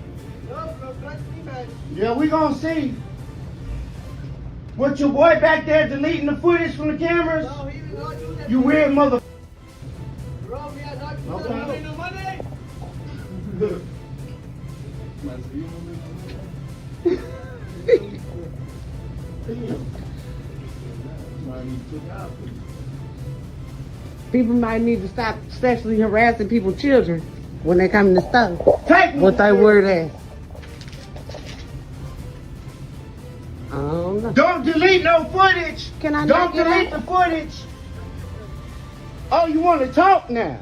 I: No, bro, trust me, man.
K: Yeah, we gonna see. What, your boy back there deleting the footage from the cameras?
I: No, he will not do that.
K: You weird mother.
I: Bro, we are not doing
K: Okay.
I: that. No money.
L: People might need to stop sexually harassing people's children when they come in the store.
K: Take
L: What they word ass. I don't know.
K: Don't delete no footage.
L: Can I
K: Don't
L: not get
K: delete
L: out?
K: the footage. Oh, you want to talk now?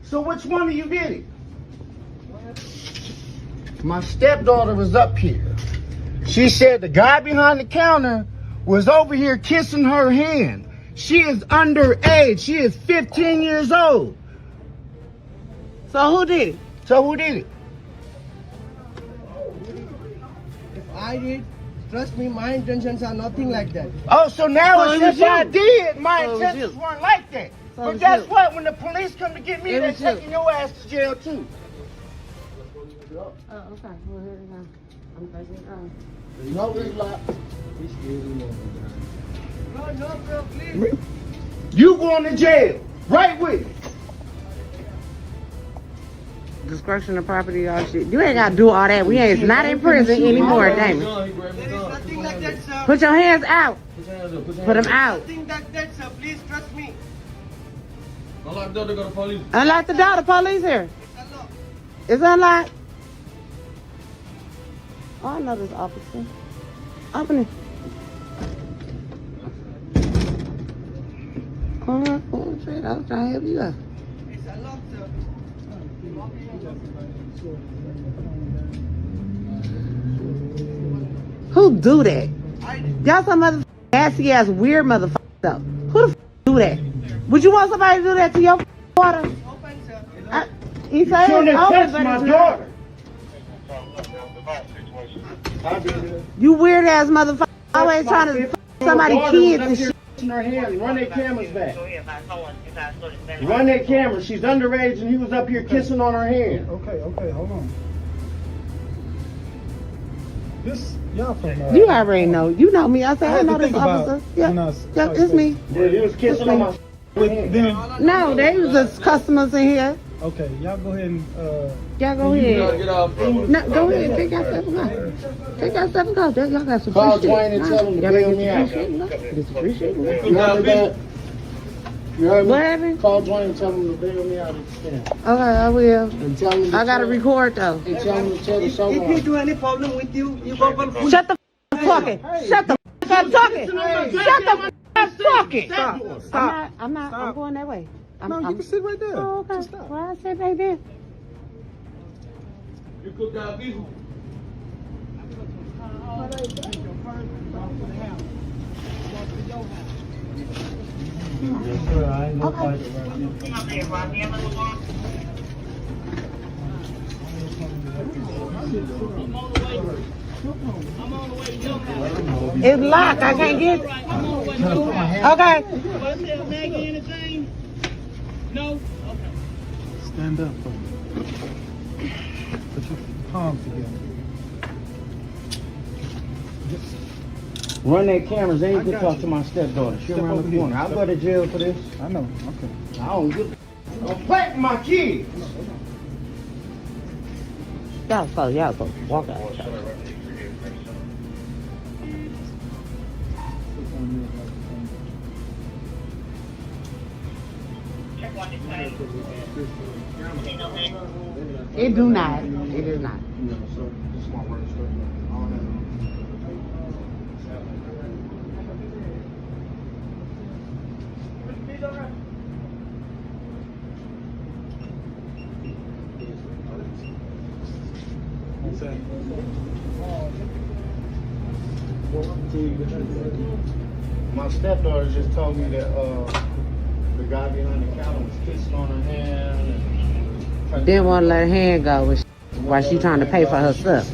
K: So which one of you did it? My stepdaughter was up here. She said the guy behind the counter was over here kissing her hand. She is underage. She is 15 years old.
L: So who did it?
K: So who did it?
I: If I did, trust me, my intentions are nothing like that.
K: Oh, so now
L: So
K: it's
L: it was
K: if I
L: you.
K: did, my
L: So it was
K: intentions
L: you.
K: weren't like that.
L: So it
K: But
L: was
K: guess
L: you.
K: what? When the police come to get me,
L: It
K: they're
L: was you.
K: taking your ass to jail too.
L: Oh, okay. Well, here we go. I'm pressing
K: No relock.
I: No, bro, please.
K: You going to jail. Right with it.
L: Destruction of property, all shit. You ain't got to do all that. We ain't not in prison anymore, damn it.
I: There is nothing like that, sir.
L: Put your hands out. Put them out.
I: Nothing like that, sir. Please trust me.
L: Unlock the door, go to police. Unlock the door, the police here. It's unlocked. Oh, I know this officer. Open it. Come on, straight. I was trying to help you out.
I: It's unlocked, sir.
L: Who do that? Y'all some motherfucking nasty ass weird motherfucker stuff. Who the do that? Would you want somebody to do that to your daughter? He said
K: Shouldn't
L: it's
K: have
L: open,
K: touched
L: but
K: my
L: it's
K: daughter.
L: not. You weird ass motherfucker. Always trying to fuck somebody's kids and shit.
K: in her hand. Run their cameras back. Run their cameras. She's underage and he was up here kissing on her hand.
G: Okay, hold on. This, y'all from...
L: You already know. You know me. I said, I know this officer. Yeah, it's me.
K: Yeah, he was kissing on my hand.
L: No, they was just customers in here.
G: Okay, y'all go ahead and...
L: Y'all go ahead.
K: Get off.
L: No, go ahead. Take your stuff and go. Take your stuff and go. Y'all got some
K: Call
L: free
K: Dwayne
L: shit.
K: and tell him to bail me out.
L: Get some free shit.
K: You heard me, man? You heard me?
L: What happened?
K: Call Dwayne and tell him to bail me out of the stand.
L: Okay, I will.
K: And tell him
L: I gotta record though.
K: And tell him to tell the show.
J: If you do any problem with you, you go for the
L: Shut the f up talking. Shut the f up talking. Shut the f up talking.
G: Stop.
L: I'm not. I'm going that way.
G: No, you can sit right there.
L: Oh, okay.
G: Just stop.
L: Well, I said right there.
K: You cook out beef?
L: It's locked. I can't get it. Okay.
G: No? Stand up, bro. Put your palms together.
K: Run their cameras. They ain't
G: I
K: can
G: got
K: talk
G: you.
K: to my stepdaughter. She
G: Step
K: around
G: over
K: the
G: here.
K: corner. I'll go to jail for this.
G: I know. Okay.
K: I don't give. Don't play with my kids.
L: Y'all go. Walk out. It do not. It is not.
K: My stepdaughter just told me that the guy behind the counter was kissing on her hand.
L: Didn't want to let her hand go while she trying to pay for her stuff.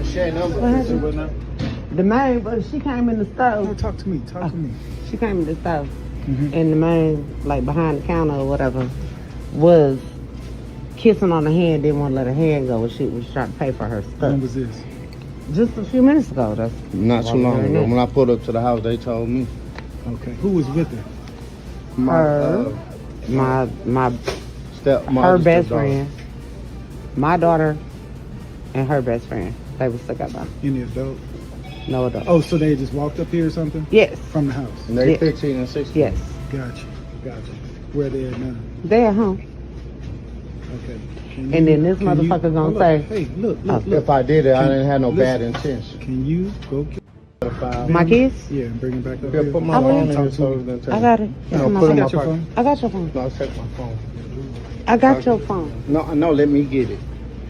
K: Share number.
L: What happened? The maid, but she came in the stove.
G: No, talk to me. Talk to me.
L: She came in the stove, and the maid, like behind the counter or whatever, was kissing on her hand. Didn't want to let her hand go when she was trying to pay for her stuff.
G: When was this?
L: Just a few minutes ago. That's
K: Not too long ago. When I pulled up to the house, they told me.
G: Okay. Who was with her?
L: My
K: stepmother,
L: her best friend, my daughter, and her best friend. They was together.
G: Any adult?
L: No adult.
G: Oh, so they just walked up here or something?
L: Yes.
G: From the house?
K: And they 15 and 16.
L: Yes.
G: Gotcha. Where they at now?
L: They at home.
G: Okay.
L: And then this motherfucker gonna say,
G: "Hey, look.
K: If I did it, I didn't have no bad intention.
G: Can you go get
L: my kids?
G: Yeah, and bring it back up
K: Yeah,
G: here.
K: put my phone in so then
L: I got it.
K: No,
L: My
K: put it in
L: phone.
K: my pocket.
L: I got your phone.
K: No, take my phone.
L: I got your phone.
K: No, let me get it.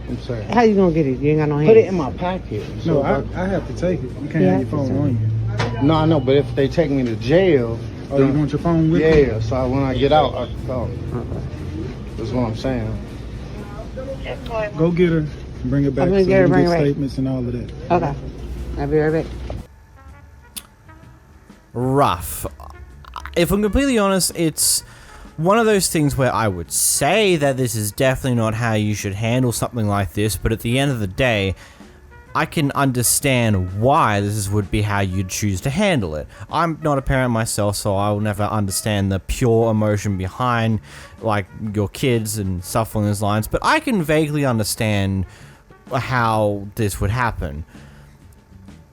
K: I'm sorry.
L: How you gonna get it? You ain't got no hands.
K: Put it in my pocket.
G: No, I have to take it. You can't have your phone on you.
K: No, I know, but if they take me to jail...
G: Oh, you want your phone with you?
K: Yeah, so when I get out, I can call. That's what I'm saying.
G: Go get her and bring it back.
L: I'm gonna
G: so
L: get her,
G: we
L: bring
G: get
L: her back.
G: statements and all of that.
L: Okay. I'll be right back.
F: Rough. If I'm completely honest, it's one of those things where I would say that this is definitely not how you should handle something like this, but at the end of the day, I can understand why this would be how you'd choose to handle it. I'm not a parent myself, so I will never understand the pure emotion behind, like, your kids and stuff along those lines, but I can vaguely understand how this would happen.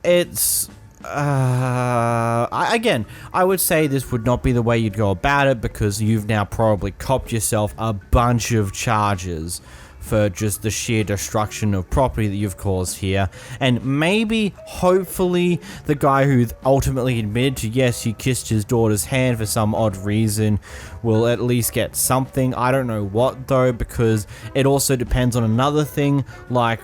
F: It's... again, I would say this would not be the way you'd go about it, because you've now probably copped yourself a bunch of charges for just the sheer destruction of property that you've caused here. And maybe, hopefully, the guy who ultimately admitted to, yes, he kissed his daughter's hand for some odd reason, will at least get something. I don't know what, though, because it also depends on another thing. Like,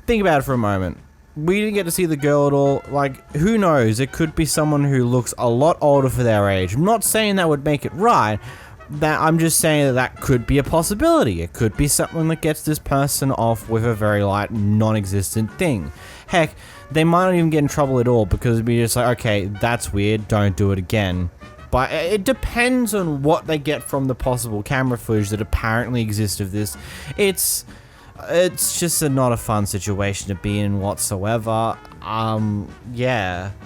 F: think about it for a moment. We didn't get to see the girl at all. Like, who knows? It could be someone who looks a lot older for their age. I'm not saying that would make it right. I'm just saying that could be a possibility. It could be something that gets this person off with a very light, non-existent thing. Heck, they might not even get in trouble at all because it'd be just like, okay, that's weird, don't do it again. But it depends on what they get from the possible camera footage that apparently exists of this. It's just not a fun situation to be in whatsoever. Yeah.